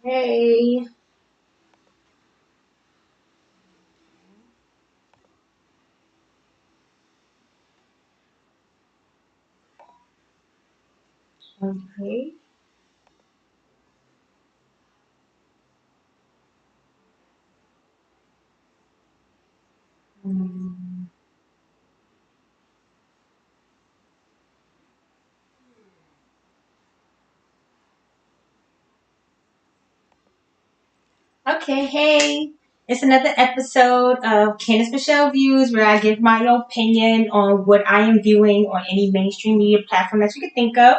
Hey. Okay. Mm. Okay, hey. It's another episode of Candace Michelle Views where I give my opinion on what I am viewing on any mainstream media platform that you can think of.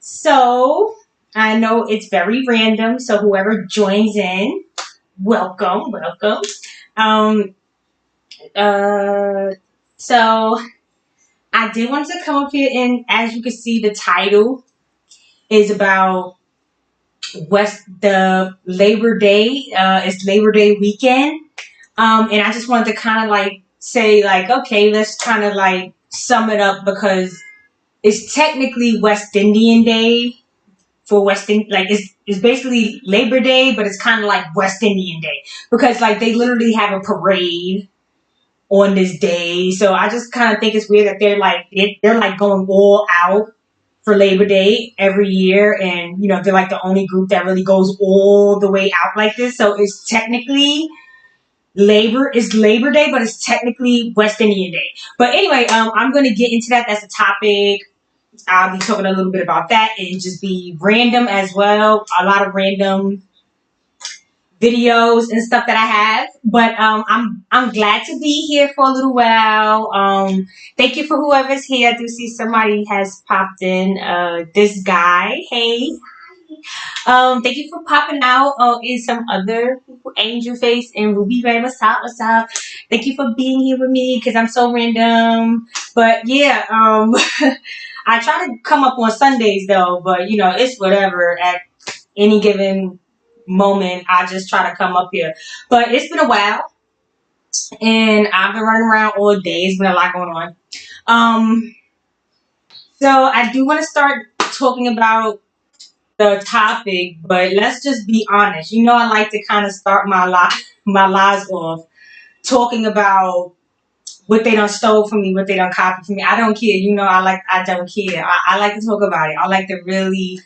So, I know it's very random, so whoever joins in, welcome, welcome. Um, uh, so I did want to come up here and as you can see, the title is about the Labor Day. It's Labor Day weekend. And I just wanted to kind of like say like, okay, let's kind of like sum it up because it's technically West Indian Day for West Indian, like it's basically Labor Day, but it's kind of like West Indian Day because like they literally have a parade on this day. So I just kind of think it's weird that they're like going all out for Labor Day every year, and they're like the only group that really goes all the way out like this. So it's technically Labor Day, but it's technically West Indian Day. But anyway, I'm gonna get into that. That's a topic. I'll be talking a little bit about that and just be random as well. A lot of random videos and stuff that I have. But I'm glad to be here for a little while. Thank you for whoever's here. I do see somebody has popped in. This guy, hey. Thank you for popping out. And some other people, Angel Face and Ruby Ray. What's up? What's up? Thank you for being here with me because I'm so random. But yeah, I try to come up on Sundays though, but it's whatever at any given moment. I just try to come up here. But it's been a while and I've been running around all day. It's been a lot going on. Um, so I do want to start talking about the topic, but let's just be honest. I like to kind of start my lives off talking about what they done stole from me, what they done copied from me. I don't care. I don't care. I like to talk about it. I like to really,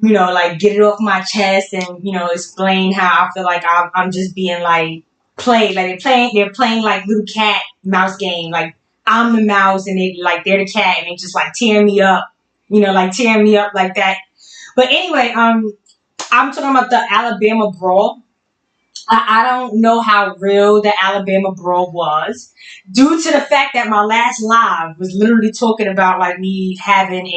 like get it off my chest and, explain how I feel like I'm just being like played. Like they're playing like little cat mouse game. Like I'm the mouse and they're the cat and they just like tearing me up, like tearing me up like that. But anyway, I'm talking about the Alabama brawl. I don't know how real the Alabama brawl was, due to the fact that my last live was literally talking about like me having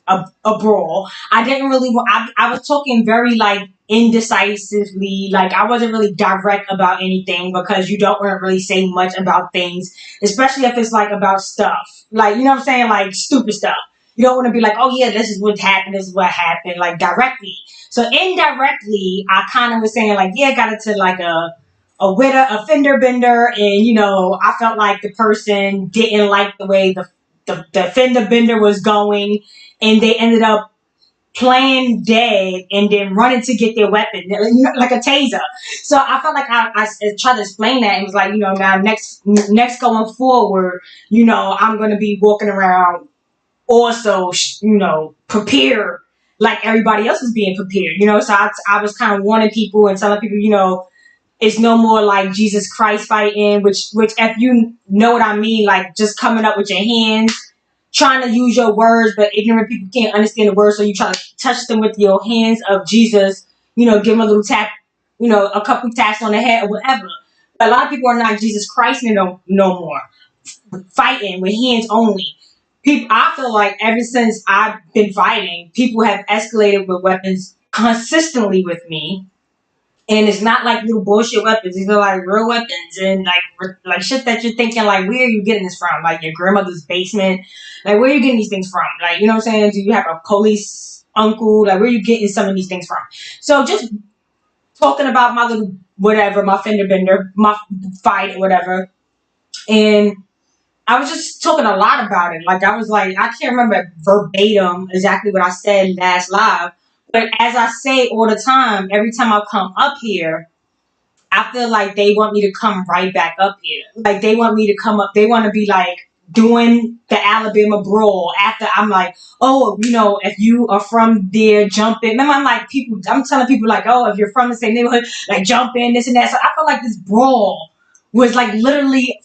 a brawl. I didn't really. I was talking very like indecisively. Like I wasn't really direct about anything because you don't want to really say much about things, especially if it's like about stuff. Like you know what I'm saying, like stupid stuff. You don't want to be like, oh yeah, this is what happened. This is what happened. Like directly. So indirectly, I kind of was saying like, yeah, I got into like a fender bender, and I felt like the person didn't like the way the fender bender was going, and they ended up playing dead and then running to get their weapon, like a taser. So I felt like I tried to explain that and was like, now next going forward, I'm going to be walking around also, prepared like everybody else is being prepared, So I was kind of warning people and telling people, it's no more like Jesus Christ fighting, which if you know what I mean, like just coming up with your hands, trying to use your words, but ignorant people can't understand the words, so you try to touch them with your hands of Jesus, give them a little tap, a couple taps on the head or whatever. But a lot of people are not Jesus Christ no more, fighting with hands only. People, I feel like ever since I've been fighting, people have escalated with weapons consistently with me, and it's not like little bullshit weapons. These are like real weapons and like shit that you're thinking like, where are you getting this from? Like your grandmother's basement. Like where are you getting these things from? Like what I'm saying? Do you have a police uncle? Like where are you getting some of these things from? So just talking about my little whatever, my fender bender, my fight, whatever, and I was just talking a lot about it. Like I was like, I can't remember verbatim exactly what I said last live, But as I say all the time, every time I come up here, I feel like they want me to come right back up here. Like they want me to come up. They want to be like doing the Alabama brawl after I'm like, oh, if you are from there, jump in. Remember, I'm like people. I'm telling people like, oh, if you're from the same neighborhood, like jump in, this and that. So I feel like this brawl was like literally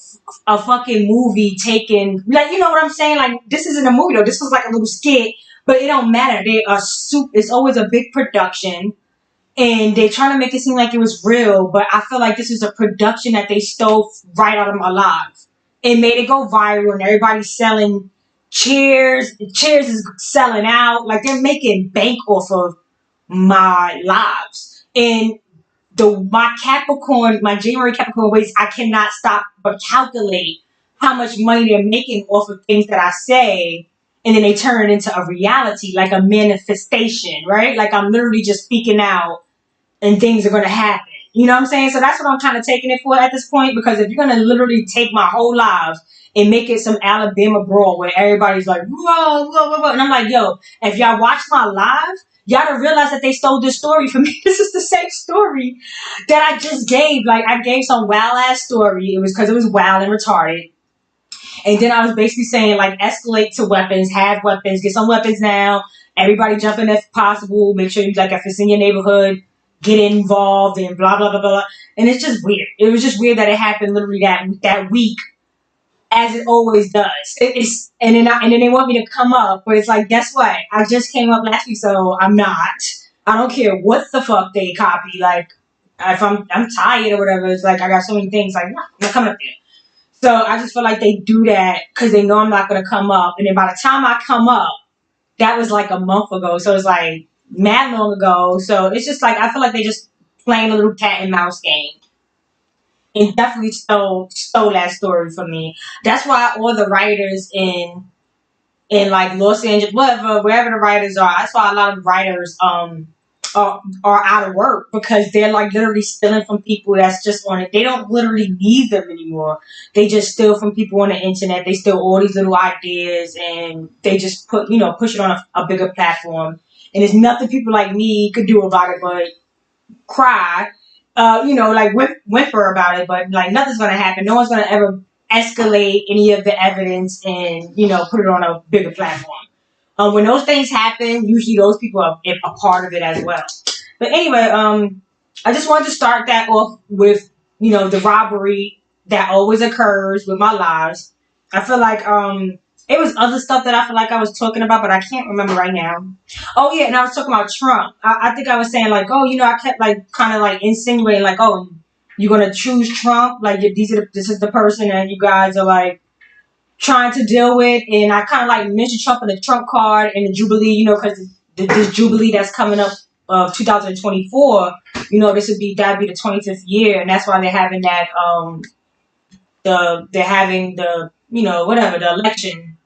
a fucking movie taken. Like you know what I'm saying? Like this isn't a movie though. This was like a little skit, but it don't matter. They are soup. It's always a big production and they're trying to make it seem like it was real, but I feel like this is a production that they stole right out of my life. It made it go viral, and everybody's selling chairs. Chairs is selling out. Like they're making bank off of my lives. And my January Capricorn ways, I cannot stop but calculate how much money they're making off of things that I say, and then they turn it into a reality, like a manifestation, right? Like I'm literally just speaking out and things are going to happen. You know what I'm saying? So that's what I'm kind of taking it for at this point, because if you're going to literally take my whole life and make it some Alabama brawl where everybody's like, whoa, whoa, whoa, whoa. And I'm like, yo, if y'all watch my live, y'all don't realize that they stole this story from me. This is the same story that I just gave. Like, I gave some wild ass story. It was because it was wild and retarded. And then I was basically saying, like, escalate to weapons, have weapons, get some weapons now. Everybody jump in if possible. Make sure you, like, if it's in your neighborhood, get involved and blah, blah, blah, blah. And it's just weird. It was just weird that it happened literally that week, as it always does. And then they want me to come up, but it's like, guess what? I just came up last week, so I'm not. I don't care what the fuck they copy. Like, if I'm tired or whatever, it's like I got so many things. Like, nah, I'm not coming up there. So I just feel like they do that because they know I'm not going to come up. And then by the time I come up, that was like a month ago. So it's like mad long ago. So it's just like, I feel like they just playing a little cat and mouse game. And definitely stole that story from me. That's why all the writers in like Los Angeles, wherever the writers are, that's why a lot of writers are out of work, because they're like literally stealing from people that's just on it. They don't literally need them anymore. They just steal from people on the internet. They steal all these little ideas and they just push it on a bigger platform. And there's nothing people like me could do about it but cry, like whimper about it. But like nothing's gonna happen. No one's gonna ever escalate any of the evidence and put it on a bigger platform. When those things happen, usually those people are a part of it as well. But anyway, I just wanted to start that off with, the robbery that always occurs with my lives. I feel like it was other stuff that I feel like I was talking about, but I can't remember right now. Oh, yeah, and I was talking about Trump. I think I was saying, like, oh, I kept, like, kind of, like, insinuating, like, oh, you're going to choose Trump? Like, this is the person that you guys are, like, trying to deal with. And I kind of like mentioned Trump in the Trump card and the Jubilee, because this Jubilee that's coming up of 2024, that'd be the 25th year, and that's why they're having that they're having the whatever, the election.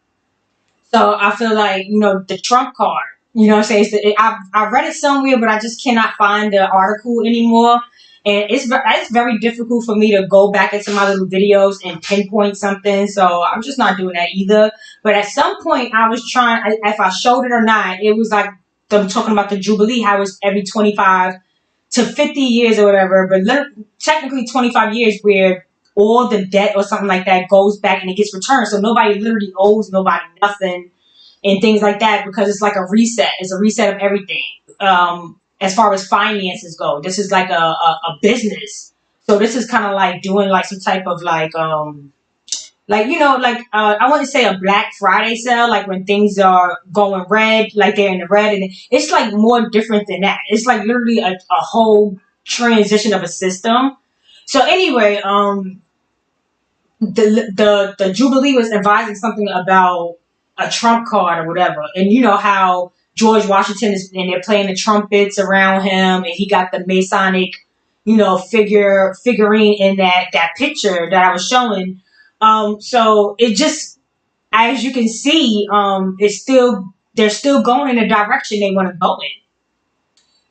So I feel like the Trump card, what I'm saying, I read it somewhere, but I just cannot find the article anymore. And it's very difficult for me to go back into my little videos and pinpoint something. So I'm just not doing that either. But at some point I was trying, if I showed it or not, it was like them talking about the Jubilee, how it's every 25 to 50 years or whatever. But technically 25 years where all the debt or something like that goes back and it gets returned. So nobody literally owes nobody nothing and things like that, because it's like a reset. It's a reset of everything. As far as finances go, this is like a business. So this is kind of like doing like some type of like I want to say a Black Friday sale, like when things are going red, like they're in the red, and it's like more different than that. It's like literally a whole transition of a system. So anyway, the Jubilee was advising something about a Trump card or whatever, and you know how George Washington and they're playing the trumpets around him, and he got the Masonic, figurine in that picture that I was showing. So it just, as you can see, they're still going in the direction they want to go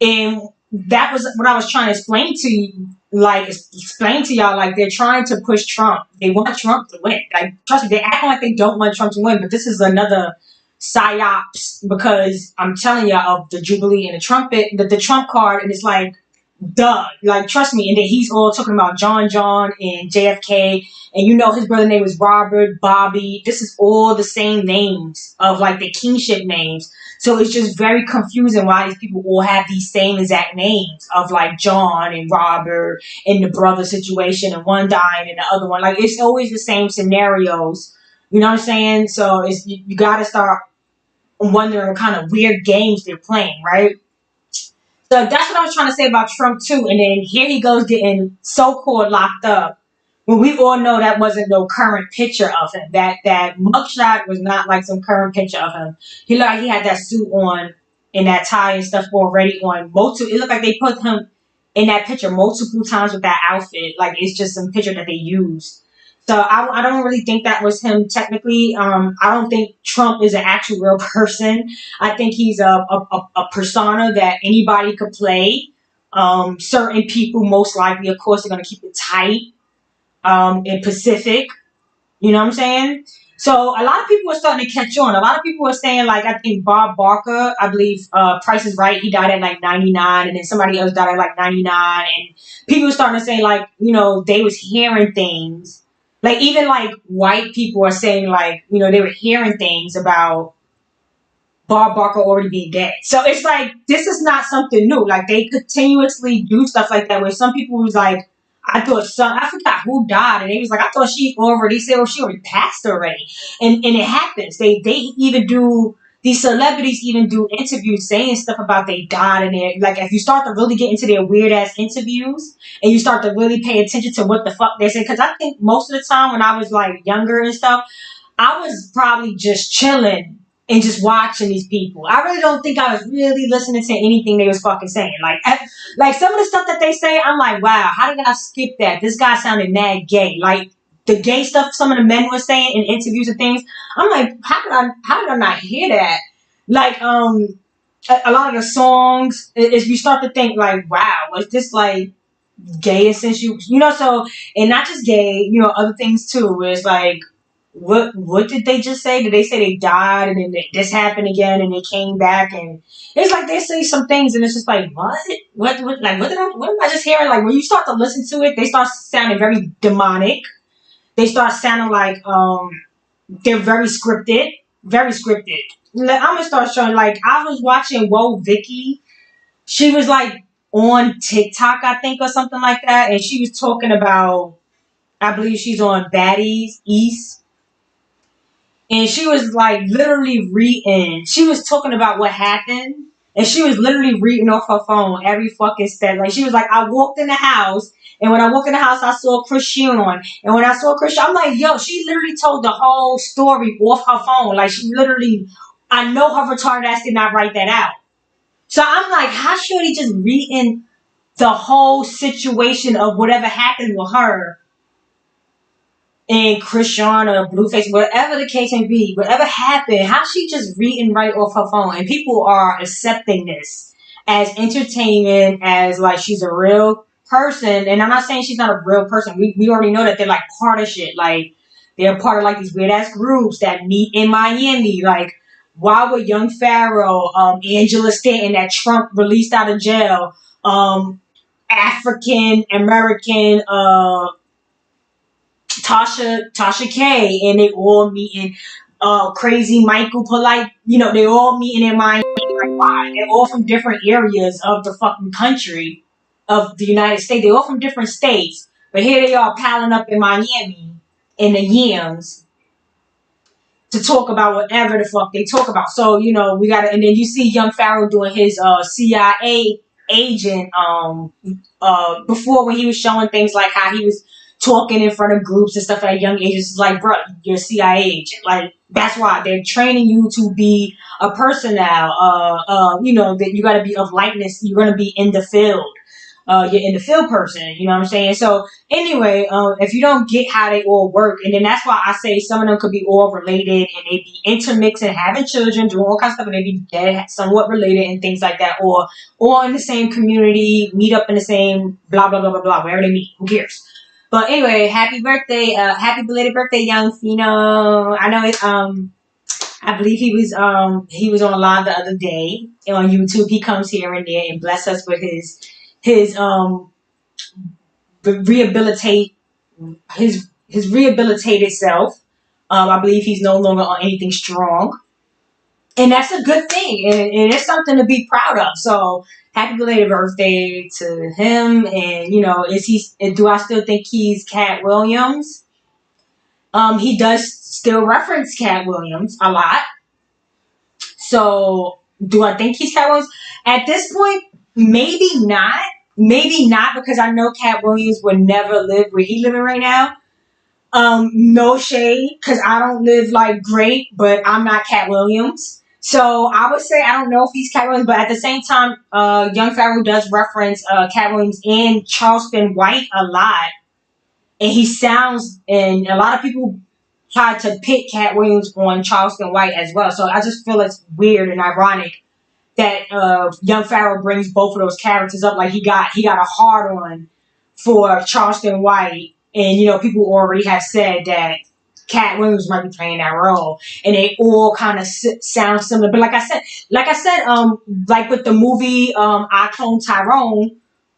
in, and that was what I was trying to explain to you. Like explain to y'all, like they're trying to push Trump. They want Trump to win. Like trust me, they act like they don't want Trump to win, but this is another psyops, because I'm telling you of the Jubilee and the trumpet, the Trump card, and it's like, duh, like trust me. And then he's all talking about John and JFK, and you know his brother name was Robert, Bobby. This is all the same names of like the kingship names. So it's just very confusing why these people all have these same exact names of like John and Robert and the brother situation, and one dying and the other one. Like it's always the same scenarios. You know what I'm saying? So it's you got to start wondering what kind of weird games they're playing, right? So that's what I was trying to say about Trump too. And then here he goes getting so-called locked up. When we all know that wasn't no current picture of him. That mugshot was not like some current picture of him. He looked like he had that suit on and that tie and stuff already on. Multiple, it looked like they put him in that picture multiple times with that outfit. Like it's just some picture that they used. So I don't really think that was him technically. I don't think Trump is an actual real person. I think he's a persona that anybody could play. Certain people, most likely, of course, are going to keep it tight and Pacific. You know what I'm saying? So a lot of people are starting to catch on. A lot of people are saying, like, I think Bob Barker, I believe Price is Right, he died at like 99, and then somebody else died at like 99. And people are starting to say, like, you know, they was hearing things. Like, even like white people are saying, like, you know, they were hearing things about Bob Barker already being dead. So it's like, this is not something new. Like, they continuously do stuff like that where some people was like, I forgot who died, and they was like, I thought she already said, well, she already passed already. And it happens. They even do, these celebrities even do interviews saying stuff about they died, and they like, if you start to really get into their weird ass interviews and you start to really pay attention to what the fuck they're saying, because I think most of the time when I was like younger and stuff, I was probably just chilling and just watching these people. I really don't think I was really listening to anything they was fucking saying. Like some of the stuff that they say, I'm like, wow, how did I skip that? This guy sounded mad gay. Like the gay stuff some of the men were saying in interviews and things. I'm like, how did I not hear that? Like a lot of the songs, if you start to think like, wow, was this like gay since you know, so, and not just gay, you know, other things too, where it's like, what did they just say? Did they say they died and then this happened again and they came back? And it's like they say some things and it's just like, what like what am I just hearing? Like when you start to listen to it, they start sounding very demonic. They start sounding like they're very scripted. Very scripted. I'm gonna start showing, like, I was watching Whoa Vicky. She was like on TikTok, I think, or something like that, and she was talking about, I believe she's on Baddies East. And she was like literally reading. She was talking about what happened. And she was literally reading off her phone every fucking step. Like she was like, I walked in the house. And when I walked in the house, I saw Christian. And when I saw Christian, I'm like, yo, she literally told the whole story off her phone. Like she literally, I know her retarded ass did not write that out. So I'm like, how should he just reading the whole situation of whatever happened with her and Christian or Blueface, whatever the case may be, whatever happened, how she just reading right off her phone, and people are accepting this as entertainment, as like she's a real person. And I'm not saying she's not a real person. We already know that they're like part of shit. Like they're part of like these weird ass groups that meet in Miami. Like why would Young Pharaoh, Angela Stanton that Trump released out of jail, African American, Tasha K, and they all meeting, crazy Michael Polite, you know, they all meeting in Miami. Like why? They're all from different areas of the fucking country, of the United States. They're all from different states, but here they are piling up in Miami in the yams to talk about whatever the fuck they talk about. So, you know, we gotta, and then you see Young Pharaoh doing his CIA agent before, when he was showing things like how he was talking in front of groups and stuff at young ages. It's like, bro, you're a CIA agent. Like, that's why they're training you to be a person now. You know, that you got to be of likeness. You're going to be in the field. You're in the field person. You know what I'm saying? So anyway, if you don't get how they all work, and then that's why I say some of them could be all related and they be intermixing, having children, doing all kinds of stuff, and they be dead, somewhat related and things like that, or all in the same community, meet up in the same blah, blah, blah, blah, blah, wherever they meet. Who cares? But anyway, happy birthday, happy belated birthday, young Fino. I I believe he was on live the other day on YouTube. He comes here and there and bless us with his rehabilitate his rehabilitated self. I believe he's no longer on anything strong, and that's a good thing, and it's something to be proud of. So happy belated birthday to him. And is he? Do I still think he's Cat Williams? He does still reference Cat Williams a lot. So do I think he's Cat Williams at this point? Maybe not. Maybe not, because I know Cat Williams would never live where he living right now. No shade, because I don't live like great, but I'm not Cat Williams. So I would say I don't know if he's Cat Williams, but at the same time, Young Pharaoh does reference Cat Williams and Charleston White a lot, and he sounds. And a lot of people try to pit Cat Williams on Charleston White as well. So I just feel it's weird and ironic that Young Pharaoh brings both of those characters up. Like he got a hard on for Charleston White, and people already have said that Cat Williams might be playing that role, and they all kind of sound similar. But like I said, like with the movie I Clone Tyrone,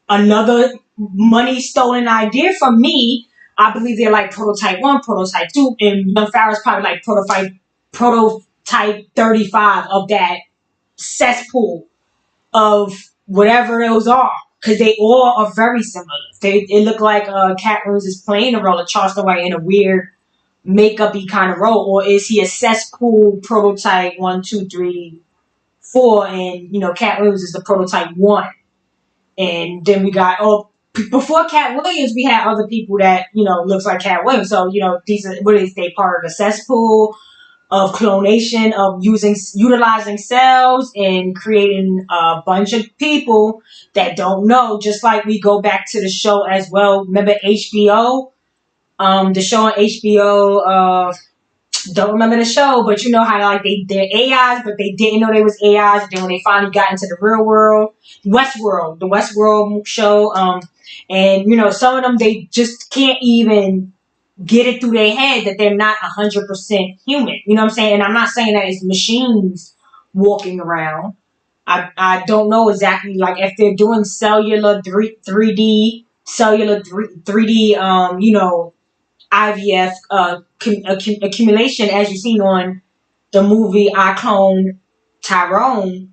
another money stolen idea from me. I believe they're like prototype 1, prototype 2, and Young Pharaoh's probably like prototype 35 of that cesspool of whatever those are, because they all are very similar. It looked like Cat Williams is playing the role of Charleston White in a weird makeup-y kind of role, or is he a cesspool prototype 1, 2, 3, 4, and Cat Williams is the prototype 1, and then we got before Cat Williams we had other people that looks like Cat Williams. So these are what is they part of the cesspool of clonation, of utilizing cells and creating a bunch of people that don't know. Just like we go back to the show as well. Remember HBO? The show on HBO. Don't remember the show, but you know how like they're AIs, but they didn't know they was AIs. And then when they finally got into the real world, the Westworld show. And some of them they just can't even get it through their head that they're not 100% human. You know what I'm saying? And I'm not saying that it's machines walking around. I don't know exactly, like if they're doing cellular 3D, cellular 3D, IVF accumulation, as you've seen on the movie I Cloned Tyrone.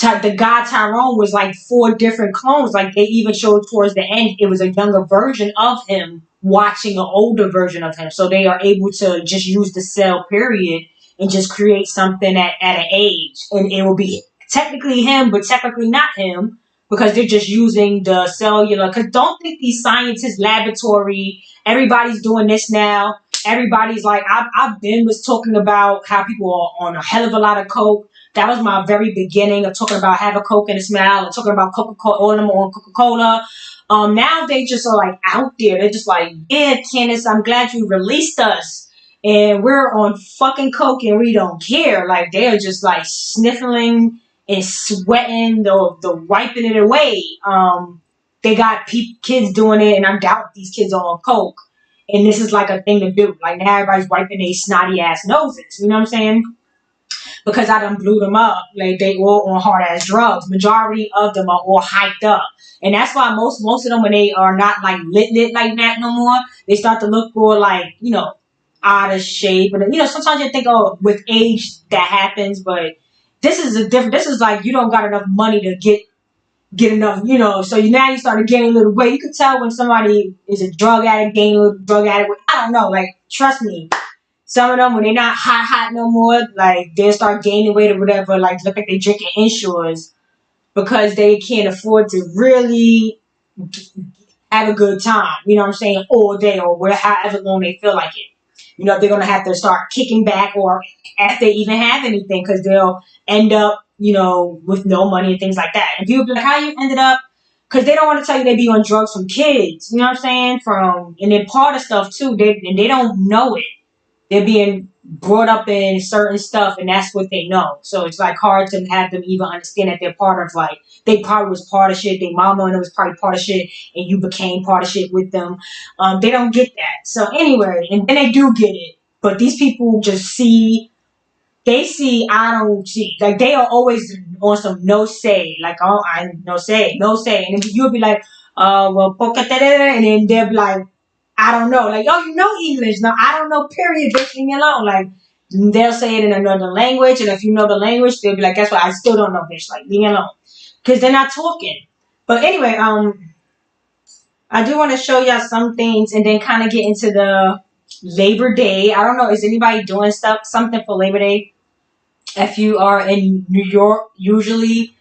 The guy Tyrone was like 4 different clones. Like they even showed towards the end, it was a younger version of him watching an older version of him. So they are able to just use the cell period and just create something at an age. And it will be technically him, but technically not him, because they're just using the cellular. Because don't think these scientists, laboratory, everybody's doing this now. Everybody's like, I've been was talking about how people are on a hell of a lot of coke. That was my very beginning of talking about have a Coke and a smile, and talking about Coca-Cola, all of them on Coca-Cola. Now they just are like out there. They're just like, yeah, Candace, I'm glad you released us. And we're on fucking Coke and we don't care. Like they're just like sniffling and sweating, the wiping it away. They got kids doing it, and I doubt these kids are on Coke. And this is like a thing to do. Like now everybody's wiping their snotty ass noses. You know what I'm saying? Because I done blew them up. Like they all on hard ass drugs. Majority of them are all hyped up. And that's why most of them, when they are not like lit like that no more, they start to look for like, out of shape. And sometimes you think, oh, with age that happens, but this is like you don't got enough money to get enough, so now you start to gain a little weight. You can tell when somebody is a drug addict, gain a little drug addict. I don't know, like trust me. Some of them, when they're not hot no more, like they'll start gaining weight or whatever, like look like they're drinking Ensures, because they can't afford to really have a good time, you know what I'm saying, all day or whatever, however long they feel like it. They're going to have to start kicking back, or if they even have anything, because they'll end up, with no money and things like that. And people be like, how you ended up? Because they don't want to tell you they be on drugs from kids, you know what I'm saying? And then part of stuff too, they don't know it. They're being brought up in certain stuff, and that's what they know. So it's like hard to have them even understand that they're part of, like, they probably was part of shit. Their mama and it was probably part of shit, and you became part of shit with them. They don't get that. So anyway, and then they do get it. But these people just see they see I don't cheat. Like they are always on some no say. Like, oh, I no say, no say. And then you'll be like, well, and then they'll be like, I don't know. Like, oh, you know English. No, I don't know, period. Bitch, leave me alone. Like, they'll say it in another language. And if you know the language, they'll be like, guess what? I still don't know, bitch. Like, leave me alone. Because they're not talking. But anyway, I do want to show y'all some things and then kind of get into the Labor Day. I don't know. Is anybody doing something for Labor Day? If you are in New York, usually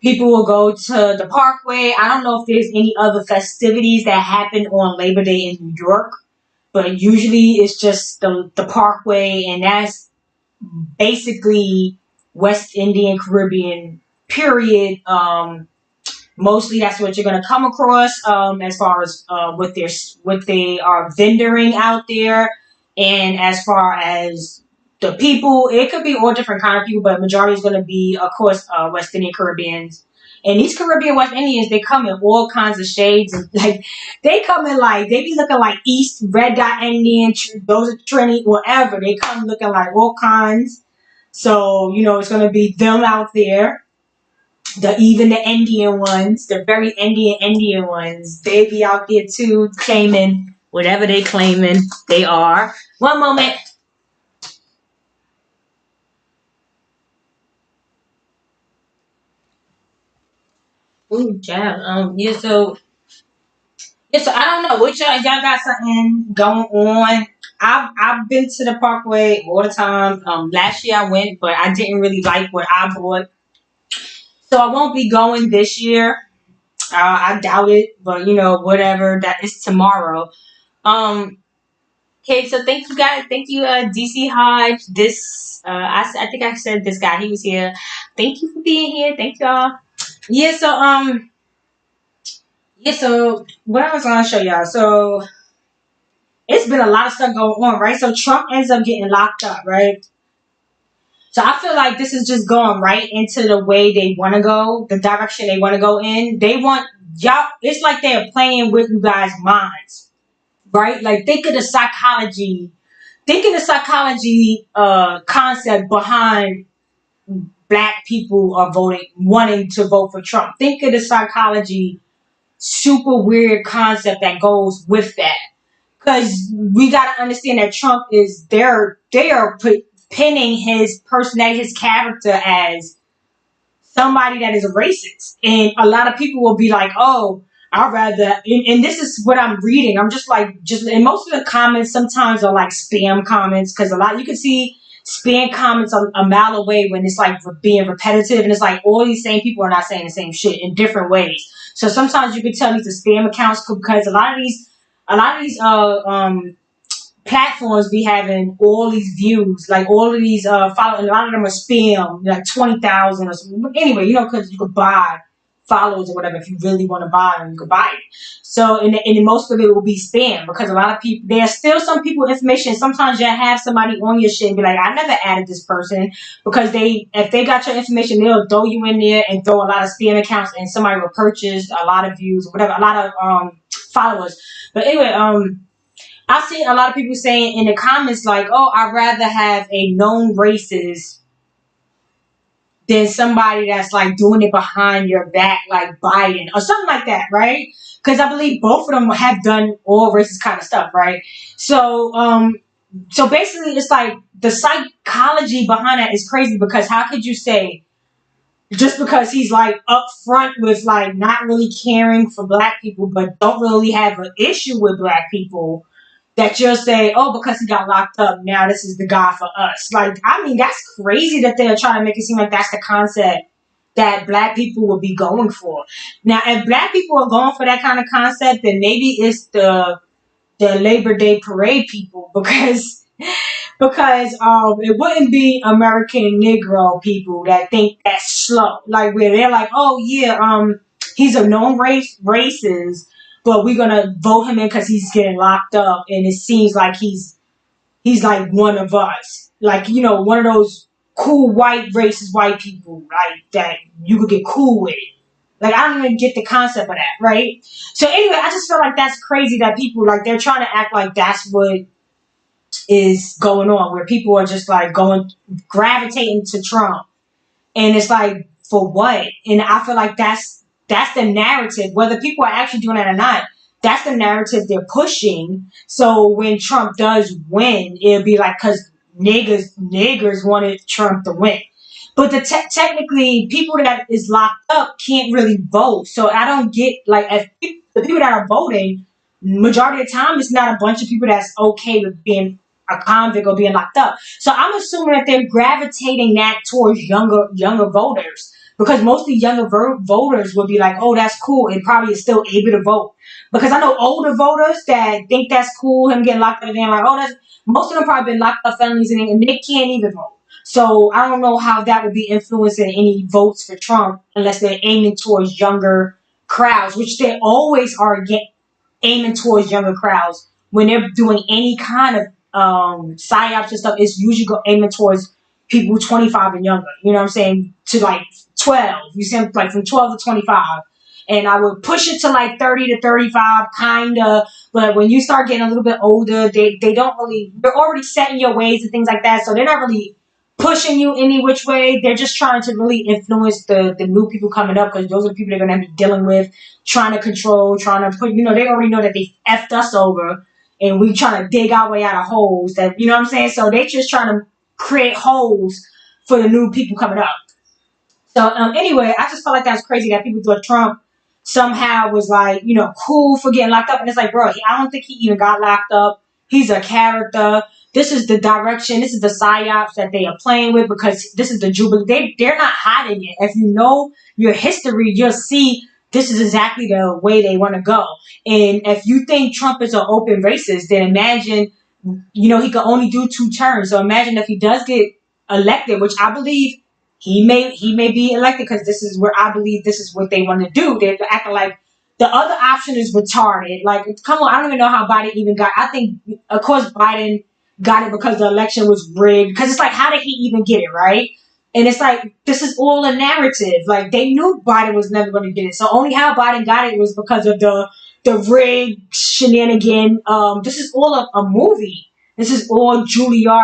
people will go to the Parkway. I don't know if there's any other festivities that happen on Labor Day in New York, but usually it's just the Parkway, and that's basically West Indian Caribbean period. Mostly that's what you're gonna come across as far as what they are vendoring out there, and as far as the people, it could be all different kind of people, but majority is gonna be, of course, West Indian Caribbeans. And these Caribbean West Indians, they come in all kinds of shades, and like they come in like they be looking like East Red Dot Indian, those are Trini, whatever. They come looking like all kinds. So it's gonna be them out there, even the Indian ones, the very Indian ones, they be out there too, claiming whatever they claiming they are. One moment. Ooh, child. So I don't know. What y'all got something going on? I've been to the Parkway all the time. Last year I went, but I didn't really like what I bought, so I won't be going this year. I doubt it, but whatever. That is tomorrow. Um, Okay, so thank you guys. Thank you, DC Hodge. I think I said this guy. He was here. Thank you for being here. Thank y'all. Yeah. So what I was gonna show y'all. So it's been a lot of stuff going on, right? So Trump ends up getting locked up, right? So I feel like this is just going right into the way they want to go, the direction they want to go in. They want y'all. It's like they're playing with you guys' minds, right? Like think of the psychology concept behind black people are wanting to vote for Trump. Think of the psychology super weird concept that goes with that. Because we got to understand that Trump is they are pinning his personality, his character as somebody that is a racist. And a lot of people will be like, oh, I'd rather, and this is what I'm reading. I'm and most of the comments sometimes are like spam comments, because a lot, you can see spam comments a mile away when it's like being repetitive, and it's like all these same people are not saying the same shit in different ways. So sometimes you can tell these are spam accounts, because a lot of these platforms be having all these views, like all of these followers, a lot of them are spam, like 20,000 or something. Anyway, because you could buy followers or whatever. If you really want to buy them, you could buy it. So, and most of it will be spam, because a lot of people, there's still some people information. Sometimes you have somebody on your shit and be like, I never added this person, because if they got your information, they'll throw you in there and throw a lot of spam accounts, and somebody will purchase a lot of views or whatever, a lot of followers. But anyway, I've seen a lot of people saying in the comments like, "Oh, I'd rather have a known racist than somebody that's like doing it behind your back, like Biden or something like that," right? Because I believe both of them have done all racist kind of stuff, right? So basically, it's like the psychology behind that is crazy, because how could you say just because he's like upfront with like not really caring for black people, but don't really have an issue with black people, that you'll say, oh, because he got locked up, now this is the guy for us. Like, I mean, that's crazy that they're trying to make it seem like that's the concept that black people will be going for. Now, if black people are going for that kind of concept, then maybe it's the Labor Day parade people, because it wouldn't be American Negro people that think that's slow. Like, where they're like, oh yeah, he's a known racist, but we're gonna vote him in because he's getting locked up, and it seems like he's like one of us, like one of those cool racist white people, like that you could get cool with it. Like, I don't even get the concept of that, right? So anyway, I just feel like that's crazy that people, like, they're trying to act like that's what is going on, where people are just like gravitating to Trump, and it's like, for what? And I feel like that's the narrative, whether people are actually doing it or not. That's the narrative they're pushing. So when Trump does win, it'll be like, because niggers wanted Trump to win. But technically, people that is locked up can't really vote. So I don't get, like, if the people that are voting, majority of the time, it's not a bunch of people that's okay with being a convict or being locked up. So I'm assuming that they're gravitating that towards younger voters, because mostly younger voters would be like, oh, that's cool, and probably is still able to vote. Because I know older voters that think that's cool, him getting locked up, and they're like, oh, that's, most of them probably been locked up felonies, and they can't even vote. So I don't know how that would be influencing any votes for Trump unless they're aiming towards younger crowds, which they always are aiming towards younger crowds when they're doing any kind of psyops and stuff. It's usually aiming towards people 25 and younger. You know what I'm saying? To like 12. You see, like from 12 to 25. And I would push it to like 30 to 35, kind of. But when you start getting a little bit older, they don't really, they're already set in your ways and things like that. So they're not really pushing you any which way. They're just trying to really influence the new people coming up, because those are the people they're going to be dealing with, trying to control, trying to put, they already know that they effed us over, and we trying to dig our way out of holes that, you know what I'm saying? So they just trying to create holes for the new people coming up. So anyway, I just felt like that was crazy that people thought Trump somehow was like, cool for getting locked up. And it's like, bro, I don't think he even got locked up. He's a character. This is the direction. This is the psyops that they are playing with, because this is the Jubilee. They're not hiding it. If you know your history, you'll see this is exactly the way they want to go. And if you think Trump is an open racist, then imagine, he can only do 2 terms. So imagine if he does get elected, which I believe he may be elected, because this is where I believe this is what they want to do. They're acting like the other option is retarded. Like, come on, I don't even know how Biden even got. I think, of course, Biden got it because the election was rigged. Because it's like, how did he even get it, right? And it's like, this is all a narrative. Like, they knew Biden was never going to get it. So only how Biden got it was because of the rigged shenanigan. This is all a movie. This is all Juilliard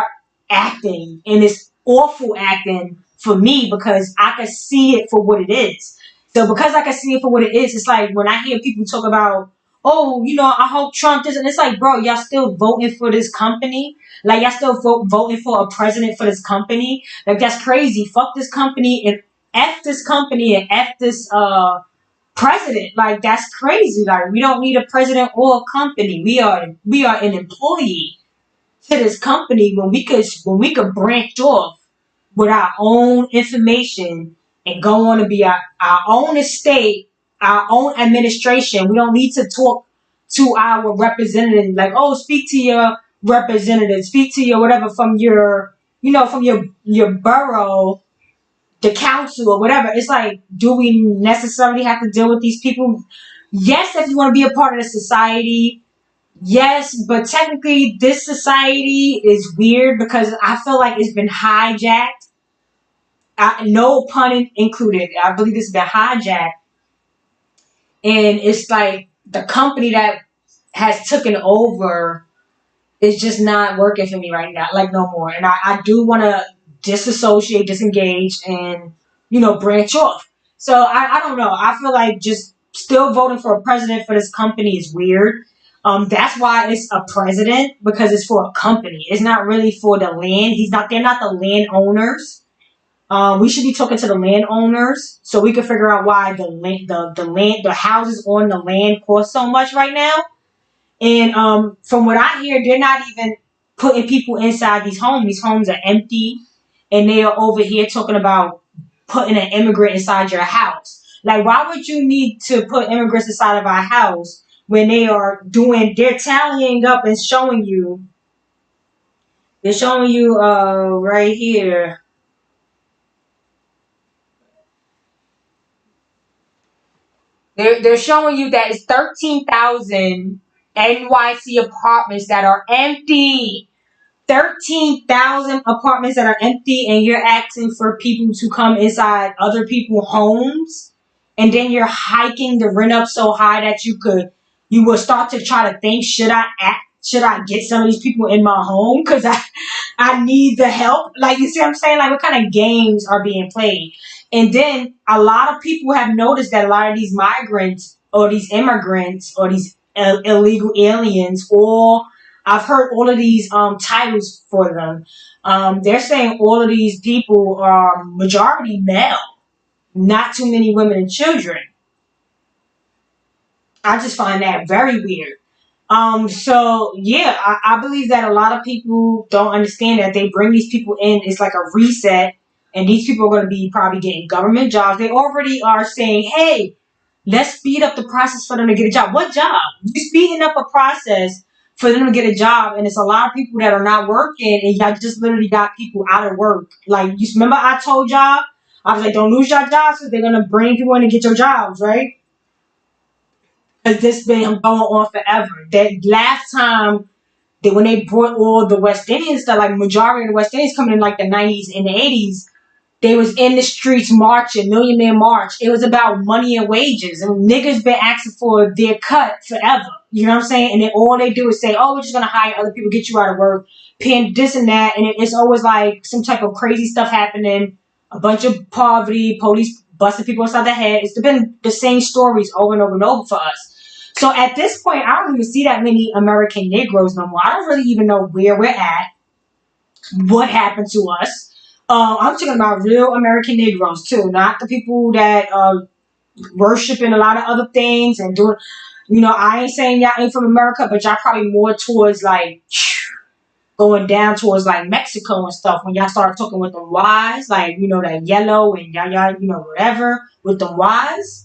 acting. And it's awful acting for me, because I can see it for what it is. So because I can see it for what it is, it's like when I hear people talk about, oh, I hope Trump does, and it's like, bro, y'all still voting for this company? Like, y'all still voting for a president for this company? Like, that's crazy. Fuck this company and F this company and F this president. Like, that's crazy. Like, we don't need a president or a company. We are an employee to this company when we could branch off with our own information and go on to be our own estate, our own administration. We don't need to talk to our representative, like, oh, speak to your representative, speak to your whatever from your, from your borough, the council or whatever. It's like, do we necessarily have to deal with these people? Yes, if you want to be a part of the society, yes, but technically this society is weird because I feel like it's been hijacked. No pun included. I believe this has been hijacked. And it's like the company that has taken over is just not working for me right now, like no more. And I do want to disassociate, disengage, and, branch off. So I don't know. I feel like just still voting for a president for this company is weird. That's why it's a president, because it's for a company. It's not really for the land. They're not the landowners. We should be talking to the landowners so we can figure out why the houses on the land cost so much right now. And from what I hear, they're not even putting people inside these homes. These homes are empty, and they are over here talking about putting an immigrant inside your house. Like, why would you need to put immigrants inside of our house when they're tallying up and showing you? They're showing you right here. They're showing you that it's 13,000 NYC apartments that are empty. 13,000 apartments that are empty, and you're asking for people to come inside other people's homes, and then you're hiking the rent up so high that you will start to try to think, should should I get some of these people in my home because I need the help? Like, you see what I'm saying? Like, what kind of games are being played? And then a lot of people have noticed that a lot of these migrants or these immigrants or these illegal aliens, or I've heard all of these titles for them. They're saying all of these people are majority male, not too many women and children. I just find that very weird. So yeah, I believe that a lot of people don't understand that they bring these people in. It's like a reset, and these people are going to be probably getting government jobs. They already are saying, "Hey, let's speed up the process for them to get a job." What job? You're speeding up a process for them to get a job, and it's a lot of people that are not working, and y'all just literally got people out of work. Like, you remember I told y'all, I was like, don't lose your jobs because they're gonna bring people in to get your jobs, right? Because this been going on forever. That last time that when they brought all the West Indians, that like majority of the West Indians coming in like the 90s and the 80s, they was in the streets marching, Million Man March. It was about money and wages. And niggas been asking for their cut forever. You know what I'm saying? And then all they do is say, oh, we're just going to hire other people, get you out of work, paying this and that. And it's always like some type of crazy stuff happening, a bunch of poverty, police busting people inside the head. It's been the same stories over and over and over for us. So at this point, I don't even see that many American Negroes no more. I don't really even know where we're at, what happened to us. I'm talking about real American Negroes too, not the people that worshiping a lot of other things and doing. You know, I ain't saying y'all ain't from America, but y'all probably more towards like going down towards like Mexico and stuff. When y'all start talking with them wise, like you know that yellow and y'all you know whatever with them wise.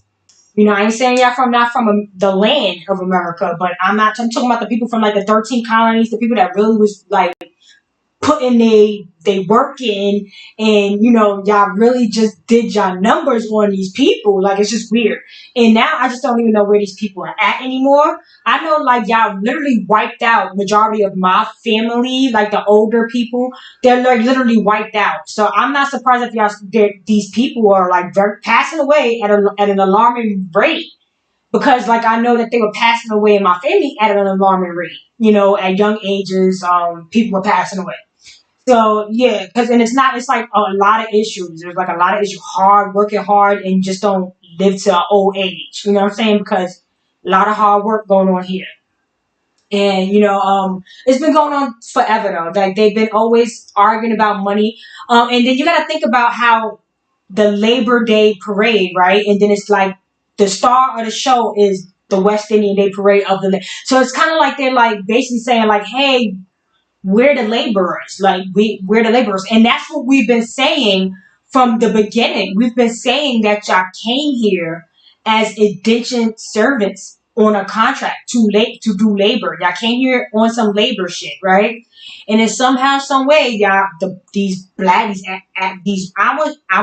You know, I ain't saying y'all from not from the land of America, but I'm talking about the people from like the 13 colonies, the people that really was like putting they work in, and you know y'all really just did y'all numbers on these people. Like, it's just weird. And now I just don't even know where these people are at anymore. I know like y'all literally wiped out majority of my family, like the older people. They're like literally wiped out. So I'm not surprised if these people are like passing away at an alarming rate, because like I know that they were passing away in my family at an alarming rate. You know, at young ages, people were passing away. So yeah, and it's like a lot of issues. There's like a lot of issues, working hard, and just don't live to an old age. You know what I'm saying? Because a lot of hard work going on here. And you know, it's been going on forever though. Like they've been always arguing about money. And then you gotta think about how the Labor Day parade, right? And then it's like the star of the show is the West Indian Day parade of the. So it's kind of like they're like basically saying like, hey, we're the laborers. Like we're the laborers. And that's what we've been saying from the beginning. We've been saying that y'all came here as indentured servants on a contract to do labor. Y'all came here on some labor shit, right? And then somehow, some way, y'all these I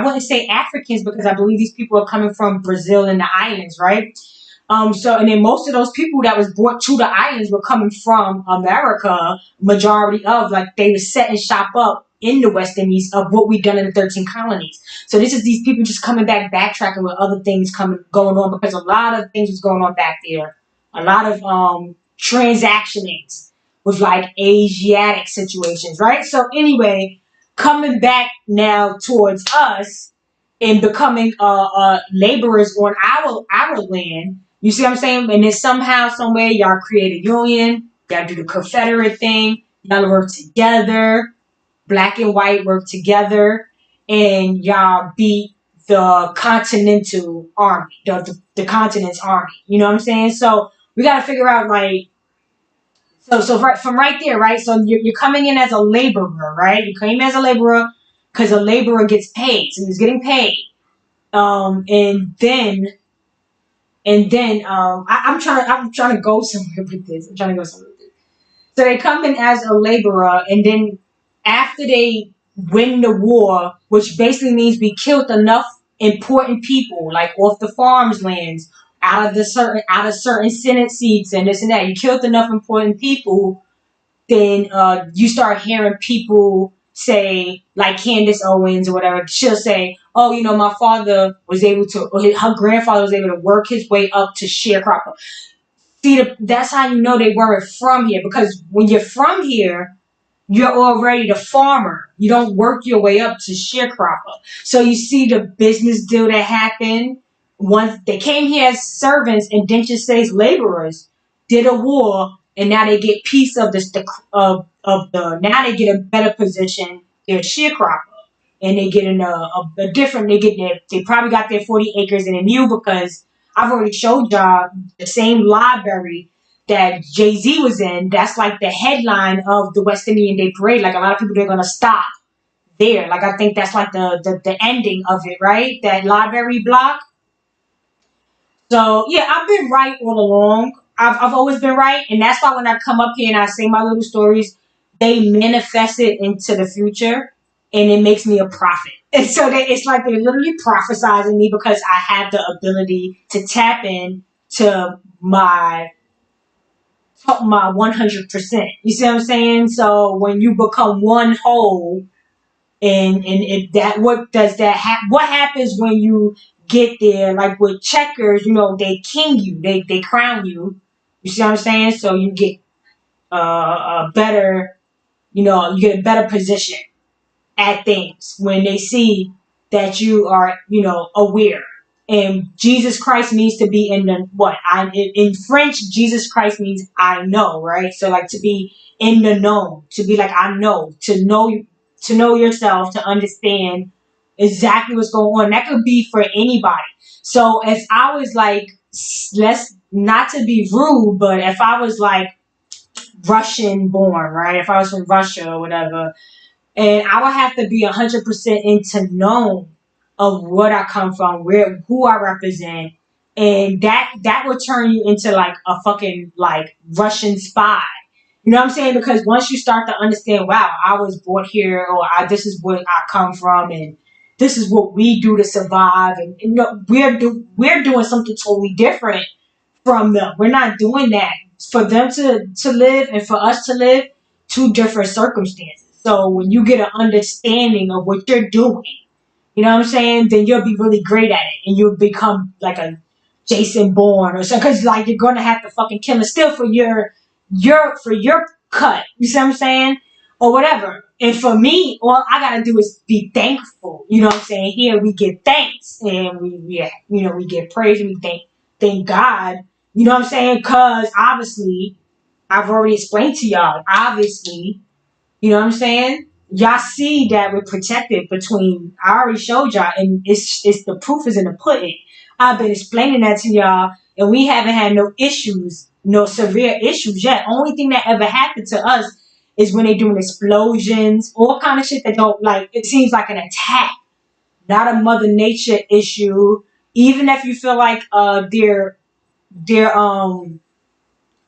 wouldn't say Africans, because I believe these people are coming from Brazil and the islands, right? So, and then most of those people that was brought to the islands were coming from America, majority of, like, they were setting shop up in the West Indies of what we done in the 13 colonies. So this is these people just coming back, backtracking with other things going on, because a lot of things was going on back there. A lot of transactionings with like Asiatic situations, right? So anyway, coming back now towards us and becoming laborers on our land. You see what I'm saying? And then somehow, some way, y'all create a union. Y'all do the Confederate thing. Y'all work together. Black and white work together. And y'all beat the Continental Army. The Continent's Army. You know what I'm saying? So we got to figure out, like, so right, from right there, right? So you're coming in as a laborer, right? You came as a laborer because a laborer gets paid. So he's getting paid. I'm trying to go somewhere with this. So they come in as a laborer, and then after they win the war, which basically means we killed enough important people, like off the farms lands, out of certain Senate seats and this and that. You killed enough important people, then you start hearing people say, like Candace Owens or whatever, she'll say, oh, you know, my father was able to, or her grandfather was able to work his way up to sharecropper. See, that's how you know they weren't from here, because when you're from here, you're already the farmer. You don't work your way up to sharecropper. So you see the business deal that happened once they came here as servants and indentured slaves, laborers, did a war, and now they get piece of the now they get a better position. They're a sharecropper, and they get in a different. They probably got their 40 acres in a mule, because I've already showed y'all the same library that Jay-Z was in. That's like the headline of the West Indian Day Parade. Like, a lot of people, they're gonna stop there. Like, I think that's like the ending of it, right? That library block. So yeah, I've been right all along. I've always been right, and that's why when I come up here and I say my little stories, they manifest it into the future, and it makes me a prophet. And so it's like they're literally prophesizing me, because I have the ability to tap in to my 100%. You see what I'm saying? So when you become one whole, and if that, what does that what happens when you get there? Like with checkers, they king you, they crown you. You see what I'm saying? So you get a better, you get a better position at things when they see that you are, aware. And Jesus Christ means to be in the what? In French, Jesus Christ means I know, right? So like to be in the know, to be like I know, to know yourself, to understand exactly what's going on. That could be for anybody. So if I was like, let's not to be rude, but if I was like Russian born, right? If I was from Russia or whatever, and I would have to be 100% into known of what I come from, who I represent, and that would turn you into like a fucking like Russian spy. You know what I'm saying? Because once you start to understand, wow, I was brought here, or this is where I come from, and this is what we do to survive, and we're doing something totally different from them. We're not doing that for them to live and for us to live. Two different circumstances. So when you get an understanding of what you're doing, you know what I'm saying, then you'll be really great at it, and you'll become like a Jason Bourne or something. Because like you're gonna have to fucking kill and steal for your cut. You see what I'm saying, or whatever. And for me, all I gotta do is be thankful. You know what I'm saying? Here we give thanks, and we give praise, and we thank God. You know what I'm saying? Because obviously, I've already explained to y'all. Obviously, you know what I'm saying? Y'all see that we're protected between. I already showed y'all, and it's the proof is in the pudding. I've been explaining that to y'all, and we haven't had no issues, no severe issues yet. Only thing that ever happened to us is when they doing explosions, all kind of shit that don't like. It seems like an attack, not a Mother Nature issue. Even if you feel like they're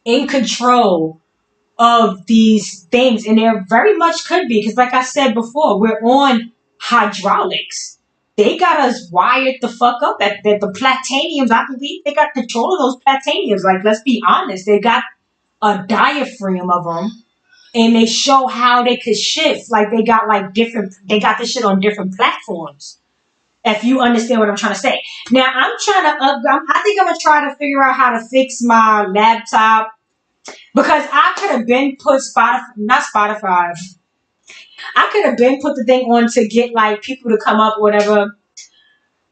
in control of these things, and there very much could be, because like I said before, we're on hydraulics. They got us wired the fuck up at the plataniums. I believe they got control of those plataniums. Like, let's be honest, they got a diaphragm of them, and they show how they could shift. Like, they got this shit on different platforms, if you understand what I'm trying to say. Now I'm trying to I think I'm gonna try to figure out how to fix my laptop, because I could have been put Spotify, not Spotify. I could have been put the thing on to get like people to come up or whatever.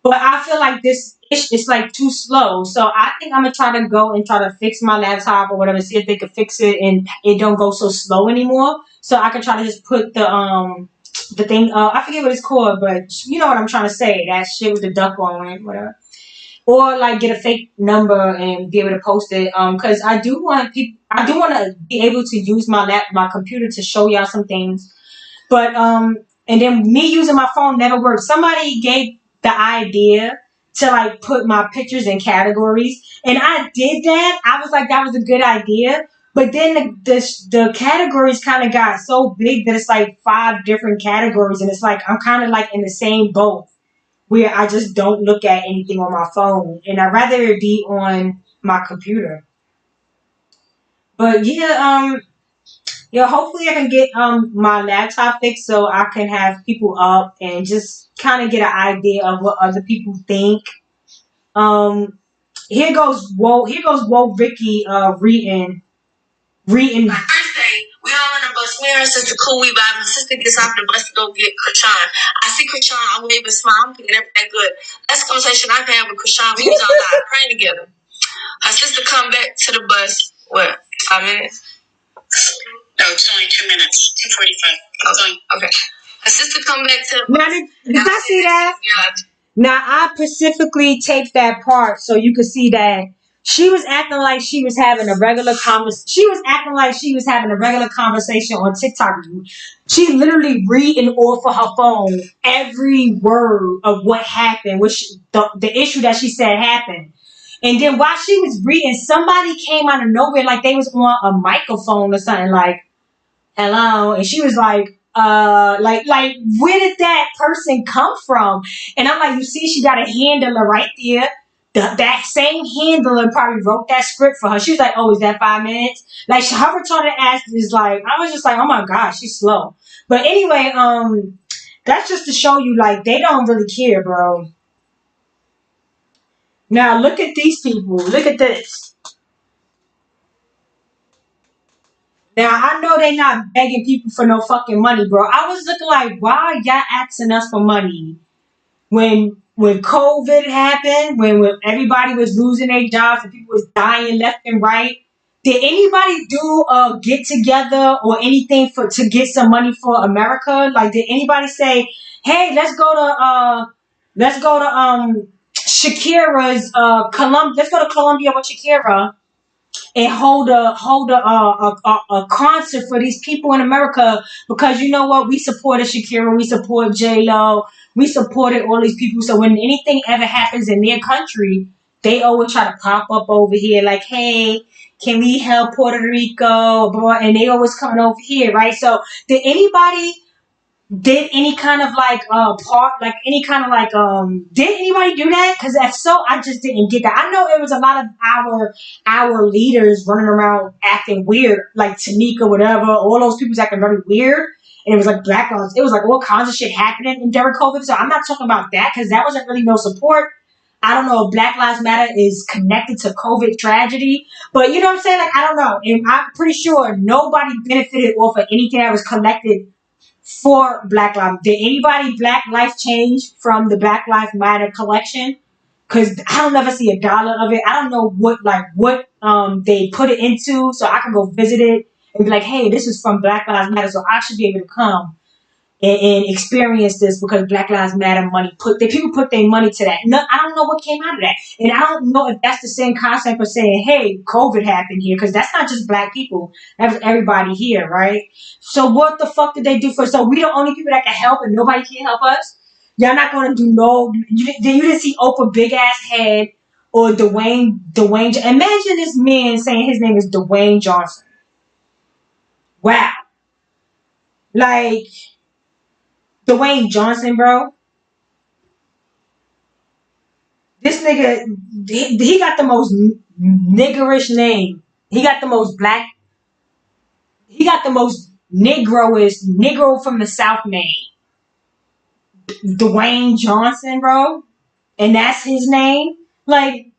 But I feel like this it's like too slow. So I think I'm gonna try to go and try to fix my laptop or whatever, see if they could fix it and it don't go so slow anymore. So I can try to just put the thing I forget what it's called, but you know what I'm trying to say. That shit with the duck on it, whatever. Or like get a fake number and be able to post it. Because I do want to be able to use my computer to show y'all some things. But and then me using my phone never worked. Somebody gave the idea to like put my pictures in categories, and I did that. I was like, that was a good idea. But then the categories kind of got so big that it's like 5 different categories, and it's like I'm kind of like in the same boat where I just don't look at anything on my phone, and I'd rather it be on my computer. But yeah, hopefully I can get my laptop fixed so I can have people up and just kind of get an idea of what other people think. Um, Here goes whoa Ricky reading. My first day, we all on the bus. Me and her sister cool. We vibe. My sister gets off the bus to go get Krishan. I see Krishan. I wave and smile. I'm thinking everything good. Last conversation I've had with Krishan, we was on live praying together. Her sister come back to the bus. What? 5 minutes? No, it's only 2 minutes. 2:45. Okay. Her sister come back to the bus. Now, did I see that? Yeah. Now, I specifically taped that part so you could see that she was acting like she was having a regular conversation. She was acting like she was having a regular conversation on TikTok. She literally reading off of her phone every word of what happened, the issue that she said happened. And then while she was reading, somebody came out of nowhere like they was on a microphone or something like, hello, and she was like where did that person come from? And I'm like, you see, she got a handler right there. That same handler probably wrote that script for her. She was like, oh, is that 5 minutes? Like, her retarded ass is like, I was just like, oh my gosh, she's slow. But anyway, that's just to show you, like, they don't really care, bro. Now look at these people. Look at this. Now, I know they not begging people for no fucking money, bro. I was looking like, why are y'all asking us for money? When COVID happened, when everybody was losing their jobs and people was dying left and right, did anybody do a get together or anything to get some money for America? Like, did anybody say, hey, let's go to Shakira's let's go to Colombia with Shakira and hold a concert for these people in America, because you know what, we supported Shakira, we support J Lo, we supported all these people. So when anything ever happens in their country, they always try to pop up over here like, hey, can we help Puerto Rico? And they always coming over here, right? So did any kind of did anybody do that? Because if so, I just didn't get that. I know it was a lot of our leaders running around acting weird, like Tanika, whatever. All those people was acting very weird, and it was like Black Lives. It was like all kinds of shit happening during COVID. So I'm not talking about that because that wasn't really no support. I don't know if Black Lives Matter is connected to COVID tragedy, but you know what I'm saying? Like, I don't know, and I'm pretty sure nobody benefited off of anything that was collected for Black Lives. Did anybody Black life change from the Black Lives Matter collection? Because I don't ever see a dollar of it. I don't know what they put it into, so I can go visit it and be like, hey, this is from Black Lives Matter, so I should be able to come and experience this because Black Lives Matter money people put their money to that. No, I don't know what came out of that, and I don't know if that's the same concept of saying, hey, COVID happened here, because that's not just Black people, that was everybody here, right? So what the fuck did they do for? So we the only people that can help and nobody can help us? Y'all not gonna do no? You didn't see Oprah big ass head or Dwayne. Imagine this man saying his name is Dwayne Johnson. Wow, like. Dwayne Johnson, bro. This nigga, he got the most niggerish name. He got the most black. He got the most Negro from the South name. Dwayne Johnson, bro. And that's his name. I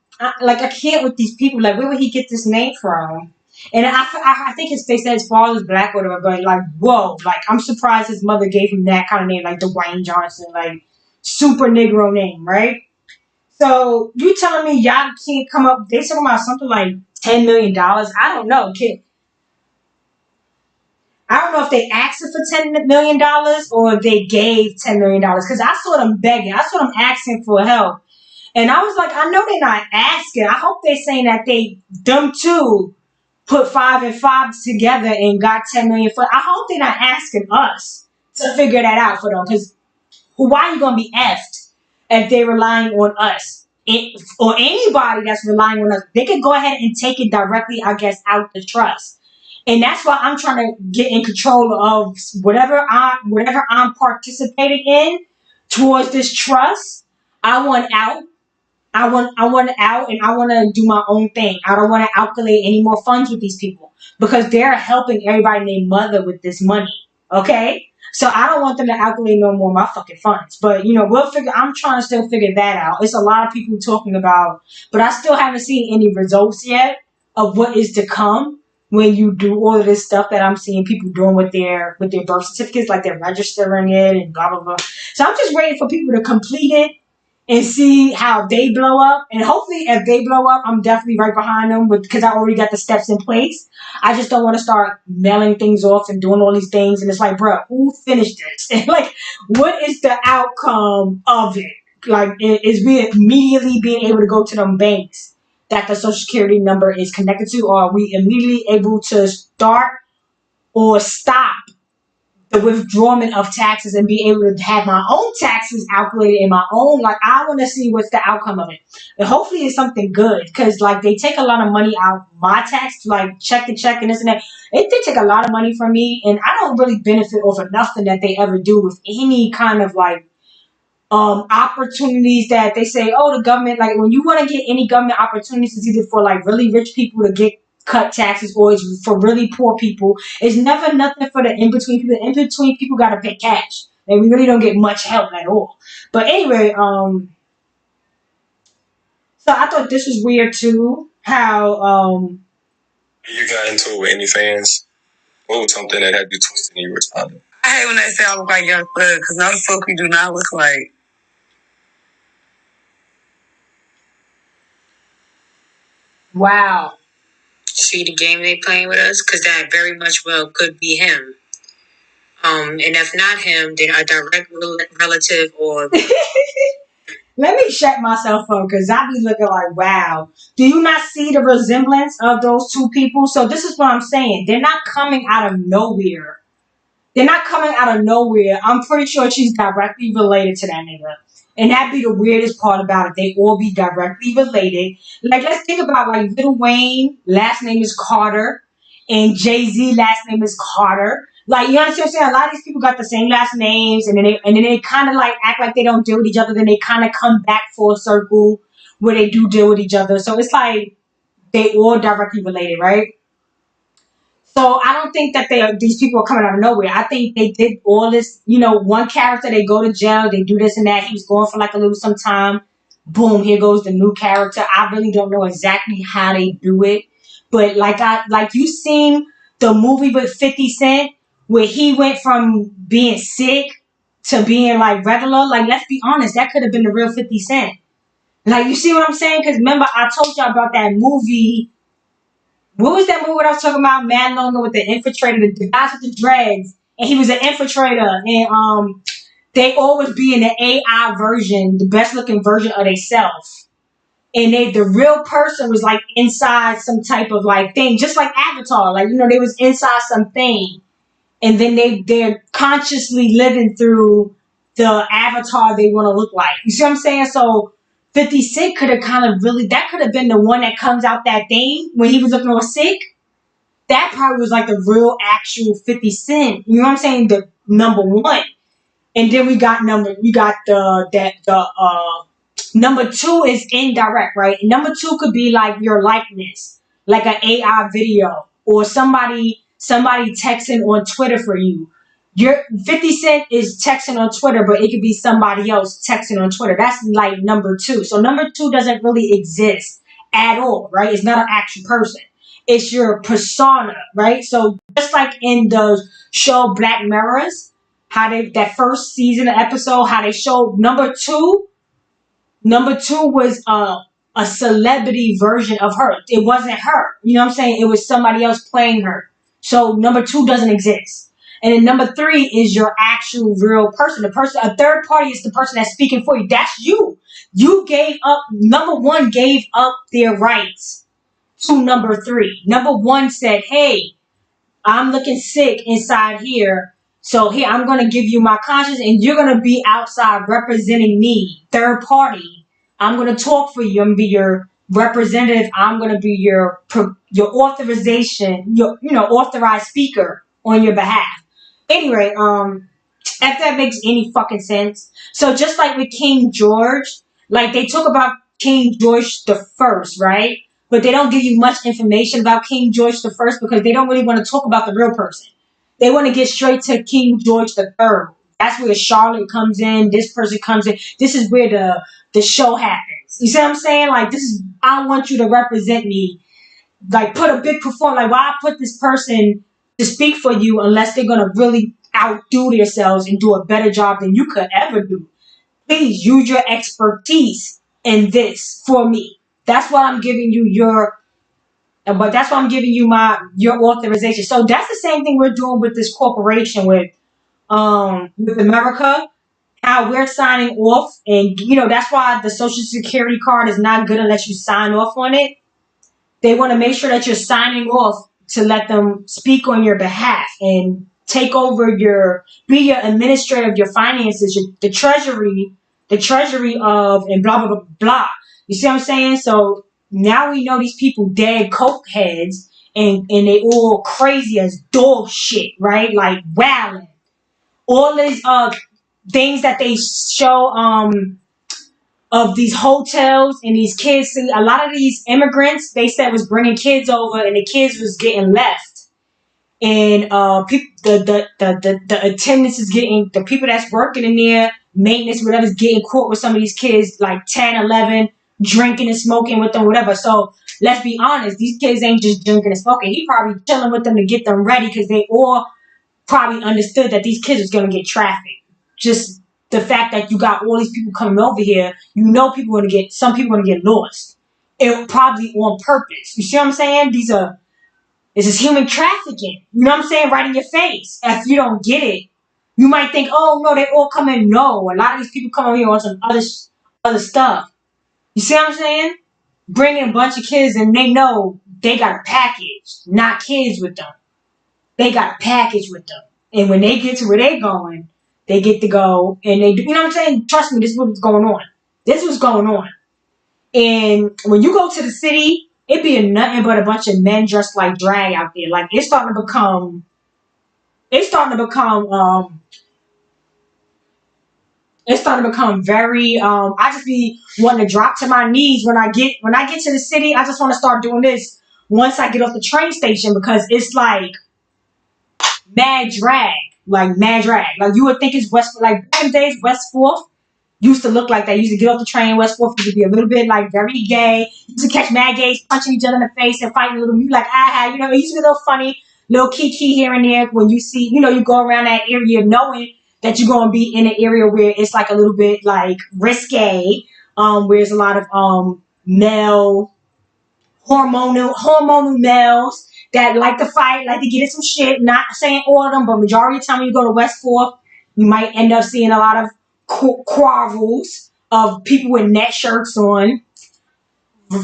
can't with these people. Like, where would he get this name from? And I think his face said his father's black or whatever, but like, whoa, like, I'm surprised his mother gave him that kind of name, like Dwayne Johnson, like, super Negro name, right? So, you telling me y'all can't come up, they talking about something like $10 million? I don't know, kid. I don't know if they asked for $10 million or if they gave $10 million, because I saw them begging. I saw them asking for help. And I was like, I know they're not asking. I hope they're saying that them too, put 5 and 5 together and got 10 million. I hope they're not asking us to figure that out for them. Because why are you going to be effed if they're relying on us? Or anybody that's relying on us. They could go ahead and take it directly, I guess, out the trust. And that's why I'm trying to get in control of whatever I'm participating in towards this trust. I want out. I want out, and I want to do my own thing. I don't want to calculate any more funds with these people because they're helping everybody and their mother with this money. Okay? So I don't want them to calculate no more of my fucking funds. But we'll figure. I'm trying to still figure that out. It's a lot of people talking about, but I still haven't seen any results yet of what is to come when you do all of this stuff that I'm seeing people doing with their birth certificates, like they're registering it and blah blah blah. So I'm just waiting for people to complete it and see how they blow up. And hopefully, if they blow up, I'm definitely right behind them because I already got the steps in place. I just don't want to start mailing things off and doing all these things. And it's like, bro, who finished this? And like, what is the outcome of it? Like, is we immediately being able to go to them banks that the social security number is connected to, or are we immediately able to start or stop the withdrawal of taxes and be able to have my own taxes calculated in my own? Like, I want to see what's the outcome of it. And hopefully it's something good, because like they take a lot of money out my tax, like check to check and this and that. They take a lot of money from me, and I don't really benefit off of nothing that they ever do with any kind of like opportunities that they say, oh, the government, like when you want to get any government opportunities, it's either for like really rich people to get cut taxes, or it's for really poor people. It's never nothing for the in-between people. The in-between people got to pay cash, and we really don't get much help at all. But anyway, so I thought this was weird too, how you got into it with any fans. What was something that had you twisted and you responded? I hate when they say I look like Young Thug, because no, the fuck we do not look like. wow. See the game they playing with us? Because that very much well could be him. And if not him, then a direct relative or... Let me shut myself up, because I be looking like, wow. Do you not see the resemblance of those two people? So this is what I'm saying. They're not coming out of nowhere. They're not coming out of nowhere. I'm pretty sure she's directly related to that nigga. And that'd be the weirdest part about it. They all be directly related. Like, let's think about, like, Lil Wayne, last name is Carter, and Jay-Z, last name is Carter. Like, you understand what I'm saying? A lot of these people got the same last names, and then they kind of, like, act like they don't deal with each other. Then they kind of come back full circle where they do deal with each other. So it's like they all directly related, right? So I don't think that these people are coming out of nowhere. I think they did all this, one character, they go to jail, they do this and that. He was going for like a little some time. Boom, here goes the new character. I really don't know exactly how they do it. But like you seen the movie with 50 Cent, where he went from being sick to being like regular. Like, let's be honest, that could have been the real 50 Cent. Like, you see what I'm saying? Because remember, I told y'all about that movie. What was that movie I was talking about? Mad Longer with the infiltrator, the guys with the dreads, and he was an infiltrator, and they always be in the AI version, the best looking version of themselves, and the real person was like inside some type of like thing, just like Avatar, like they was inside something, and then they're consciously living through the avatar they want to look like. You see what I'm saying? So 50 Cent could have kind of really, that could have been the one that comes out that thing when he was looking all sick. That probably was like the real actual 50 Cent. You know what I'm saying? The number one. And then we got number two is indirect, right? Number two could be like your likeness, like an AI video, or somebody texting on Twitter for you. Your 50 Cent is texting on Twitter, but it could be somebody else texting on Twitter. That's like number two. So number two doesn't really exist at all, right? It's not an actual person. It's your persona, right? So just like in the show Black Mirrors, how that first season of episode, how they showed number two was a celebrity version of her. It wasn't her. You know what I'm saying? It was somebody else playing her. So number two doesn't exist. And then number three is your actual real person. A third party is the person that's speaking for you. That's you. You gave up, number one gave up their rights to number three. Number one said, hey, I'm looking sick inside here. So here, I'm going to give you my conscience, and you're going to be outside representing me. Third party. I'm going to talk for you. I'm going to be your representative. I'm going to be your authorization, your authorized speaker on your behalf. Anyway, if that makes any fucking sense. So just like with King George, like they talk about King George the First, right? But they don't give you much information about King George the First because they don't really want to talk about the real person. They want to get straight to King George III. That's where Charlotte comes in. This person comes in. This is where the show happens. You see what I'm saying? Like, this is, I want you to represent me. Like, put a big performance. Like, why put this person to speak for you unless they're gonna really outdo themselves and do a better job than you could ever do? Please use your expertise in this for me. That's why I'm giving you but that's why I'm giving you your authorization. So that's the same thing we're doing with this corporation with America. How we're signing off, and that's why the Social Security card is not good unless you sign off on it. They want to make sure that you're signing off to let them speak on your behalf and take over be your administrator of your finances, the treasury of, and blah, blah, blah, blah. You see what I'm saying? So now we know these people dead coke heads, and they all crazy as dog shit, right? Like wilding. All these things that they show of these hotels and these kids. See, a lot of these immigrants, they said, was bringing kids over, and the kids was getting left. And the attendance is getting, the people that's working in there, maintenance, whatever, is getting caught with some of these kids, like 10, 11, drinking and smoking with them, whatever. So let's be honest, these kids ain't just drinking and smoking. He probably chilling with them to get them ready, because they all probably understood that these kids was going to get trafficked. Just the fact that you got all these people coming over here, some people going to get lost. It probably on purpose. You see what I'm saying? This is human trafficking. You know what I'm saying? Right in your face. If you don't get it, you might think, oh no, they all come in. No, a lot of these people come over here on some other stuff. You see what I'm saying? Bringing a bunch of kids, and they know they got a package, not kids with them. They got a package with them. And when they get to where they're going, they get to go, and they do, you know what I'm saying? Trust me, this is what's going on. This was going on. And when you go to the city, it be nothing but a bunch of men dressed like drag out there. Like, it's starting to become very I just be wanting to drop to my knees when I get to the city. I just want to start doing this once I get off the train station, because it's like mad drag. Like mad drag. Like, you would think it's like back in the days, West 4th used to look like that. You used to get off the train, West 4th used to be a little bit like very gay. You used to catch mad gays punching each other in the face and fighting a little. You like, it used to be a little funny, little kiki here and there when you see, you go around that area knowing that you're going to be in an area where it's like a little bit like risque, where there's a lot of male hormonal males that like to fight, like to get in some shit. Not saying all of them, but majority of the time when you go to West 4th, you might end up seeing a lot of quarrels of people with net shirts on,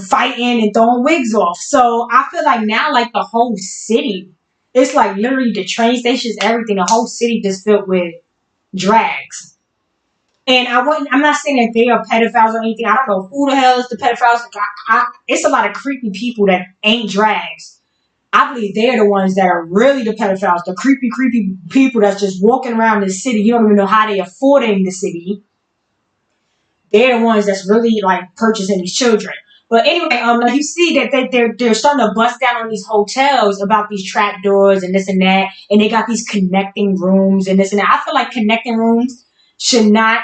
fighting and throwing wigs off. So I feel like now, like the whole city, it's like literally the train stations, everything, the whole city just filled with drags. And I'm not saying that they are pedophiles or anything. I don't know who the hell is the pedophiles. It's a lot of creepy people that ain't drags. I believe they're the ones that are really the pedophiles. The creepy people that's just walking around the city. You don't even know how they affording the city. They're the ones that's really like purchasing these children. But anyway, like you see that they're starting to bust down on these hotels about these trap doors and this and that, and they got these connecting rooms and this and that. I feel like connecting rooms should not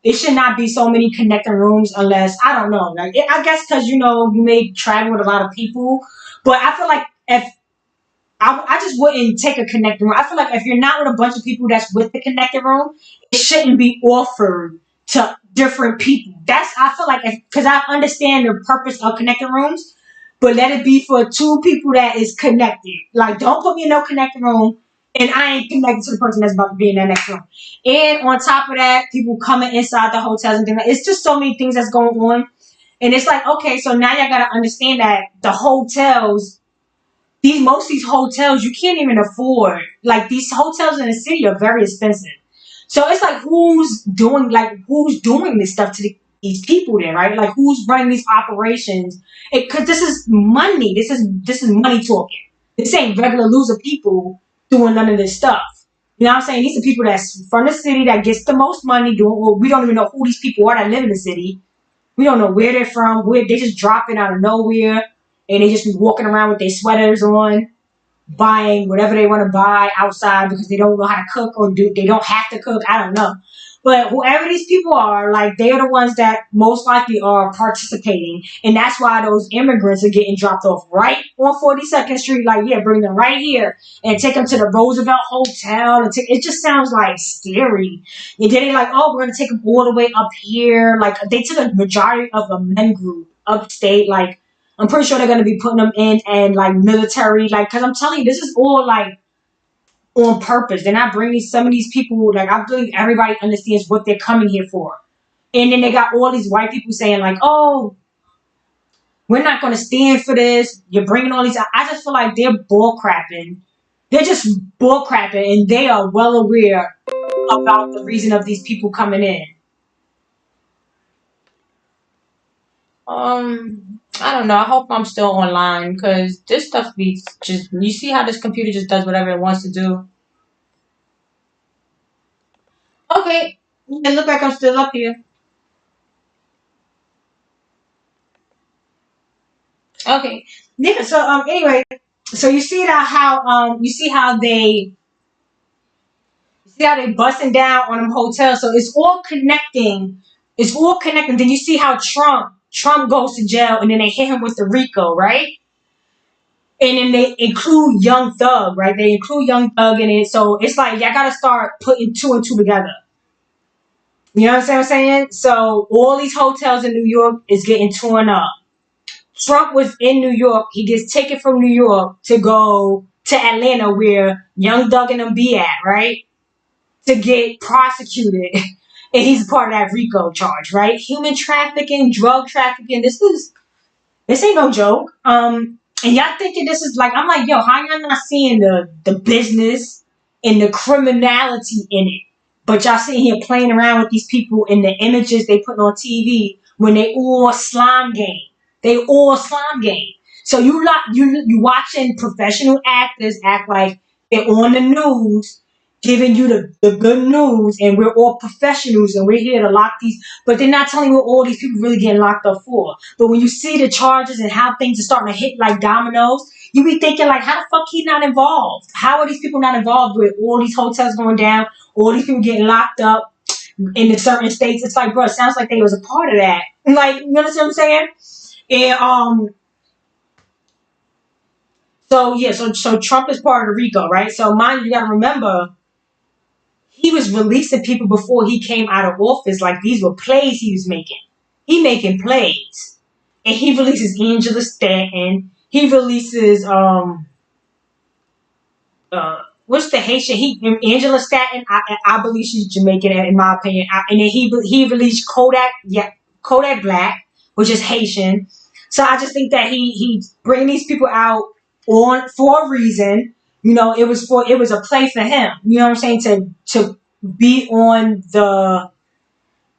be so many connecting rooms unless, I don't know, like I guess because you may travel with a lot of people, but I feel like if I just wouldn't take a connecting room. I feel like if you're not with a bunch of people that's with the connecting room, it shouldn't be offered to different people. I feel like, because I understand the purpose of connecting rooms, but let it be for two people that is connected. Like, don't put me in no connecting room and I ain't connected to the person that's about to be in that next room. And on top of that, people coming inside the hotels and things like, it's just so many things that's going on. And it's like, okay, so now y'all gotta understand that the hotels, most of these hotels you can't even afford. Like, these hotels in the city are very expensive. So it's like, who's doing this stuff to these people there, right? Like, who's running these operations? Because this is money. This is money talking. This ain't regular loser people doing none of this stuff. You know what I'm saying? These are people that's from the city that gets the most money doing. Well, we don't even know who these people are that live in the city. We don't know where they're from. Where they just drop in out of nowhere, and they just be walking around with their sweaters on. buying whatever they want to buy outside because they don't know how to cook or they don't have to cook. I don't know. But whoever these people are, like they are the ones that most likely are participating. And that's why those immigrants are getting dropped off right on 42nd Street. Like, yeah, bring them right here and take them to the Roosevelt Hotel. It just sounds like scary. And then they're like, oh, we're going to take them all the way up here. Like they took a majority of the men group upstate. Like I'm pretty sure they're going to be putting them in and like military. Like, because I'm telling you, this is all like on purpose. They're not bringing some of these people. Like I believe everybody understands what they're coming here for. And then they got all these white people saying like, "Oh, we're not going to stand for this. You're bringing all these." I just feel like they're bull crapping. They're just bull crapping, and they are well aware about the reason of these people coming in. I don't know. I hope I'm still online because this stuff be just. You see how this computer just does whatever it wants to do. Okay, it look like I'm still up here. Okay. Yeah, so anyway, so you see that how you see how they busting down on them hotels. So it's all connecting. It's all connecting. Then you see how Trump goes to jail and then they hit him with the RICO, right? And then they include Young Thug, right? They include Young Thug in it. So it's like y'all gotta start putting two and two together. You know what I'm saying? So all these hotels in New York is getting torn up. Trump was in New York. He gets taken from New York to go to Atlanta where Young Thug and them be at, right? To get prosecuted. And he's part of that RICO charge, right? Human trafficking, drug trafficking. This ain't no joke. And y'all thinking this is like, I'm like, yo, how y'all not seeing the business and the criminality in it? But y'all sitting here playing around with these people in the images they put on TV when they all slime game. They all slime game. So you watching professional actors act like they're on the news, giving you the good news, and we're all professionals and we're here to lock these. But they're not telling you what all these people really getting locked up for. But when you see the charges and how things are starting to hit like dominoes, you be thinking like, how the fuck he not involved? How are these people not involved with all these hotels going down, all these people getting locked up in the certain states? It's like, bro, it sounds like they was a part of that. Like, you understand what I'm saying? And so yeah, so Trump is part of the RICO, right? So mind you, gotta remember he was releasing people before he came out of office. Like these were plays he was making. He making plays, and he releases Angela Stanton. He releases what's the Haitian? Angela Stanton. I believe she's Jamaican in my opinion. And then he released Kodak. Yeah, Kodak Black, which is Haitian. So I just think that he's bringing these people out on for a reason. You know, it was a play for him. You know what I'm saying? To be on the,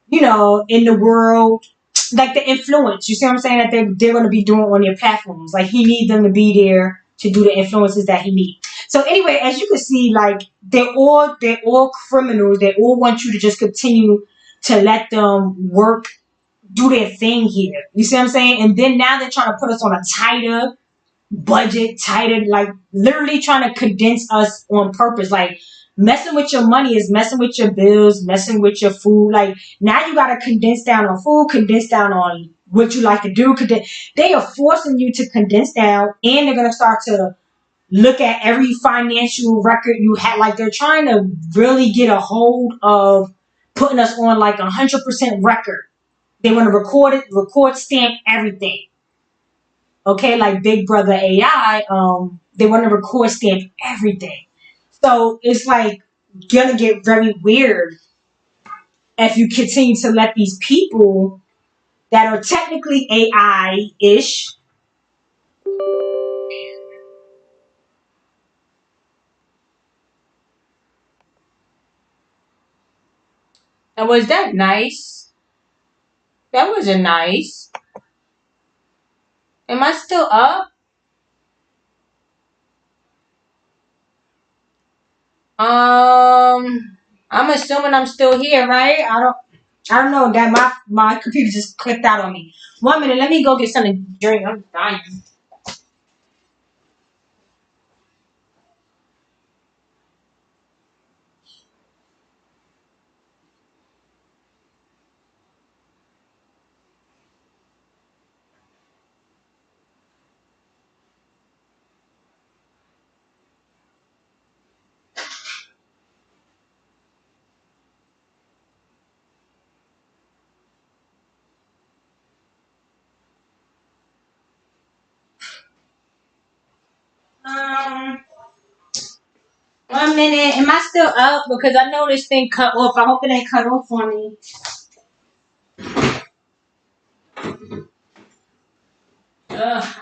you know, in the world, like the influence. You see what I'm saying? That they're going to be doing on their platforms. Like he needs them to be there to do the influences that he needs. So anyway, as you can see, like they're all criminals. They all want you to just continue to let them work, do their thing here. You see what I'm saying? And then now they're trying to put us on a tighter budget, tighter, like literally trying to condense us on purpose. Like messing with your money is messing with your bills, messing with your food. Like now you got to condense down on food, condense down on what you like to do. They are forcing you to condense down, and they're going to start to look at every financial record you had. Like they're trying to really get a hold of putting us on like 100% record. They want to record stamp everything. Okay, like Big Brother AI, they want to record stamp everything. So it's like gonna get very weird if you continue to let these people that are technically AI ish. And was that nice? That wasn't nice. Am I still up? I'm assuming I'm still here, right? I don't know, guy. My computer just clicked out on me. 1 minute, let me go get something to drink. I'm dying. minute. Am I still up? Because I know this thing cut off. I hope it ain't cut off on me. Ugh.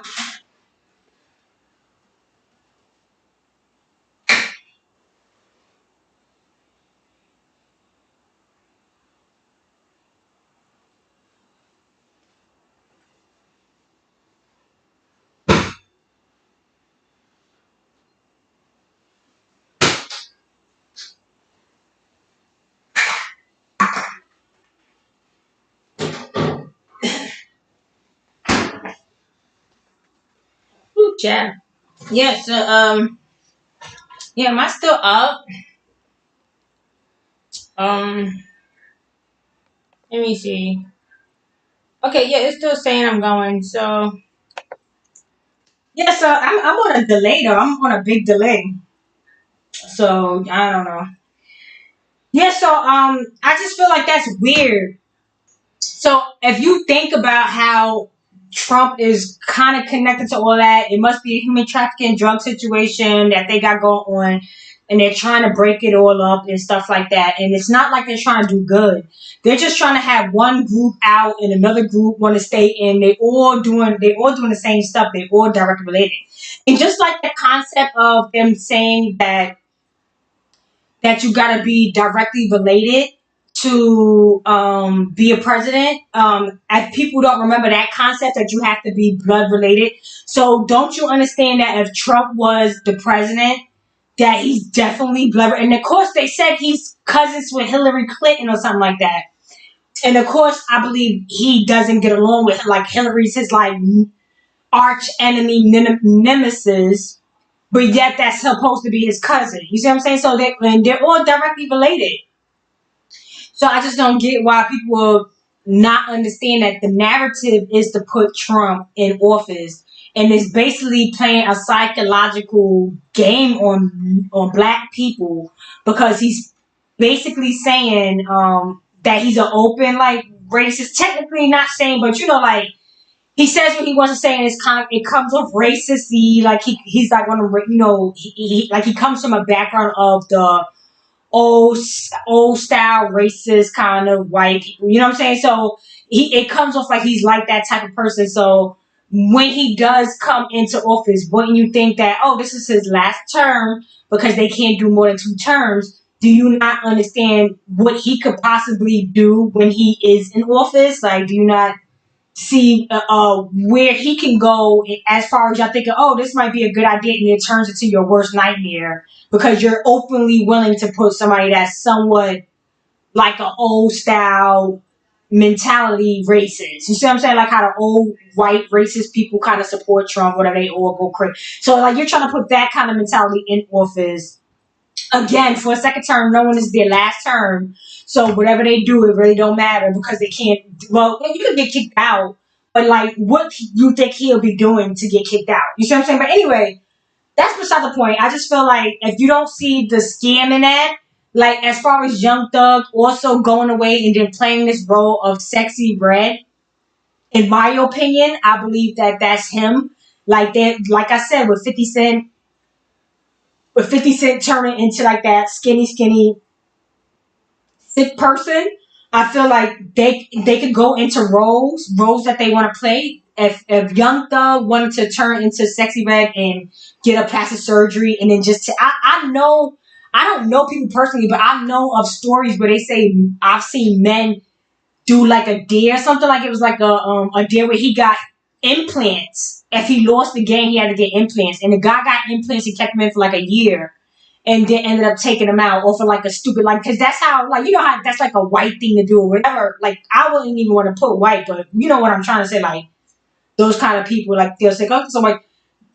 Ooh, yeah. Yeah, so, yeah, am I still up? Um, Let me see. Okay, yeah, it's still saying I'm going. So, yeah, so I'm on a delay though. I'm on a big delay. So, I don't know. Yeah, so, I just feel like that's weird. So if you think about how Trump is kind of connected to all that, it must be a human trafficking drug situation that they got going on, and they're trying to break it all up and stuff like that. And it's not like they're trying to do good. They're just trying to have one group out and another group want to stay in. They all doing the same stuff. They're all directly related. And just like the concept of them saying that you got to be directly related to be a president. As people don't remember that concept that you have to be blood related. So don't you understand that if Trump was the president, that he's definitely blood. And of course, they said he's cousins with Hillary Clinton or something like that. And of course, I believe he doesn't get along with like Hillary's his like arch enemy nemesis, but yet that's supposed to be his cousin. You see what I'm saying? So they're all directly related. So I just don't get why people will not understand that the narrative is to put Trump in office, and it's basically playing a psychological game on black people because he's basically saying that he's an open like racist. Technically not saying, but like he says what he wants to say, and it's kind of it comes off racisty. Like he's like one of he like he comes from a background of the old old style racist kind of white people. You know what I'm saying? So it comes off like he's like that type of person. So when he does come into office, wouldn't you think that this is his last term because they can't do more than 2 terms? Do you not understand what he could possibly do when he is in office? Like, do you not see where he can go as far as y'all thinking, this might be a good idea, and it turns into your worst nightmare because you're openly willing to put somebody that's somewhat like an old style mentality racist. You see what I'm saying? Like how the old white racist people kind of support Trump, whatever, they all go crazy. So like you're trying to put that kind of mentality in office again for a second term. No one is their last term, so whatever they do, it really don't matter because they can't. Well, you could get kicked out, but like, what you think he'll be doing to get kicked out? You see what I'm saying? But anyway, that's beside the point. I just feel like if you don't see the scam in that, like as far as Young Thug also going away and then playing this role of sexy red, in my opinion, I believe that that's him. Like that, like I said, with 50 Cent turning into like that skinny sick person, I feel like they could go into roles that they want to play. If Young Thug wanted to turn into Sexy Red and get a plastic surgery, and then I know I don't know people personally, but I know of stories where they say I've seen men do like a deer, something like it was like a deer where he got implants. If he lost the game, he had to get implants, and the guy got implants. He kept him in for like a year, and then ended up taking him out or for like a stupid like because that's how like how that's like a white thing to do or whatever. Like I wouldn't even want to put white, but you know what I'm trying to say. Like those kind of people, like they'll say, so like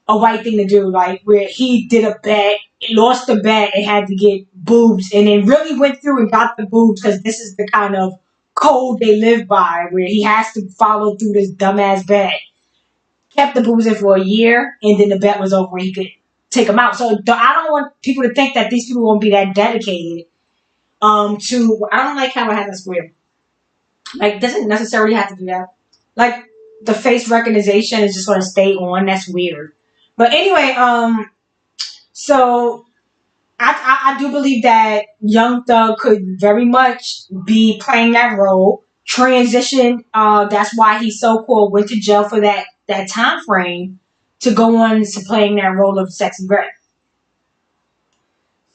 a white thing to do, like where he did a bet, lost the bet, and had to get boobs, and then really went through and got the boobs because this is the kind of code they live by, where he has to follow through this dumbass bet. Kept the boobs in for a year, and then the bet was over. He could take them out. So I don't want people to think that these people won't be that dedicated. To I don't like how it has a square. Like doesn't necessarily have to do that. Like the face recognition is just going to stay on. That's weird. But anyway, so I do believe that Young Thug could very much be playing that role. Transition. That's why he so called went to jail for that time frame to go on to playing that role of Sexy Red.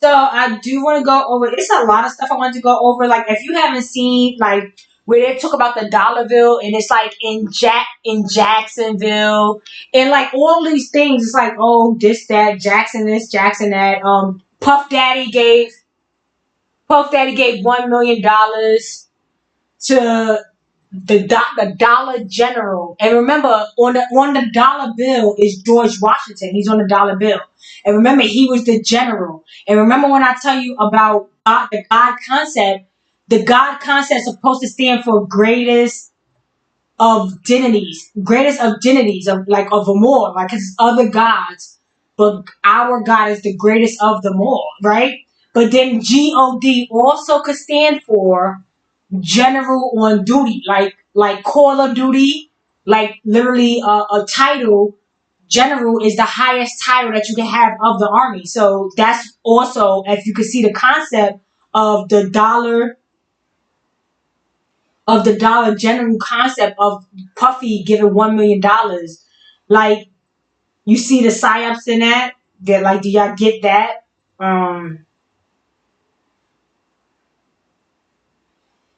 So I do want to go over. It's a lot of stuff I want to go over. Like if you haven't seen like where they talk about the dollar bill and it's like in Jacksonville and like all these things. It's like oh Jackson this Jackson that. Puff Daddy gave $1 million to the Dollar General. And remember, on the dollar bill is George Washington. He's on the dollar bill. And remember, he was the general. And remember when I tell you about the God concept, the God concept is supposed to stand for greatest of dignities of like of them all, like his other gods, but our God is the greatest of them all, right? But then God also could stand for general on duty, like Call of Duty, like literally a title. General is the highest title that you can have of the army. So that's also, if you could see the concept of the dollar general concept of Puffy giving $1 million. Like you see the psyops in that. That like, do y'all get that?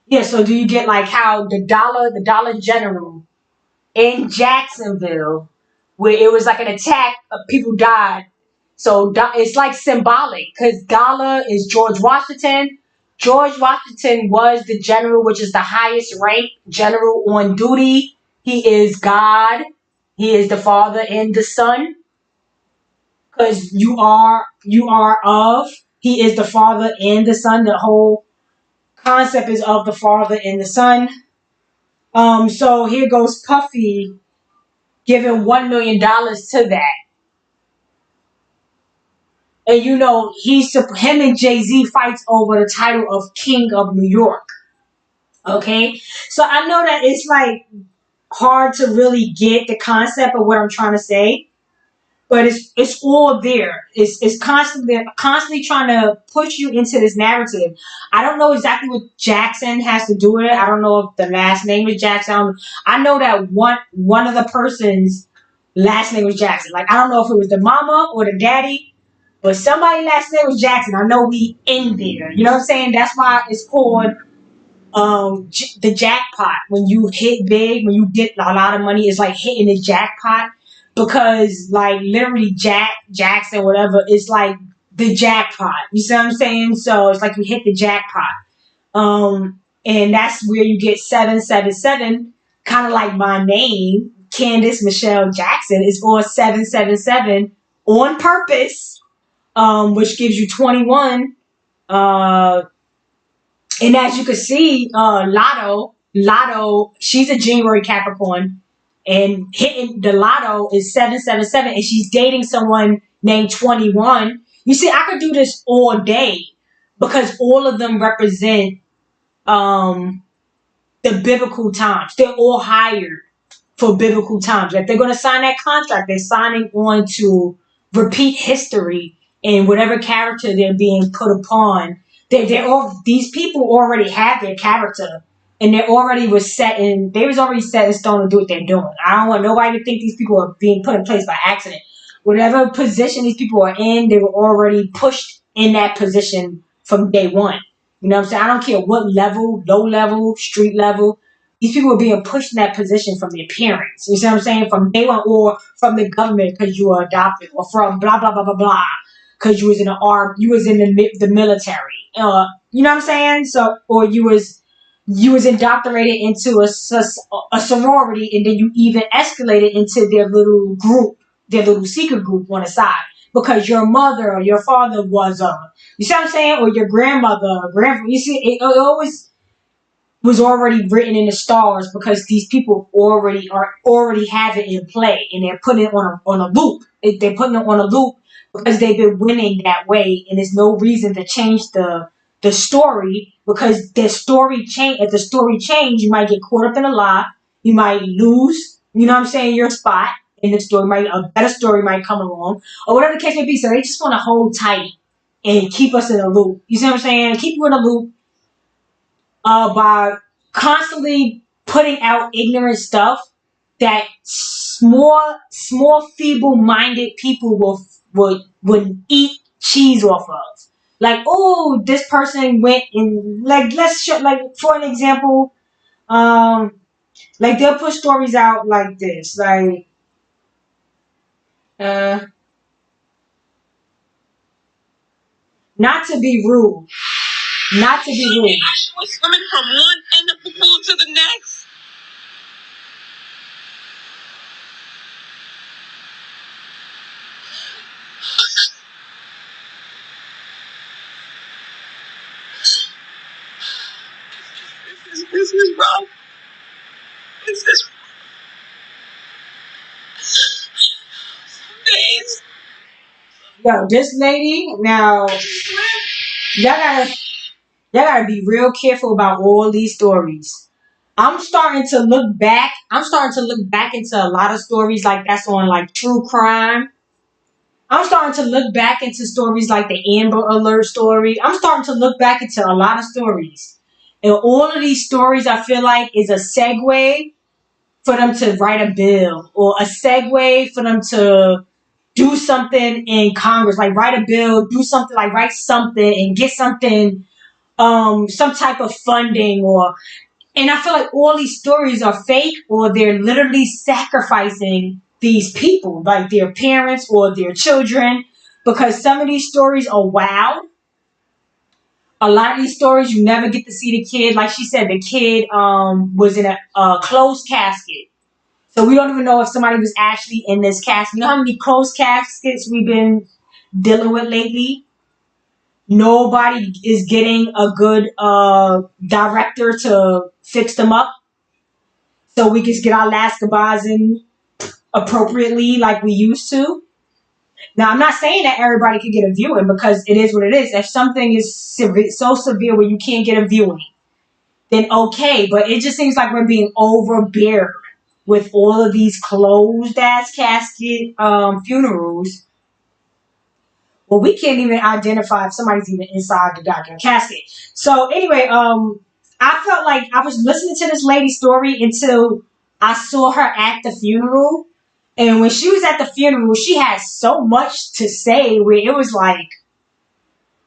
Yeah. So do you get like how the Dollar General in Jacksonville, where it was like an attack, people died. So it's like symbolic because Dollar is George Washington. George Washington was the general, which is the highest rank general on duty. He is God. He is the Father and the Son. Because you are of. He is the Father and the Son. The whole concept is of the Father and the Son. So here goes Puffy giving $1 million to that. And you know, him and Jay-Z fights over the title of King of New York. Okay? So I know that it's like hard to really get the concept of what I'm trying to say. But it's all there. It's constantly trying to push you into this narrative. I don't know exactly what Jackson has to do with it. I don't know if the last name is Jackson. I know that one of the person's last name was Jackson. Like I don't know if it was the mama or the daddy, but somebody last name was Jackson. I know we in there. You know what I'm saying? That's why it's called the jackpot. When you hit big, when you get a lot of money, it's like hitting the jackpot because like literally Jackson whatever is like the jackpot. You see what I'm saying? So it's like you hit the jackpot. And that's where you get 777, kind of like my name, Candace Michelle Jackson, is all 777 on purpose, which gives you 21. And as you can see, Lotto, she's a January Capricorn, and hitting the Lotto is 777, and she's dating someone named 21. You see, I could do this all day because all of them represent um, the biblical times. They're all hired for biblical times. If they're going to sign that contract, they're signing on to repeat history and whatever character they're being put upon. They're all, these people already have their character and they was already set in stone to do what they're doing. I don't want nobody to think these people are being put in place by accident. Whatever position these people are in, they were already pushed in that position from day one. You know what I'm saying? I don't care what level, low level, street level. These people are being pushed in that position from their parents. You see what I'm saying? From day one, or from the government because you were adopted, or from blah blah blah blah blah because you was in the arm, you was in the military. You know what I'm saying? So, or you was indoctrinated into a sorority, and then you even escalated into their little group, their little secret group on the side because your mother or your father was you see what I'm saying, or your grandmother or grandfather. You see, it always was already written in the stars because these people already have it in play, and they're putting it on a loop. They're putting it on a loop because they've been winning that way, and there's no reason to change the story because the story change. If the story change, you might get caught up in a lie. You might lose. You know what I'm saying? Your spot in the story, might a better story might come along, or whatever the case may be. So they just want to hold tight and keep us in a loop. You see what I'm saying? Keep you in a loop by constantly putting out ignorant stuff that small feeble-minded people would eat cheese off of. Like, oh, this person went and like let's show like for an example, like they'll put stories out like this, like uh, not to be rude, not to be rude. She was swimming from one end of the pool to the next. This is wrong. This is please. Yo, this lady now, gotta y'all gotta be real careful about all these stories. I'm starting to look back. I'm starting to look back into a lot of stories like that's on like true crime. I'm starting to look back into stories like the Amber Alert story. I'm starting to look back into a lot of stories. And all of these stories, I feel like, is a segue for them to write a bill or a segue for them to do something in Congress, like write a bill, do something, like write something and get something, some type of funding or. And I feel like all these stories are fake or they're literally sacrificing these people, like their parents or their children, because some of these stories are wild. A lot of these stories you never get to see the kid. Like she said, the kid was in a closed casket. So we don't even know if somebody was actually in this casket. You know how many closed caskets we've been dealing with lately? Nobody is getting a good director to fix them up. So we can get our last goodbyes in appropriately like we used to. Now, I'm not saying that everybody can get a viewing because it is what it is. If something is so severe where you can't get a viewing, then okay. But it just seems like we're being overbeared with all of these closed ass casket funerals. Well, we can't even identify if somebody's even inside the goddamn casket. So anyway, I felt like I was listening to this lady's story until I saw her at the funeral. And when she was at the funeral, she had so much to say where it was like,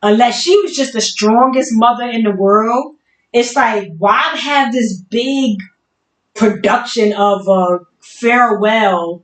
unless she was just the strongest mother in the world, it's like, why have this big production of a farewell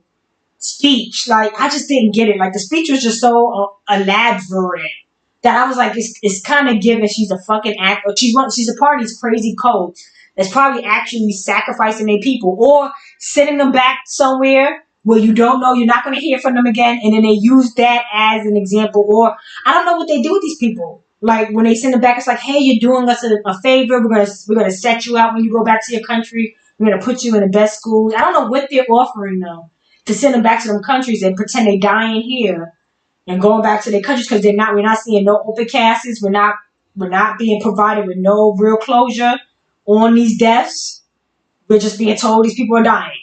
speech? Like, I just didn't get it. Like, the speech was just so elaborate that I was like, it's kind of given she's a fucking actor. She's a part of these crazy cults that's probably actually sacrificing their people or sending them back somewhere where you don't know you're not going to hear from them again, and then they use that as an example. Or I don't know what they do with these people. Like when they send them back, it's like, hey, you're doing us a favor. We're gonna set you out when you go back to your country. We're gonna put you in the best schools. I don't know what they're offering though to send them back to them countries and pretend they're dying here and going back to their countries because we're not seeing no open cases. We're not being provided with no real closure on these deaths. We're just being told these people are dying.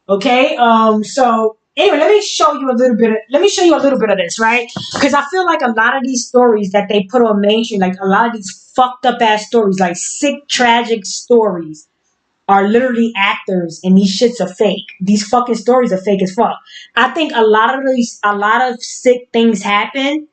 Okay. So anyway, let me show you a little bit of this, right? Because I feel like a lot of these stories that they put on mainstream, like a lot of these fucked up ass stories, like sick, tragic stories, are literally actors, and these shits are fake. These fucking stories are fake as fuck. I think a lot of sick things happen,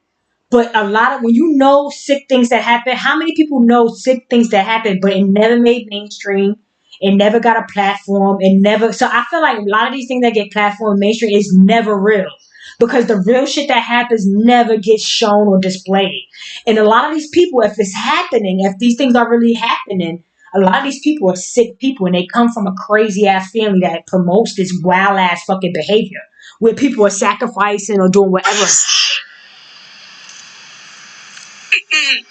but a lot of when you know sick things that happen, how many people know sick things that happen, but it never made mainstream, it never got a platform, it never. So I feel like a lot of these things that get platform mainstream is never real. Because the real shit that happens never gets shown or displayed. And a lot of these people, if it's happening, if these things are really happening, a lot of these people are sick people and they come from a crazy ass family that promotes this wild ass fucking behavior where people are sacrificing or doing whatever. This ain't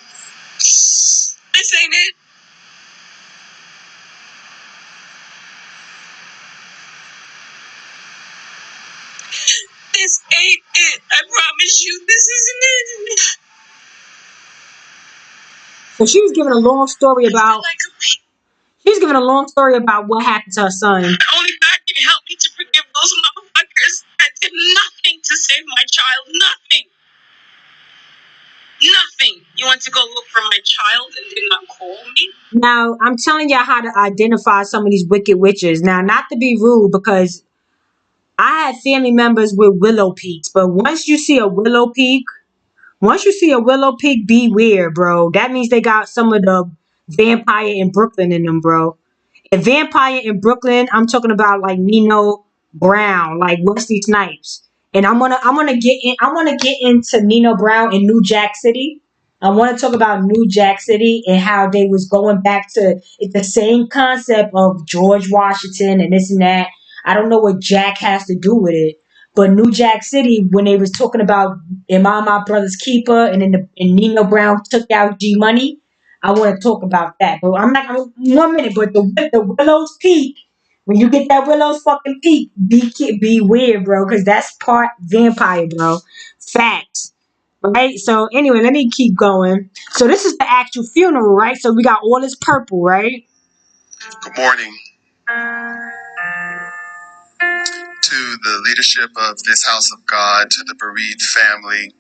it. This ain't it. I promise you, this isn't it. So she was giving a long story about. She was giving a long story about what happened to her son. Only God can help me to forgive those motherfuckers that did nothing to save my child. Nothing. You went to go look for my child and did not call me? Now, I'm telling y'all how to identify some of these wicked witches. Now, not to be rude, because I had family members with willow peaks, but once you see a willow peak, beware, bro. That means they got some of the vampire in Brooklyn in them, bro. And vampire in Brooklyn, I'm talking about like Nino Brown, like Wesley Snipes. And I wanna get into Nino Brown in New Jack City. I want to talk about New Jack City and how they was going back to the same concept of George Washington and this and that. I don't know what Jack has to do with it, but New Jack City, when they was talking about Am I My Brother's Keeper, and and Nino Brown took out G Money, I want to talk about that. But I'm not gonna 1 minute. But the Willows Peak, when you get that Willows fucking Peak, be weird, bro, because that's part vampire, bro. Facts. Right. So anyway, let me keep going. So this is the actual funeral, right? So we got all this purple, right? Good morning to the leadership of this house of God, to the bereaved family,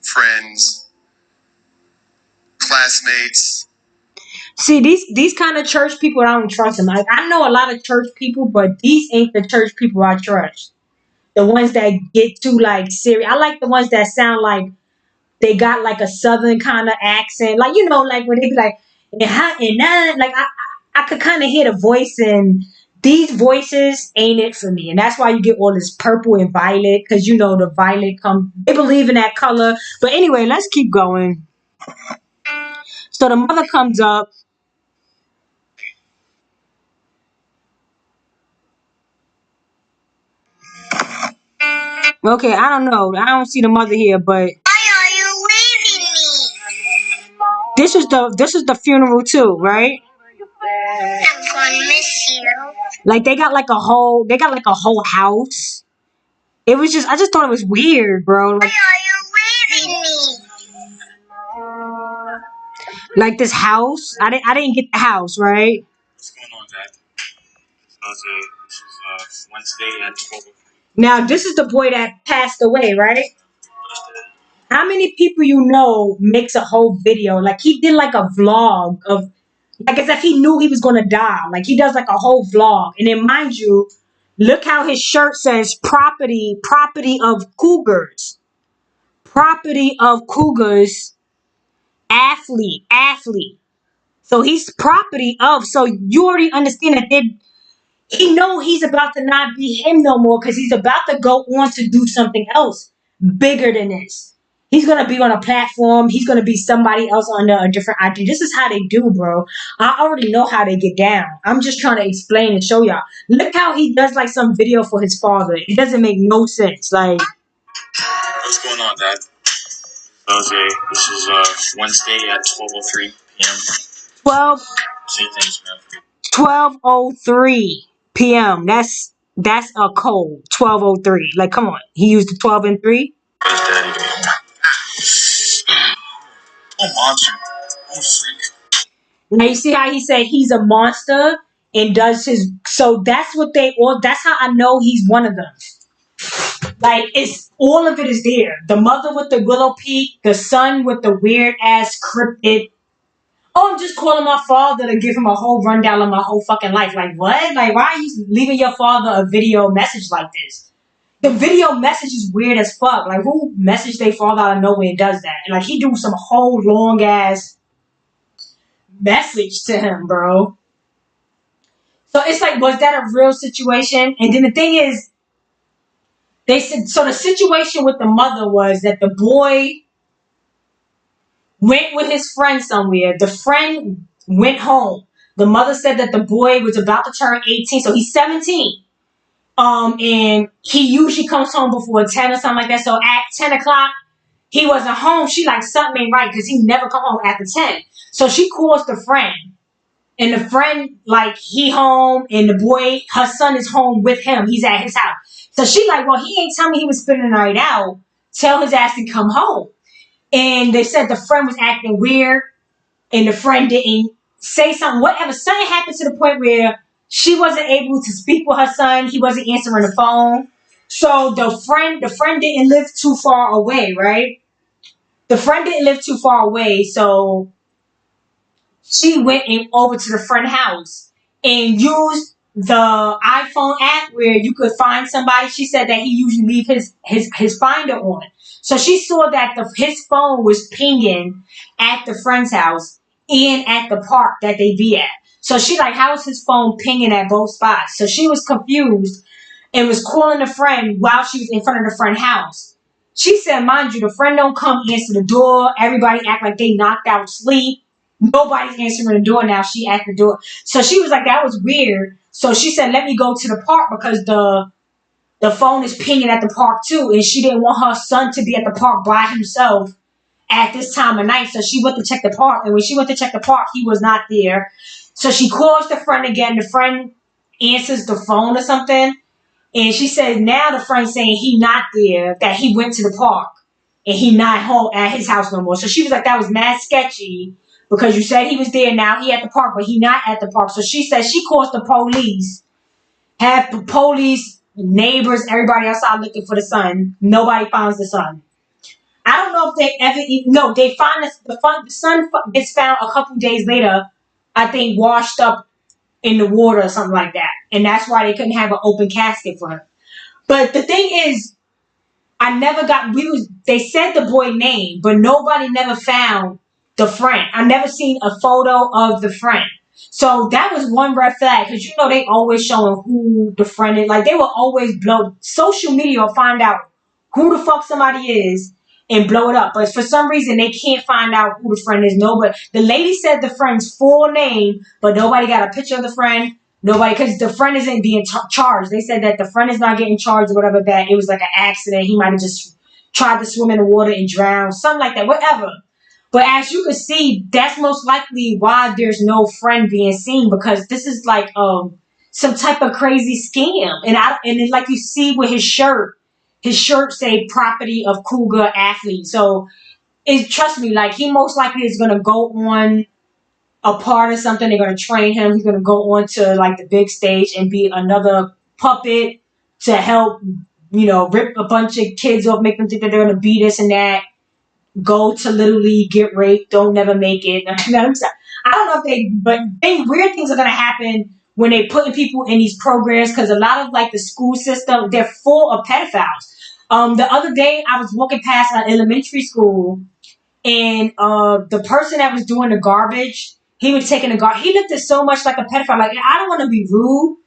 friends, classmates. See, these kind of church people, I don't trust them. Like, I know a lot of church people, but these ain't the church people I trust. The ones that get too like serious. I like the ones that sound like they got like a southern kind of accent, like like when they be like and none. Like I could kind of hear the voice, and these voices ain't it for me, and that's why you get all this purple and violet, because the violet come. They believe in that color, but anyway, let's keep going. So the mother comes up. Okay, I don't know. I don't see the mother here, but Why are you leaving me? this is the funeral too, right? I'm gonna miss you. Like they got like a whole house. It was just I just thought it was weird, bro. Why are you leaving me? Like this house. I didn't get the house, right? What's going on, Dad? This is Wednesday at 12. Now this is the boy that passed away, right? How many people makes a whole video? Like he did like a vlog of like as if he knew he was gonna die. Like he does like a whole vlog. And then mind you, look how his shirt says property of cougars. Property of cougars, athlete. So he's property of, so you already understand that he know he's about to not be him no more, because he's about to go on to do something else bigger than this. He's gonna be on a platform. He's gonna be somebody else under a different ID. This is how they do, bro. I already know how they get down. I'm just trying to explain and show y'all. Look how he does like some video for his father. It doesn't make no sense. Like, what's going on, Dad? Okay, this is Wednesday at 12:03 p.m. 12 Say thanks, man. 12:03 p.m. That's a code. 12:03. Like, come on. He used the 12 and 3. Where's Daddy? Don't monster. Don't freak. Now you see how he said he's a monster and does his. So that's what they all. That's how I know he's one of them. Like it's all of it is there. The mother with the willow peak, the son with the weird ass cryptid. Oh, I'm just calling my father to give him a whole rundown of my whole fucking life. Like what? Like why are you leaving your father a video message like this? The video message is weird as fuck. Like who messaged their father out of nowhere and does that? And like he do some whole long ass message to him, bro. So it's like, was that a real situation? And then the thing is, they said so. The situation with the mother was that the boy went with his friend somewhere. The friend went home. The mother said that the boy was about to turn 18, so he's 17. And he usually comes home before 10 or something like that. So at 10 o'clock, he wasn't home. She like something ain't right because he never come home after 10. So she calls the friend. And the friend, like, he home, and the boy, her son is home with him. He's at his house. So she like, well, he ain't tell me he was spending the night out. Tell his ass to come home. And they said the friend was acting weird, and the friend didn't say something. Whatever. Something happened to the point where she wasn't able to speak with her son. He wasn't answering the phone. So the friend didn't live too far away, right? The friend didn't live too far away, so she went over to the friend house and used the iPhone app where you could find somebody. She said that he usually leave his finder on. So she saw that his phone was pinging at the friend's house and at the park that they be at. So she like, how is his phone pinging at both spots? So she was confused and was calling a friend while she was in front of the friend house. She said, mind you, the friend don't come answer the door. Everybody act like they knocked out sleep. Nobody's answering the door now. She at the door. So she was like, that was weird. So she said, let me go to the park because the phone is pinging at the park too. And she didn't want her son to be at the park by himself at this time of night. So she went to check the park. And when she went to check the park, he was not there. So she calls the friend again. The friend answers the phone or something. And she said now the friend saying he not there, that he went to the park and he not home at his house no more. So she was like, that was mad sketchy because you said he was there, now he at the park, but he not at the park. So she said she calls the police, have the police, neighbors, everybody outside looking for the son. Nobody finds the son. I don't know if they ever, no, they find the son gets found a couple days later, I think washed up in the water or something like that. And that's why they couldn't have an open casket for him. But the thing is, I never got, they said the boy name, but nobody never found the friend. I never seen a photo of the friend. So that was one red flag because they always showing who the friend is. Like they will always blow social media or find out who the fuck somebody is and blow it up. But for some reason they can't find out who the friend is. Nobody. The lady said the friend's full name, but nobody got a picture of the friend. Nobody, because the friend isn't being charged. They said that the friend is not getting charged or whatever, that it was like an accident. He might have just tried to swim in the water and drown, something like that, whatever. But as you can see, that's most likely why there's no friend being seen, because this is like some type of crazy scam. And then like you see with his shirt say property of Cougar athlete. So trust me, like he most likely is gonna go on a part of something. They're going to train him. He's going to go on to like the big stage and be another puppet to help, rip a bunch of kids off, make them think that they're going to be this and that, go to Little League, get raped, don't never make it. I don't know if but weird things are going to happen when they putting people in these programs, because a lot of like the school system, they're full of pedophiles. The other day I was walking past an elementary school and the person that was doing the garbage, he was taking the garbage. He looked at so much like a pedophile. Like, I don't want to be rude,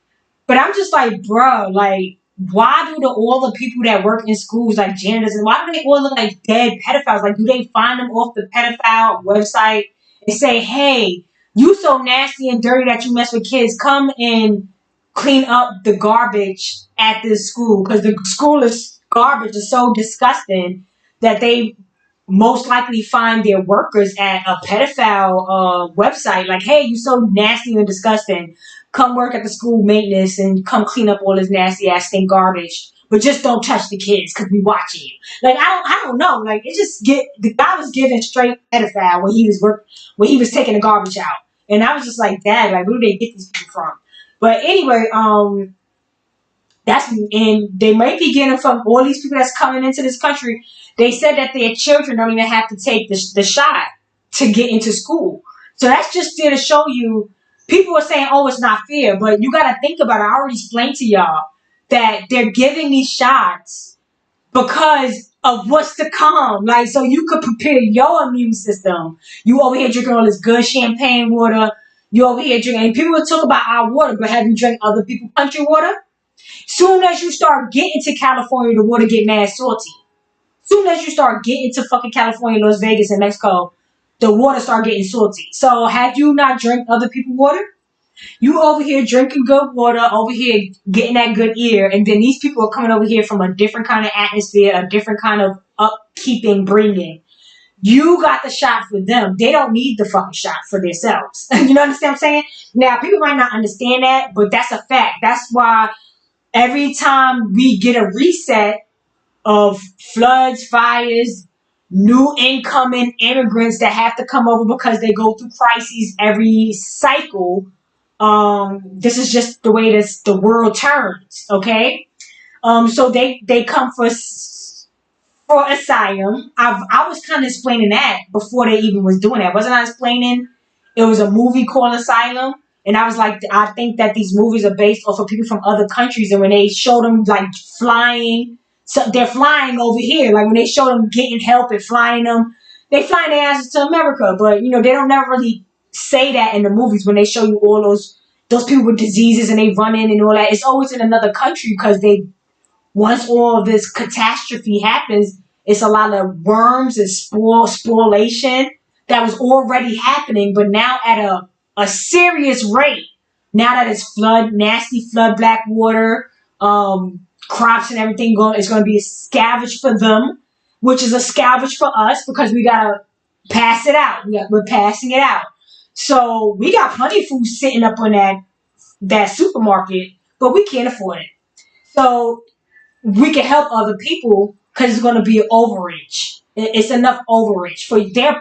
but I'm just like, bro, like, why do all the people that work in schools, like janitors, and why do they all look like dead pedophiles? Like, do they find them off the pedophile website and say, hey, you so nasty and dirty that you mess with kids, come and clean up the garbage at this school? Because the school is garbage is so disgusting that they most likely find their workers at a pedophile website. Like, hey, you so nasty and disgusting. Come work at the school maintenance and come clean up all this nasty ass stink garbage. But just don't touch the kids because we watching you. Like, I don't know. Like, the guy was giving straight pedophile when he was taking the garbage out. And I was just like, Dad, like, where do they get these people from? But anyway, and they might be getting from all these people that's coming into this country. They said that their children don't even have to take the shot to get into school. So that's just there to show you. People are saying, oh, it's not fair. But you got to think about it. I already explained to y'all that they're giving these shots because of what's to come. Like, so you could prepare your immune system. You over here drinking all this good champagne water. You over here drinking. And people will talk about our water, but have you drank other people's country water? Soon as you start getting to California, the water get mad salty. Soon as you start getting to fucking California, Las Vegas, and Mexico, the water start getting salty. So have you not drank other people's water? You over here drinking good water, over here getting that good air, and then these people are coming over here from a different kind of atmosphere, a different kind of upkeeping, bringing. You got the shot for them. They don't need the fucking shot for themselves. You know what I'm saying? Now, people might not understand that, but that's a fact. That's why every time we get a reset of floods, fires, new incoming immigrants that have to come over because they go through crises every cycle, this is just the way the world turns, okay? So they come for for asylum. I was kind of explaining that before they even was doing that. Wasn't I explaining? It was a movie called Asylum. And I was like, I think that these movies are based off of people from other countries. And when they show them like flying, so they're flying over here. Like when they show them getting help and flying them, they flying their asses to America. But you know, they don't never really say that in the movies when they show you all those people with diseases and they run in and all that. It's always in another country because they once all of this catastrophe happens, it's a lot of worms and spoilation that was already happening, but now at a serious rate. Now that it's nasty flood, black water, crops and everything it's going to be scavenged for them, which is a scavenge for us because we got to pass it out. We're passing it out. So we got plenty of food sitting up on that supermarket, but we can't afford it. So we can help other people because it's going to be an overreach. It's enough overreach for they're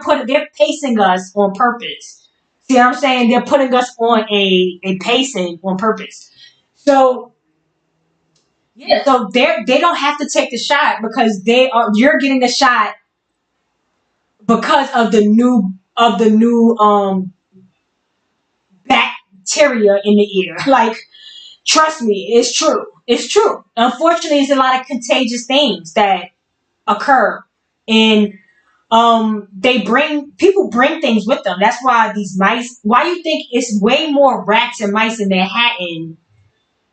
pacing us on purpose. See what I'm saying? They're putting us on a pacing on purpose. So yeah, so they don't have to take the shot because you're getting the shot because of the new bacteria in the air. Like trust me, it's true. It's true. Unfortunately, there's a lot of contagious things that occur, and people bring things with them. That's why these mice. Why you think it's way more rats and mice in Manhattan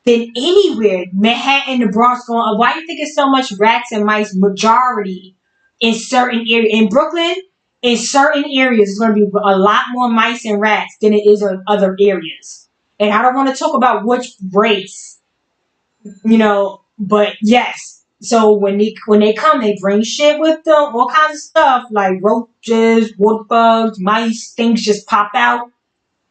than anywhere? Manhattan, the Bronx, going. Why you think it's so much rats and mice? Majority in certain areas in Brooklyn. In certain areas, it's going to be a lot more mice and rats than it is in other areas. And I don't want to talk about which race, but yes. So when they come, they bring shit with them, all kinds of stuff like roaches, water bugs, mice, things just pop out,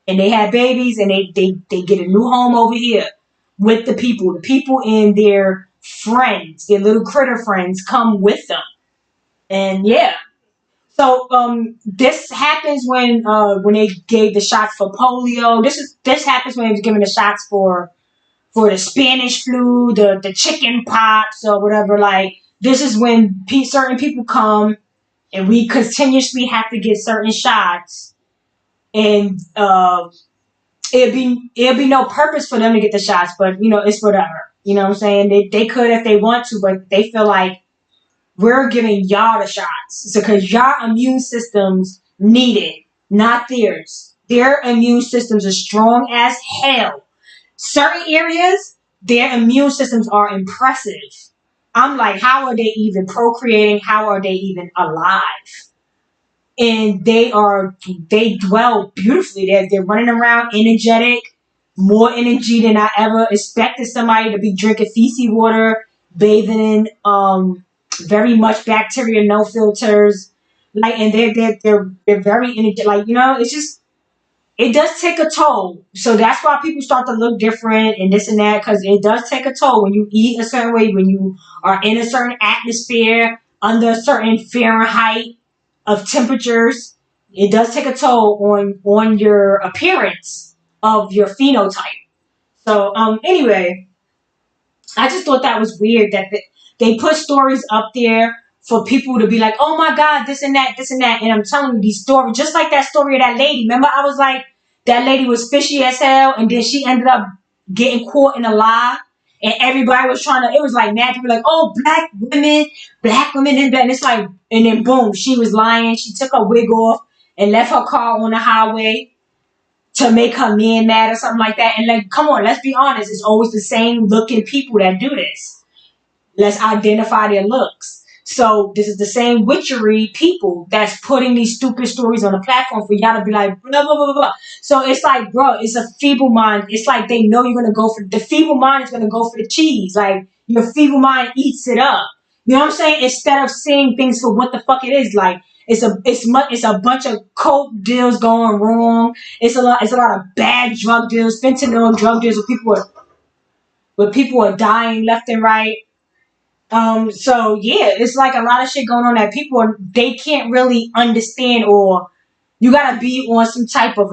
and they have babies, and they get a new home over here with the people. The people and their friends, their little critter friends, come with them, and yeah. So this happens when they gave the shots for polio. This happens when they was giving the shots for the Spanish flu, the chicken pox or whatever. Like this is when certain people come, and we continuously have to get certain shots, and it'd be no purpose for them to get the shots, but it's whatever. You know what I'm saying? They could if they want to, but they feel like we're giving y'all the shots, so because y'all immune systems need it, not theirs. Their immune systems are strong as hell. Certain areas, their immune systems are impressive. I'm like, how are they even procreating? How are they even alive? And they dwell beautifully. They're running around energetic, more energy than I ever expected somebody to be drinking feces water, bathing in very much bacteria, no filters. Like, and they're very energetic. Like, it's just it does take a toll. So that's why people start to look different and this and that, because it does take a toll when you eat a certain way, when you are in a certain atmosphere, under a certain Fahrenheit of temperatures. It does take a toll on your appearance of your phenotype. So anyway, I just thought that was weird that they put stories up there for people to be like, oh my God, this and that, this and that. And I'm telling you these stories, just like that story of that lady. Remember, I was like, that lady was fishy as hell, and then she ended up getting caught in a lie. And everybody was trying to, it was like mad people like, oh, black women, and it's like, and then boom, she was lying. She took her wig off and left her car on the highway to make her man mad or something like that. And like, come on, let's be honest. It's always the same looking people that do this. Let's identify their looks. So this is the same witchery people that's putting these stupid stories on the platform for y'all to be like, blah, blah, blah, blah. So it's like, bro, it's a feeble mind. It's like they know you're going to go for, the feeble mind is going to go for the cheese. Like, your feeble mind eats it up. You know what I'm saying? Instead of seeing things for what the fuck it is. Like, it's a bunch of coke deals going wrong. It's a lot of bad drug deals, fentanyl drug deals where people are dying left and right. So yeah, it's like a lot of shit going on that they can't really understand, or you gotta be on some type of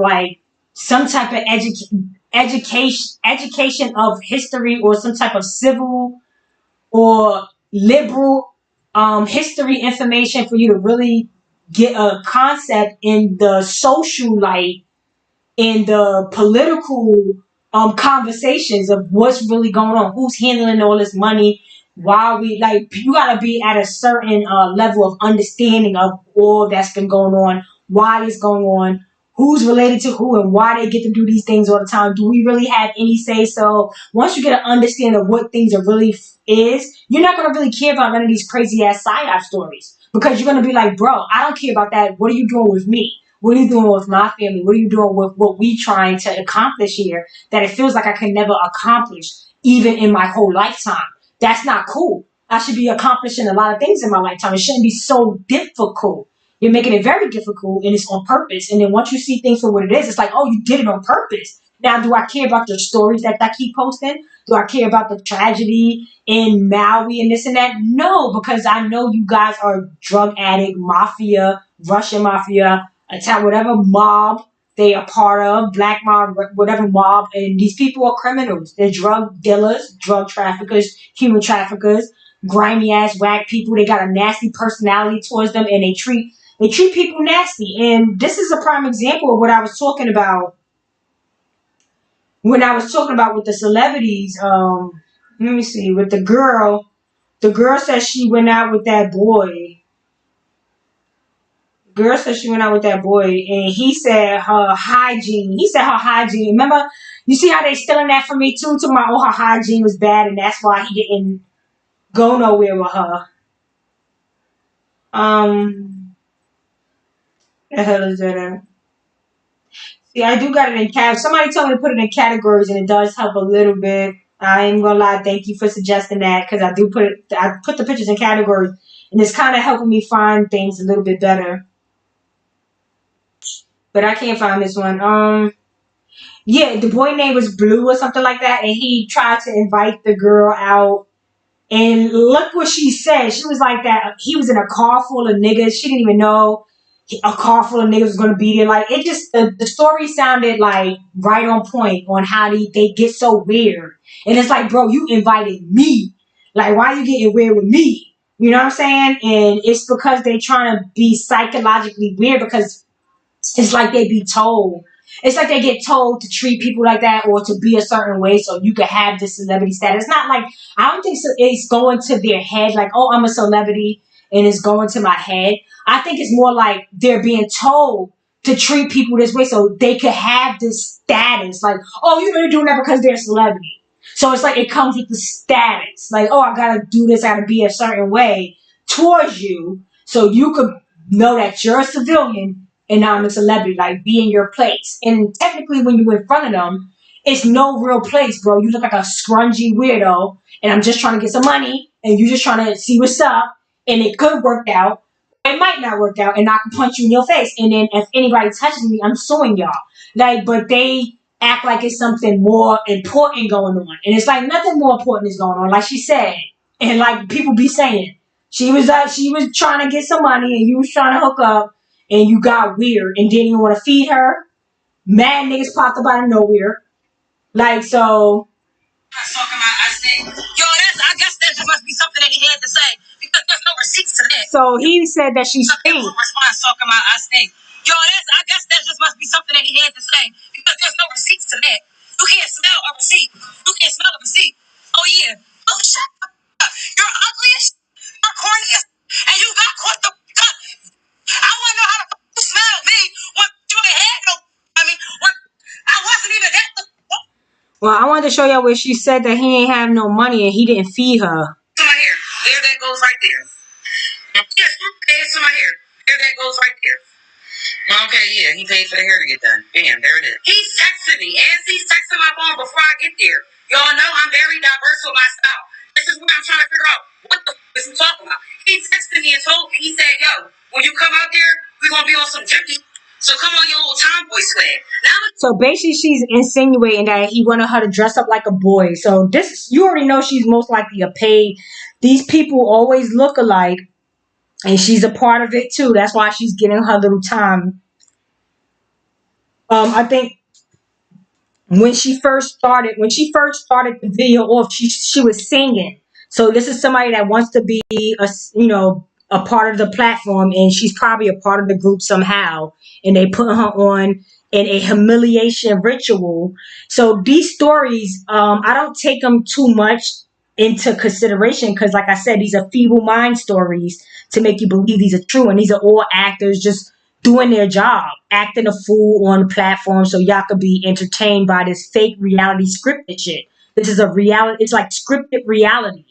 education of history, or some type of civil or liberal history information for you to really get a concept in the social light, in the political conversations of what's really going on, who's handling all this money, why we like you gotta be at a certain level of understanding of all that's been going on, why it's going on, who's related to who, and why they get to do these things all the time. Do we really have any say? So once you get an understanding of what things are really is, you're not gonna really care about none of these crazy ass psyop stories because you're gonna be like, bro, I don't care about that. What are you doing with me? What are you doing with my family? What are you doing with what we trying to accomplish here that it feels like I can never accomplish even in my whole lifetime? That's not cool. I should be accomplishing a lot of things in my lifetime. It shouldn't be so difficult. You're making it very difficult and it's on purpose. And then once you see things for what it is, it's like, oh, you did it on purpose. Now, do I care about the stories that I keep posting? Do I care about the tragedy in Maui and this and that? No, because I know you guys are drug addict, mafia, Russian mafia, attack whatever mob they are part of, black mob, whatever mob, and these people are criminals. They're drug dealers, drug traffickers, human traffickers, grimy ass whack people. They got a nasty personality towards them, and they treat people nasty. And this is a prime example of what I was talking about when I was talking about with the celebrities. Let me see, with the girl. The girl said she went out with that boy. Girl said she went out with that boy, and he said her hygiene. He said her hygiene. Remember, you see how they stealing that from me too? To my her hygiene was bad, and that's why he didn't go nowhere with her. The hell is that? See, I do got it in cat. Somebody told me to put it in categories, and it does help a little bit. I ain't gonna lie. Thank you for suggesting that because I do put it. I put the pictures in categories, and it's kind of helping me find things a little bit better. But I can't find this one. Yeah, the boy name was Blue or something like that, and he tried to invite the girl out. And look what she said. She was like that. He was in a car full of niggas. She didn't even know a car full of niggas was gonna be there. Like it just the story sounded like right on point on how they get so weird. And it's like, bro, you invited me. Like, why you getting weird with me? You know what I'm saying? And it's because they trying to be psychologically weird because it's like they be told. It's like they get told to treat people like that or to be a certain way so you can have this celebrity status. It's not like, I don't think so, it's going to their head like, oh, I'm a celebrity and it's going to my head. I think it's more like they're being told to treat people this way so they could have this status. Like, oh, you're only doing that because they're a celebrity. So it's like it comes with the status. Like, oh, I gotta do this, I gotta be a certain way towards you so you could know that you're a civilian and now I'm a celebrity, like be in your place. And technically when you're in front of them, it's no real place, bro. You look like a scrungy weirdo and I'm just trying to get some money and you just trying to see what's up and it could work out. It might not work out and I can punch you in your face. And then if anybody touches me, I'm suing y'all. Like, but they act like it's something more important going on. And it's like nothing more important is going on, like she said. And like people be saying. She was trying to get some money and you was trying to hook up and you got weird and didn't even want to feed her. Mad niggas popped up out of nowhere. Like, so. Talking about I stink. Yo, I guess that must be something that he had to say because there's no receipts to that. So he said that she stinks. Response talking about I stink. Yo, I guess that just must be something that he had to say because there's no receipts to that. You can't smell a receipt. You can't smell a receipt. Oh yeah. Oh shut up. You're ugly as you're corny as and you got caught the I wanna know how to smell me when you ain't had no I mean when I wasn't even that. Well, I wanted to show y'all where she said that he ain't have no money and he didn't feed her. To my hair. There that goes right there. Yes, you paid to my hair. There that goes right there. Okay, yeah, he paid for the hair to get done. Bam, there it is. He's texting me. As he's texting my phone before I get there. Y'all know I'm very diverse with my style. This is what I'm trying to figure out. What the f is he talking about? He texted me and told me, he said, yo, when you come out there, we're going to be on some drippy. So come on your little tomboy swag. Now, so basically she's insinuating that he wanted her to dress up like a boy. So this, you already know she's most likely a paid. These people always look alike. And she's a part of it too. That's why she's getting her little time. I think when she first started the video off, she was singing. So this is somebody that wants to be a part of the platform, and she's probably a part of the group somehow, and they put her on in a humiliation ritual. So these stories, I don't take them too much into consideration because, like I said, these are feeble mind stories to make you believe these are true, and these are all actors just doing their job, acting a fool on the platform so y'all could be entertained by this fake reality scripted shit. This is a reality. It's like scripted reality.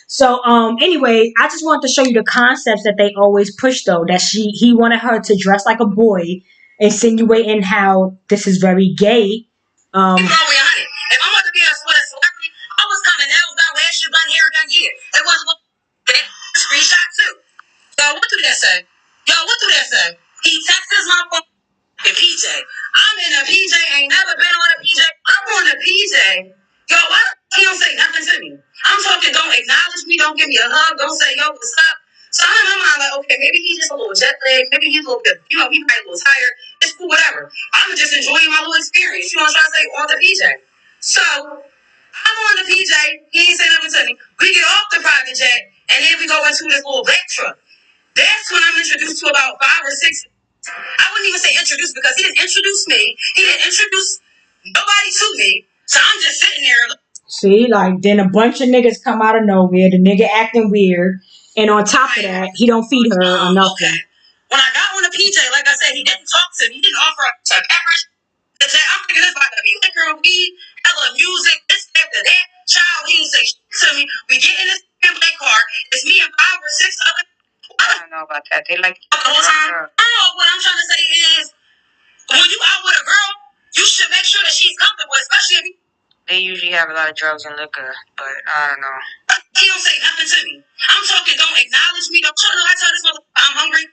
So anyway, I just wanted to show you the concepts that they always push though. That he wanted her to dress like a boy, insinuating how this is very gay. If I'm about to be a celebrity, I was coming nails done, lashes done, hair done, yeah. It wasn't that screenshot too. Yo, what do that say? He texts my phone in PJ. I'm in a PJ, ain't never been on a PJ. I'm on a PJ. Yo, why he don't say nothing to me? I'm talking, don't acknowledge me, don't give me a hug, don't say, yo, what's up? So I'm in my mind like, okay, maybe he's just a little jet lag, maybe he's a little bit, he might be a little tired. It's cool, whatever. I'm just enjoying my little experience. You know what I'm trying to say? On the PJ. So I'm on the PJ, he ain't say nothing to me. We get off the private jet, and then we go into this little black truck. That's when I'm introduced to about 5 or 6. I wouldn't even say introduce because he didn't introduce me. He didn't introduce nobody to me. So I'm just sitting there. See, like then a bunch of niggas come out of nowhere. The nigga acting weird, and on top of that, he don't feed her or nothing. Okay. When I got on the PJ, like I said, he didn't talk to me. He didn't offer a beverage. I'm thinking this about to be liquor, weed, hella music, this, after that. Child, he didn't say shit to me. We get in this black car. It's me and 5 or 6 other. I don't know about that. They like the whole time. Oh, what I'm trying to say is, when you out with a girl, you should make sure that she's comfortable, especially if you. They usually have a lot of drugs and liquor, but I don't know. He don't say nothing to me. I'm talking, don't acknowledge me. Don't you know I tell this motherfucker I'm hungry?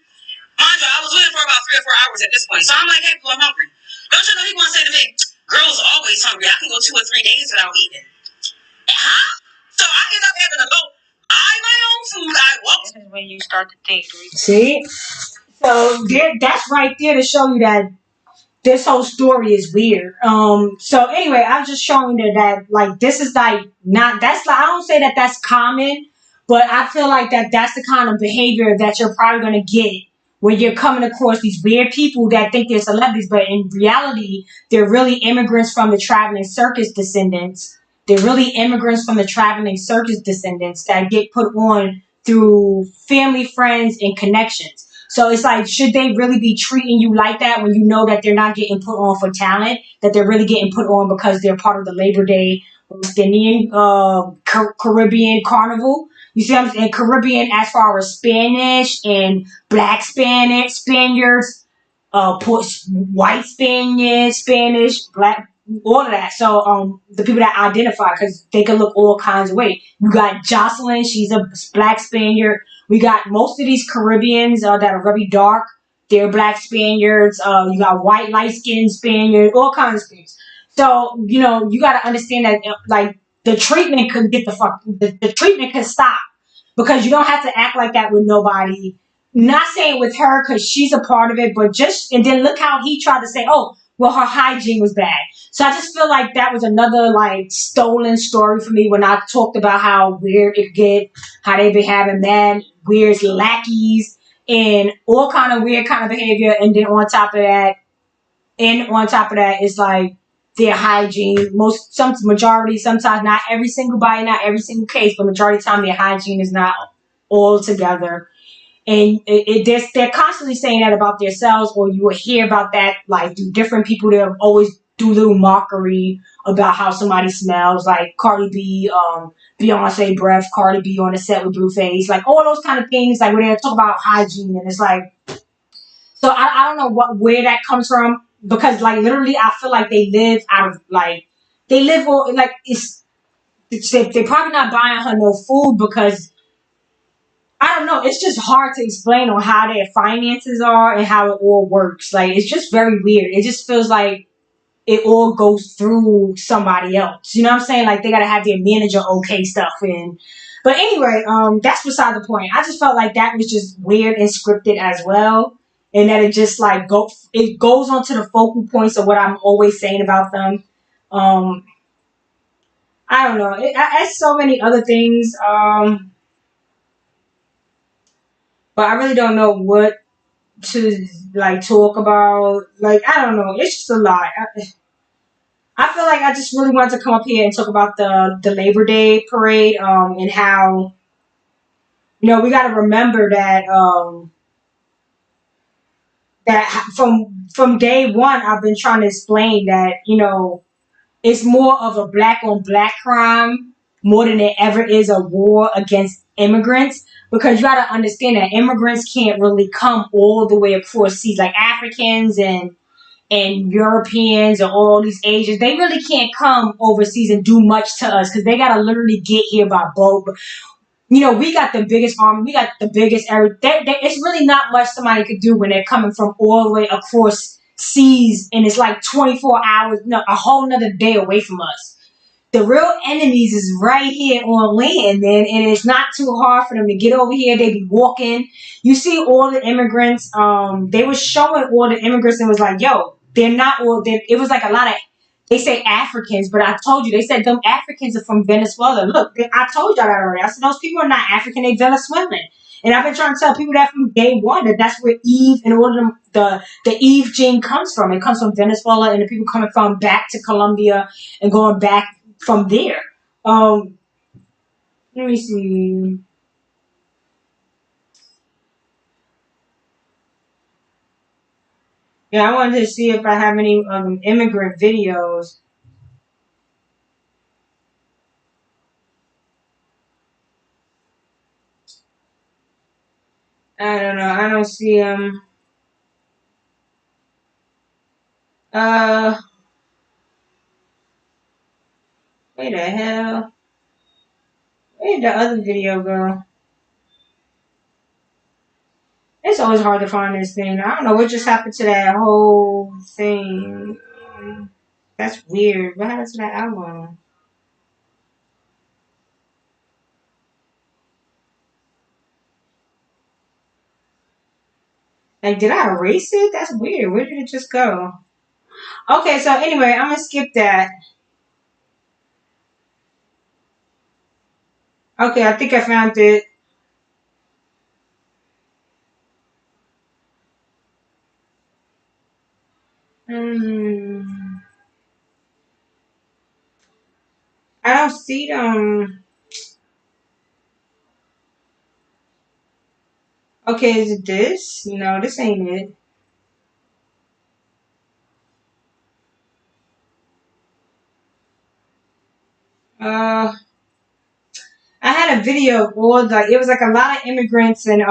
Mind you, I was with him for about 3 or 4 hours at this point. So I'm like, hey, I'm hungry. Don't you know he gonna say to me, girls are always hungry. I can go 2 or 3 days without eating. Huh? So I end up having to go buy my own food. I walk. This is when you start to think. See? So that's right there to show you that this whole story is weird. So anyway, I'm just showing that like this is like not that's like I don't say that that's common, but I feel like that's the kind of behavior that you're probably gonna get when you're coming across these weird people that think they're celebrities, but in reality, they're really immigrants from the traveling circus descendants. They're really immigrants from the traveling circus descendants that get put on through family, friends, and connections. So it's like, should they really be treating you like that when you know that they're not getting put on for talent, that they're really getting put on because they're part of the Labor Day Palestinian Caribbean carnival? You see what I'm saying? Caribbean as far as Spanish and black Spaniards, white Spanish, black, all of that. So the people that identify, because they can look all kinds of ways. You got Jocelyn, she's a black Spaniard. We got most of these Caribbeans that are very dark. They're black Spaniards. You got white, light-skinned Spaniards, all kinds of things. So, you got to understand that, like, the treatment could the treatment could stop because you don't have to act like that with nobody. Not saying with her because she's a part of it, but and then look how he tried to say, oh, well, her hygiene was bad. So I just feel like that was another like stolen story for me when I talked about how weird it get, how they been having mad weird lackeys and all kind of weird kind of behavior, and then on top of that, it's like their hygiene. Majority, sometimes not every single body, not every single case, but majority of the time their hygiene is not all together. And they're constantly saying that about themselves, or you will hear about that like through different people that always do little mockery about how somebody smells, like Cardi B, Beyonce breath, Cardi B on the set with Blueface, like all those kind of things, like when they talk about hygiene, and it's like, so I don't know where that comes from, because like literally I feel like they live out of like they live all like they're probably not buying her no food because I don't know. It's just hard to explain on how their finances are and how it all works. Like, it's just very weird. It just feels like it all goes through somebody else. You know what I'm saying? Like, they got to have their manager okay stuff in. But anyway, that's beside the point. I just felt like that was just weird and scripted as well. And that it just like it goes onto the focal points of what I'm always saying about them. I I don't know. It's so many other things. But I really don't know what to like talk about. Like I don't know. It's just a lot. I feel like I just really wanted to come up here and talk about the Labor Day parade. And how we got to remember that that from day one I've been trying to explain that it's more of a black on black crime more than it ever is a war against immigrants, because you got to understand that immigrants can't really come all the way across seas like Africans and Europeans and all these Asians. They really can't come overseas and do much to us because they got to literally get here by boat. We got the biggest army, we got the biggest area. It's really not much somebody could do when they're coming from all the way across seas, and it's like 24 hours, no, a whole nother day away from us. The real enemies is right here on land, man, and it's not too hard for them to get over here. They be walking. You see all the immigrants. They was showing all the immigrants and was like, yo, they're not all. It was like a lot of. They say Africans, but I told you, they said them Africans are from Venezuela. Look, I told y'all that already. I said those people are not African, they Venezuelan. And I've been trying to tell people that from day one, that that's where Eve and all of them, the Eve gene comes from. It comes from Venezuela, and the people coming from back to Colombia and going back from there. Let me see. Yeah, I wanted to see if I have any immigrant videos. I don't know. I don't see them. Uh, where the hell? Where did the other video go? It's always hard to find this thing. I don't know what just happened to that whole thing. That's weird. What happened to that album? Like, did I erase it? That's weird. Where did it just go? Okay, so anyway, I'm gonna skip that. Okay, I think I found it. Hmm. I don't see them. Okay, is it this? No, this ain't it. Uh, I had a video of all like it was like a lot of immigrants, and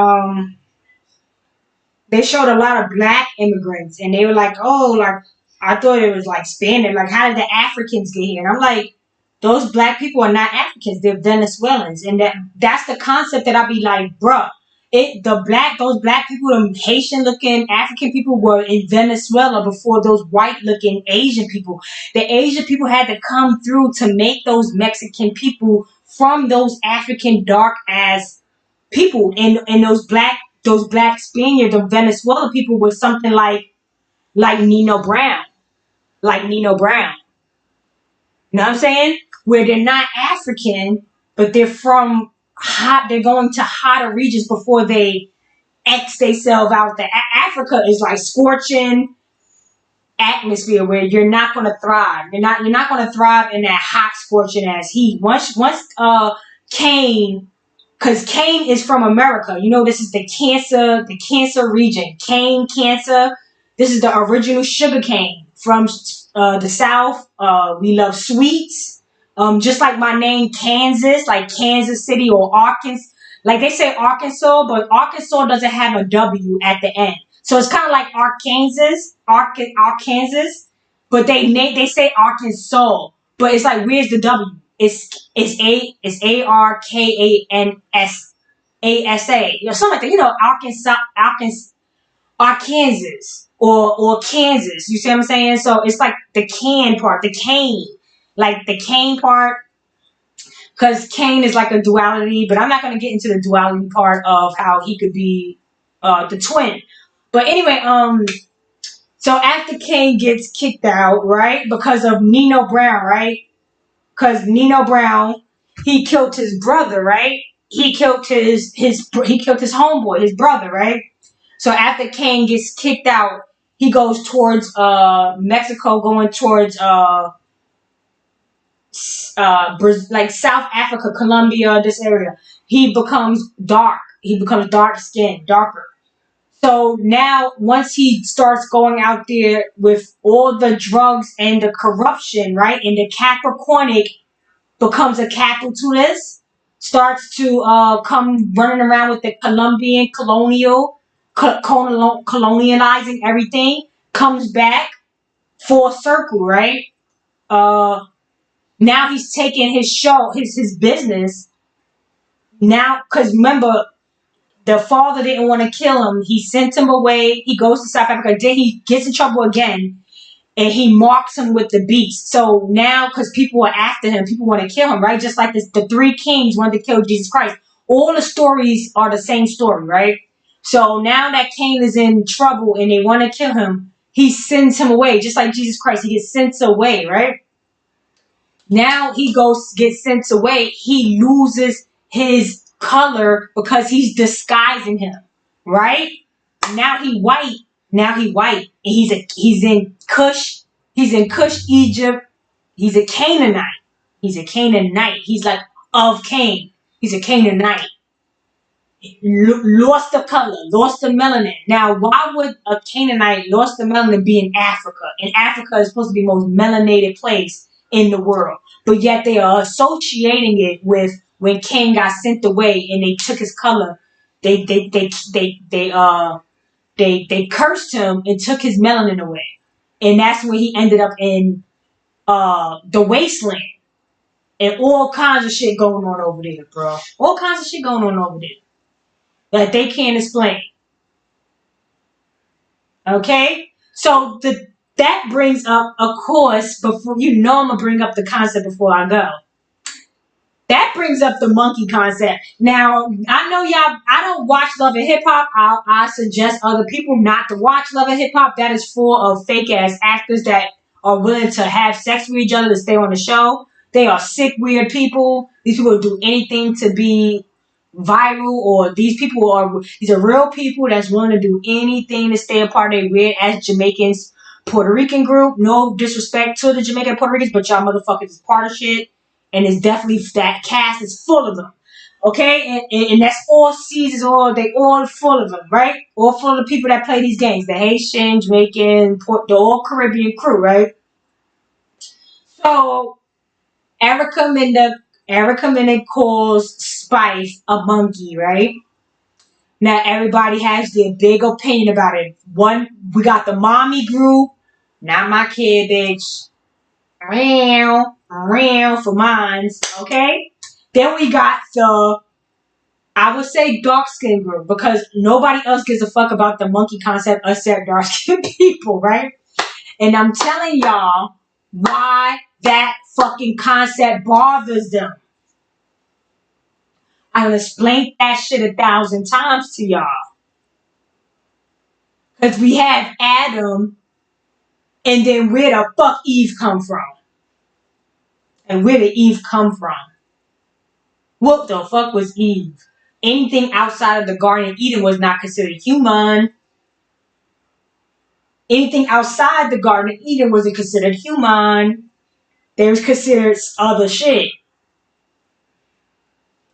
they showed a lot of black immigrants, and they were like, oh, like I thought it was like Spanish. Like, how did the Africans get here? And I'm like, those black people are not Africans; they're Venezuelans, and that's the concept that I be like, bruh. Those black people, them Haitian looking African people were in Venezuela before those white looking Asian people. The Asian people had to come through to make those Mexican people from those African dark ass people, and those black Spaniards of Venezuela people were something like Nino Brown, like Nino Brown. You know what I'm saying? Where they're not African, but they're from hot. They're going to hotter regions before they X themselves out. Africa is like scorching atmosphere where you're not going to thrive. You're not going to thrive in that hot scorching ass heat. Once Cain, because Cane is from America. This is the cancer region. Cane, cancer. This is the original sugar cane from the South. We love sweets. Just like my name, Kansas, like Kansas City or Arkansas. Like they say Arkansas, but Arkansas doesn't have a W at the end. So it's kind of like Arkansas, but they say Arkansas, but it's like where's the W? It's Arkansas, something like that. Arkansas or Kansas. You see what I'm saying? So it's like the can part, the cane, like the cane part, because Cain is like a duality. But I'm not going to get into the duality part of how he could be the twin. But anyway, so after Cain gets kicked out, right, because of Nino Brown, right? because Nino Brown, he killed his brother, right? He killed he killed his homeboy, his brother, right? So after Kane gets kicked out, he goes towards Mexico, going towards like South Africa, Colombia, this area. He becomes dark. He becomes dark skinned, darker. So now, once he starts going out there with all the drugs and the corruption, right, and the Capricornic becomes a capitalist, starts to come running around with the Colombian colonializing everything, comes back full circle, right? Now he's taking his business now, because remember, the father didn't want to kill him. He sent him away. He goes to South Africa. Then he gets in trouble again, and he marks him with the beast. So now, because people are after him, people want to kill him, right? Just like the three kings wanted to kill Jesus Christ. All the stories are the same story, right? So now that Cain is in trouble and they want to kill him, he sends him away, just like Jesus Christ. He gets sent away, right? Now he gets sent away. He loses his color because he's disguising him, right? Now he white. Now he white, and he's in Cush. He's in Cush, Egypt. He's a Canaanite. He's a Canaanite. He's like of Cain. He's a Canaanite. Lost the color, lost the melanin. Now, why would a Canaanite lost the melanin be in Africa? And Africa is supposed to be the most melanated place in the world, but yet they are associating it with when Cain got sent away and they took his color. They cursed him and took his melanin away, and that's when he ended up in the wasteland. And all kinds of shit going on over there, bro. All kinds of shit going on over there that they can't explain. Okay? So that brings up, of course, before I'm gonna bring up the concept before I go. That brings up the monkey concept. Now, I know y'all, I don't watch Love and Hip Hop. I suggest other people not to watch Love and Hip Hop. That is full of fake ass actors that are willing to have sex with each other to stay on the show. They are sick, weird people. These people do anything to be viral, or these are real people that's willing to do anything to stay a part of their weird ass Jamaicans, Puerto Rican group. No disrespect to the Jamaican and Puerto Ricans, but y'all motherfuckers is part of shit. And it's definitely, that cast is full of them. Okay? And that's all seasons, they all full of them, right? All full of the people that play these games. The Haitian, Jamaican, the all Caribbean crew, right? So Erica Mena calls Spice a monkey, right? Now everybody has their big opinion about it. We got the mommy group, not my kid, bitch. For mines, okay? Then we got I would say dark skin group, because nobody else gives a fuck about the monkey concept except dark skin people, right? And I'm telling y'all why that fucking concept bothers them. I'll explain that shit 1,000 times to y'all. Because we have Adam, and then where the fuck Eve come from? And where did Eve come from? What the fuck was Eve? Anything outside of the Garden of Eden was not considered human. Anything outside the Garden of Eden wasn't considered human. They was considered other shit.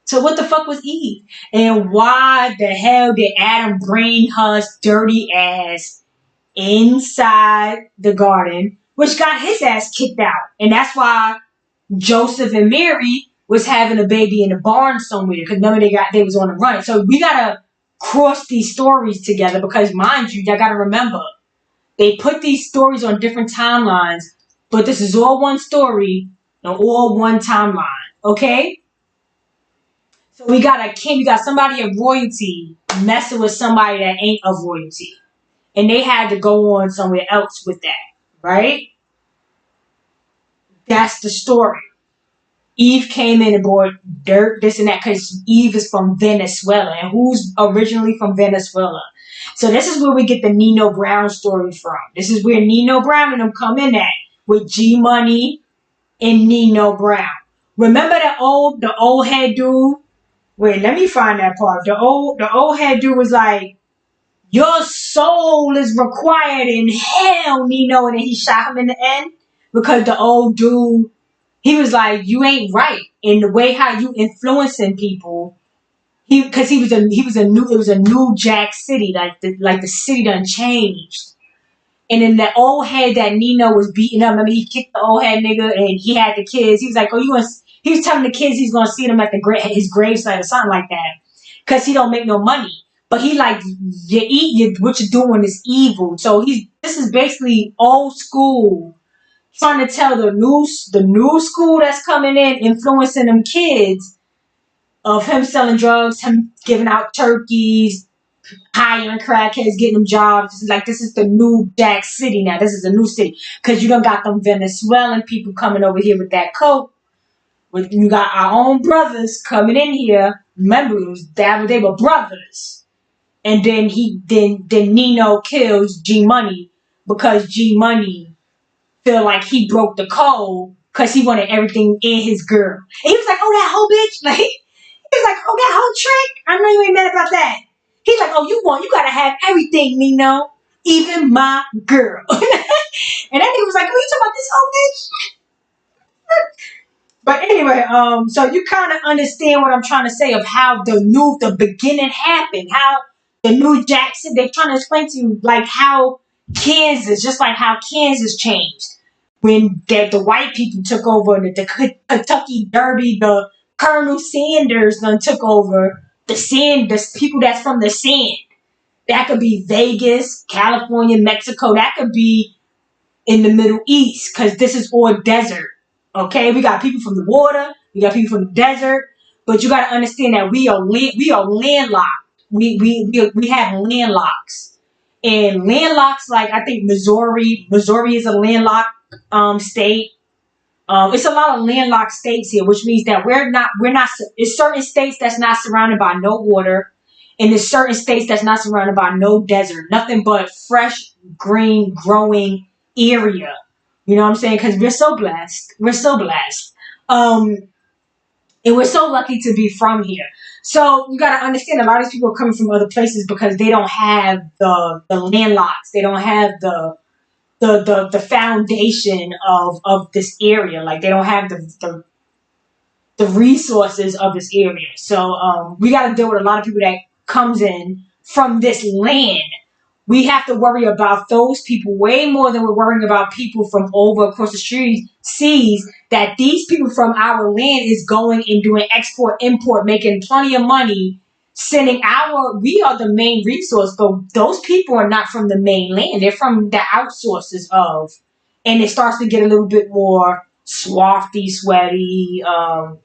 So what the fuck was Eve? And why the hell did Adam bring her dirty ass inside the garden, which got his ass kicked out? And that's why Joseph and Mary was having a baby in a barn somewhere, because remember they was on the run. So we gotta cross these stories together, because mind you, y'all gotta remember, they put these stories on different timelines, but this is all one story and all one timeline. Okay? So we got a king, we got somebody of royalty messing with somebody that ain't of royalty. And they had to go on somewhere else with that, right? That's the story. Eve came in and brought dirt, this and that, because Eve is from Venezuela. And who's originally from Venezuela? So this is where we get the Nino Brown story from. This is where Nino Brown and them come in at, with G Money, and Nino Brown. Remember the old head dude? Wait, let me find that part. The old head dude was like, your soul is required in hell, Nino, and then he shot him in the end because the old dude, he was like, you ain't right in the way how you influencing people. Because it was a new Jack City, like the city done changed. And then the old head that Nino was beating up, remember he kicked the old head nigga and he had the kids. He was like, oh, he was telling the kids he's gonna see them at his gravesite or something like that, because he don't make no money. But he like, what you're doing is evil. So this is basically old school, trying to tell the new school that's coming in, influencing them kids, of him selling drugs, him giving out turkeys, hiring crackheads, getting them jobs. Like, this is the new Jack City now. This is a new city. Because you done got them Venezuelan people coming over here with that coke. You got our own brothers coming in here. Remember, they were brothers. And then then Nino kills G Money because G Money feel like he broke the code because he wanted everything in his girl. And he was like, oh, that whole bitch. Like, he was like, oh, that whole trick. I know you ain't mad about that. He's like, oh, you gotta have everything, Nino. Even my girl. And that nigga was like, oh, you talking about this whole bitch? But anyway, so you kind of understand what I'm trying to say of how the beginning happened, how the new Jackson, they're trying to explain to you, like how Kansas, just like how Kansas changed when the white people took over the Kentucky Derby, the Colonel Sanders done took over the people that's from the sand. That could be Vegas, California, Mexico. That could be in the Middle East, because this is all desert. Okay, we got people from the water, we got people from the desert, but you got to understand that we are landlocked. We have landlocks, and landlocks, like I think Missouri is a landlocked state. It's a lot of landlocked states here, which means that we're not. It's certain states that's not surrounded by no water, and there's certain states that's not surrounded by no desert, nothing but fresh, green, growing area. You know what I'm saying? Because we're so blessed. We're so blessed. And we're so lucky to be from here. So you got to understand, a lot of these people are coming from other places because they don't have the landlocks. They don't have the foundation of this area. Like, they don't have the resources of this area. So we got to deal with a lot of people that comes in from this land. We have to worry about those people way more than we're worrying about people from over across the street seas, that these people from our land is going and doing export, import, making plenty of money, we are the main resource, but those people are not from the mainland. They're from the outsources of, and it starts to get a little bit more swafty, sweaty,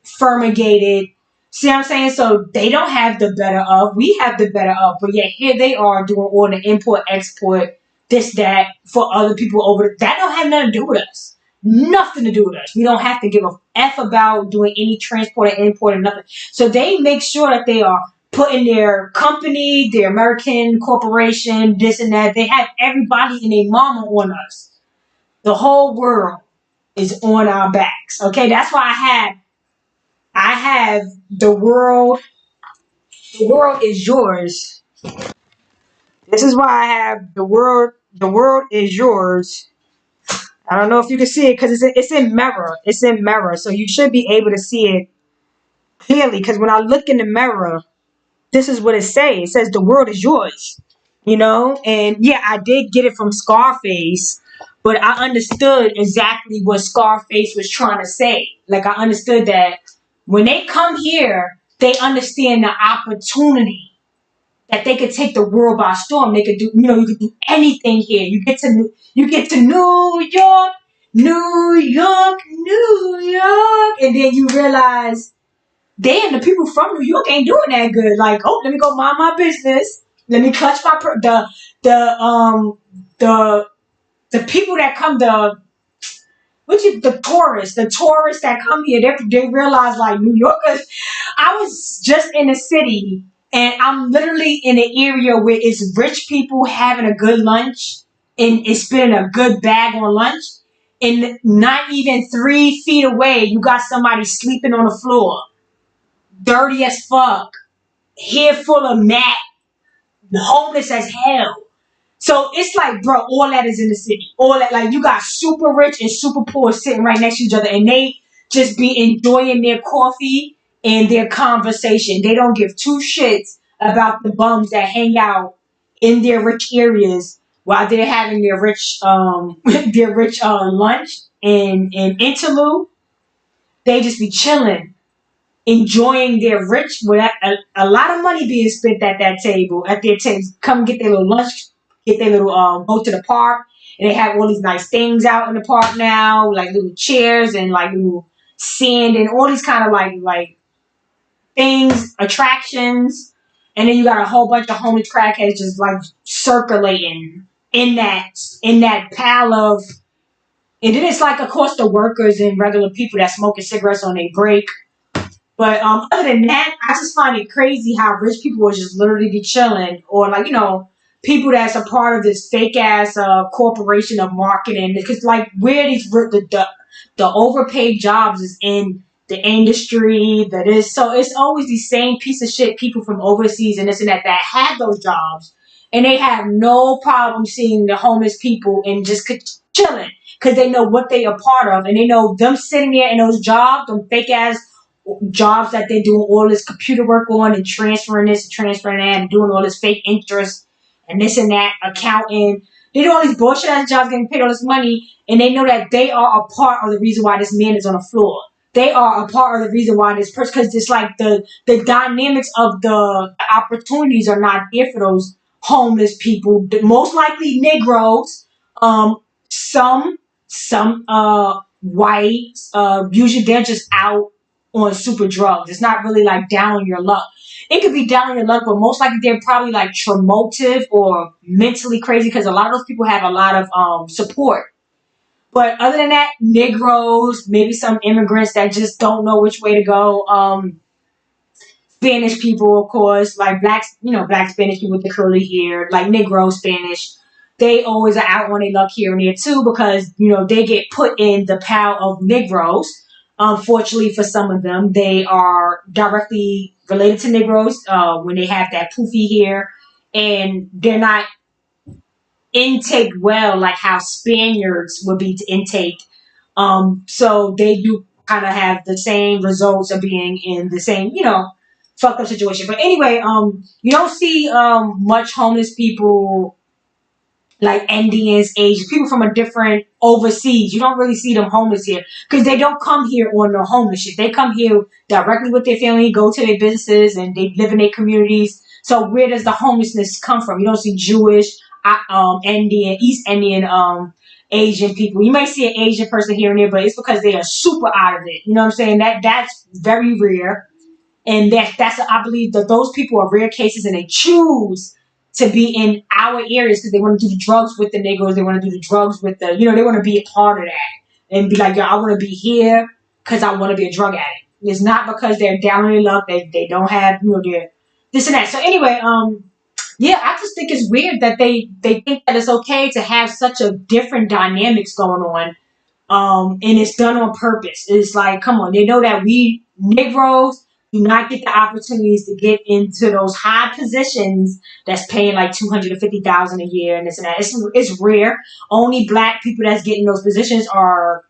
fumigated. See what I'm saying? So they don't have the better of. We have the better of. But yet here they are doing all the import, export, this, that, for other people over there. That don't have nothing to do with us. Nothing to do with us. We don't have to give a F about doing any transport or import or nothing. So they make sure that they are putting their company, their American corporation, this and that. They have everybody and their mama on us. The whole world is on our backs. Okay? That's why I have the world is yours. This is why I have the world is yours. I don't know if you can see it because it's in mirror. It's in mirror. So you should be able to see it clearly, because when I look in the mirror, this is what it says. It says the world is yours. You know? And yeah, I did get it from Scarface, but I understood exactly what Scarface was trying to say. Like, I understood that when they come here, they understand the opportunity that they could take the world by storm. They could do, you could do anything here. You get to New York, New York, New York, and then you realize, damn, the people from New York ain't doing that good. Like, oh, let me go mind my business. Let me clutch my the people that come the tourists that come here, they realize, like, New Yorkers. I was just in the city, and I'm literally in an area where it's rich people having a good lunch and spending a good bag on lunch, and not even 3 feet away, you got somebody sleeping on the floor, dirty as fuck, hair full of mat, homeless as hell. So it's like, bro, all that is in the city. All that, like, you got super rich and super poor sitting right next to each other, and they just be enjoying their coffee and their conversation. They don't give two shits about the bums that hang out in their rich areas while they're having their rich their rich lunch and interlude. They just be chilling, enjoying their rich, with a lot of money being spent at that table, at their table. Come get their little lunch, get their little go to the park, and they have all these nice things out in the park now, like little chairs and like little sand and all these kind of like things, attractions. And then you got a whole bunch of homeless crackheads just like circulating in that pile of. And then it's like, of course, the workers and regular people that smoking cigarettes on their break. But other than that, I just find it crazy how rich people will just literally be chilling, or like, people that's a part of this fake ass corporation of marketing. Because like, where these the overpaid jobs is in the industry that is, so it's always these same piece of shit people from overseas and this and that have those jobs, and they have no problem seeing the homeless people and just chilling because they know what they are part of, and they know them sitting there in those jobs, them fake ass jobs that they're doing all this computer work on and transferring this and transferring that and doing all this fake interest and this and that, accounting. They do all these bullshit ass jobs getting paid all this money, and they know that they are a part of the reason why this man is on the floor. They are a part of the reason why this person, because it's like the dynamics of the opportunities are not there for those homeless people. Most likely Negroes, some white, usually they're just out on super drugs. It's not really like down on your luck. It could be down on your luck, but most likely they're probably like traumative or mentally crazy, because a lot of those people have a lot of support. But other than that, Negroes, maybe some immigrants that just don't know which way to go. Spanish people, of course, like blacks, black Spanish people with the curly hair, like Negro Spanish. They always are out on their luck here and there too, because they get put in the pile of Negroes. Unfortunately for some of them, they are directly related to Negroes when they have that poofy hair, and they're not intake well like how Spaniards would be to intake. So they do kind of have the same results of being in the same, fucked up situation. But anyway, you don't see much homeless people like Indians, Asians, people from a different overseas. You don't really see them homeless here because they don't come here on no homeless shit. They come here directly with their family, go to their businesses, and they live in their communities. So where does the homelessness come from? You don't see Jewish, Indian, East Indian, Asian people. You might see an Asian person here and there, but it's because they are super out of it. You know what I'm saying? That's very rare, and that's I believe that those people are rare cases, and they choose to be in our areas because they want to do the drugs with the Negroes. They want to do the drugs with the, they want to be a part of that and be like, yo, I want to be here because I want to be a drug addict. It's not because they're down on their luck. They don't have, their this and that. So anyway, yeah, I just think it's weird that they think that it's okay to have such a different dynamics going on. And it's done on purpose. It's like, come on, they know that we Negroes do not get the opportunities to get into those high positions that's paying like $250,000 a year and this and that. It's rare. Only black people that's getting those positions are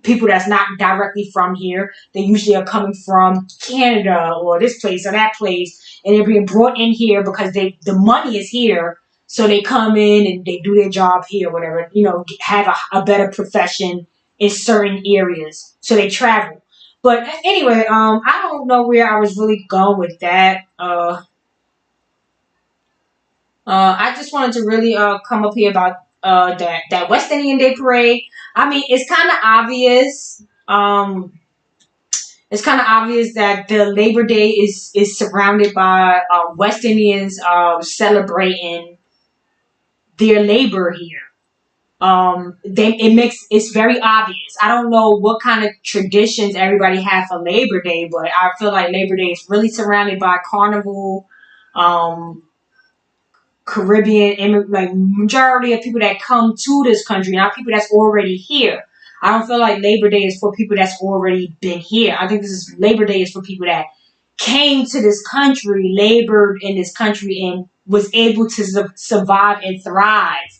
people that's not directly from here. They usually are coming from Canada or this place or that place, and they're being brought in here because the money is here. So they come in and they do their job here, whatever, have a better profession in certain areas. So they travel. But anyway, I don't know where I was really going with that. I just wanted to really come up here about that West Indian Day Parade. I mean, it's kind of obvious. It's kind of obvious that the Labor Day is surrounded by West Indians celebrating their labor here. It's very obvious. I don't know what kind of traditions everybody have for Labor Day, but I feel like Labor Day is really surrounded by carnival, Caribbean, like majority of people that come to this country, not people that's already here. I don't feel like Labor Day is for people that's already been here. I think Labor Day is for people that came to this country, labored in this country, and was able to survive and thrive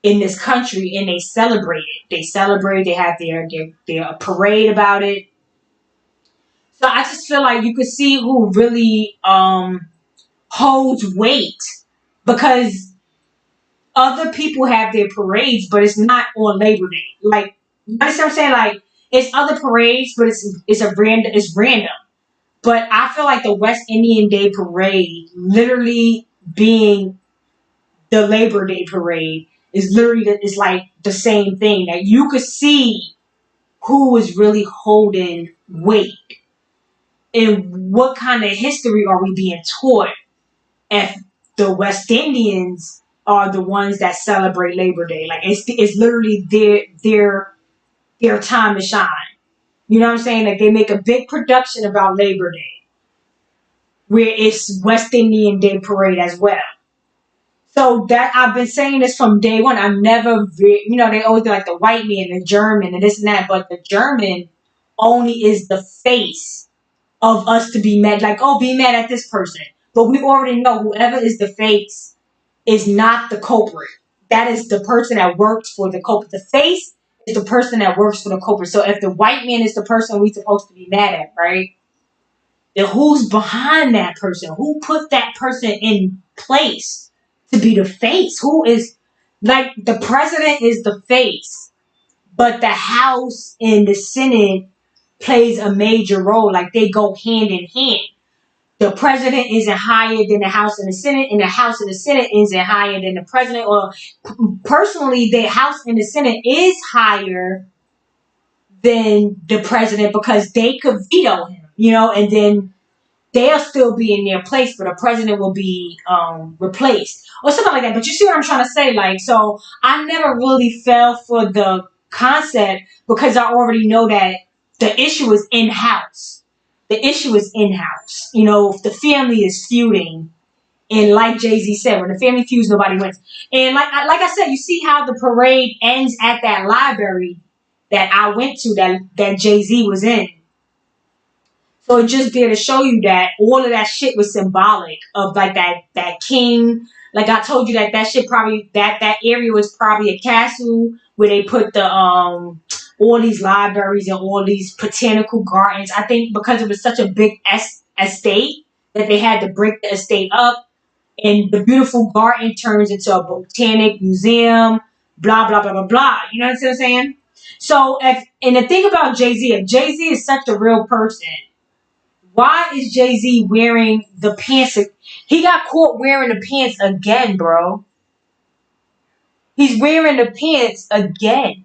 in this country, and they celebrate it. They celebrate. They have their parade about it. So I just feel like you could see who really holds weight, because other people have their parades, but it's not on Labor Day. Like, you understand what I'm saying? Like, it's other parades, but it's random. But I feel like the West Indian Day Parade, literally being the Labor Day Parade, is like the same thing. That you could see who is really holding weight, and what kind of history are we being taught if the West Indians are the ones that celebrate Labor Day. Like, it's literally their time to shine. You know what I'm saying? Like, they make a big production about Labor Day, where it's West Indian Day Parade as well. So that I've been saying this from day one. I've never, they always do like the white man, the German, and this and that, but the German only is the face of us to be mad. Like, oh, be mad at this person. But we already know whoever is the face is not the culprit. That is the person that works for the culprit. The face is the person that works for the culprit. So if the white man is the person we're supposed to be mad at, right? Then who's behind that person? Who put that person in place to be the face? Who is, like, the president is the face, but the House and the Senate plays a major role. Like, they go hand in hand. The president isn't higher than the House and the Senate, and the House and the Senate isn't higher than the president. Or personally, the House and the Senate is higher than the president because they could veto him, and then they'll still be in their place, but the president will be replaced or something like that. But you see what I'm trying to say? Like, so I never really fell for the concept because I already know that the issue is in-house. The issue is in-house. If the family is feuding, and like Jay-Z said, when the family feuds, nobody wins. And like I said, you see how the parade ends at that library that I went to, that Jay-Z was in. So it just there to show you that all of that shit was symbolic of like that king. Like I told you that shit probably that area was probably a castle where they put the all these libraries and all these botanical gardens. I think because it was such a big estate that they had to break the estate up, and the beautiful garden turns into a botanic museum. Blah blah blah blah blah. You know what I'm saying? So and the thing about Jay-Z, if Jay-Z is such a real person, why is Jay-Z wearing the pants? He got caught wearing the pants again, bro. He's wearing the pants again.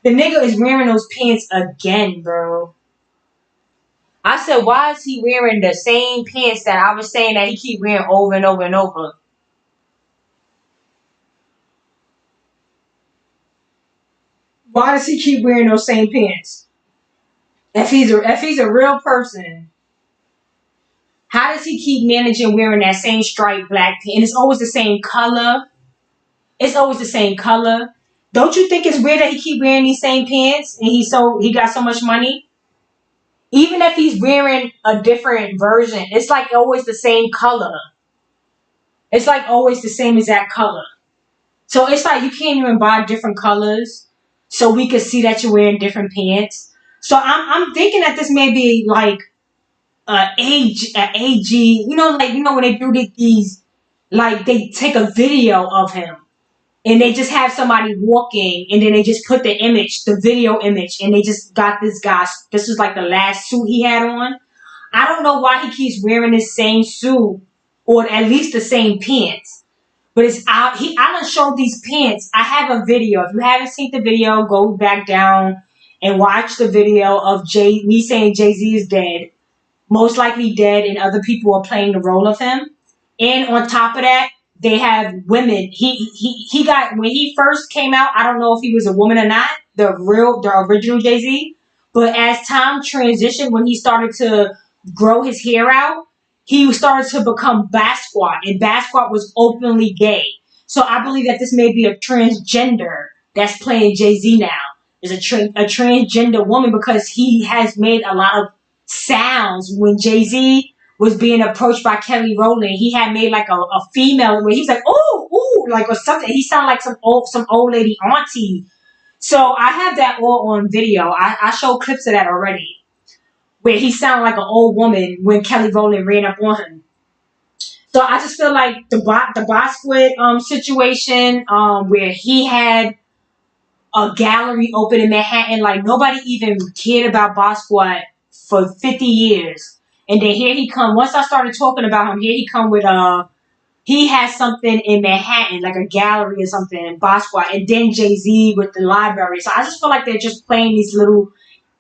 The nigga is wearing those pants again, bro. I said, why is he wearing the same pants that I was saying that he keep wearing over and over and over? Why does he keep wearing those same pants? If he's a real person, how does he keep managing wearing that same striped black pants? And it's always the same color. It's always the same color. Don't you think it's weird that he keep wearing these same pants and he got so much money? Even if he's wearing a different version, it's like always the same color. It's like always the same exact color. So it's like you can't even buy different colors so we could see that you're wearing different pants. So I'm thinking that this may be like AG, when they do these, like they take a video of him and they just have somebody walking and then they just put the video image, and they just got this guy. This was like the last suit he had on. I don't know why he keeps wearing this same suit or at least the same pants. But it's out. I done showed these pants. I have a video. If you haven't seen the video, go back down and watch the video of me saying Jay-Z is dead. Most likely dead, and other people are playing the role of him. And on top of that, they have women. He got, when he first came out, I don't know if he was a woman or not, the original Jay-Z. But as time transitioned, when he started to grow his hair out, he started to become Basquiat, and Basquiat was openly gay. So I believe that this may be a transgender that's playing Jay-Z now. Is a transgender woman because he has made a lot of sounds when Jay-Z was being approached by Kelly Rowland. He had made like a female where he was like, "Oh, ooh," like or something. He sounded like some old lady auntie. So I have that all on video. I showed clips of that already, where he sounded like an old woman when Kelly Rowland ran up on him. So I just feel like the Bosquet situation where he had a gallery open in Manhattan, like nobody even cared about Bosquet for 50 years. And then here he come. Once I started talking about him, here he come with he has something in Manhattan, like a gallery or something in Bosquet, and then Jay-Z with the library. So I just feel like they're just playing these little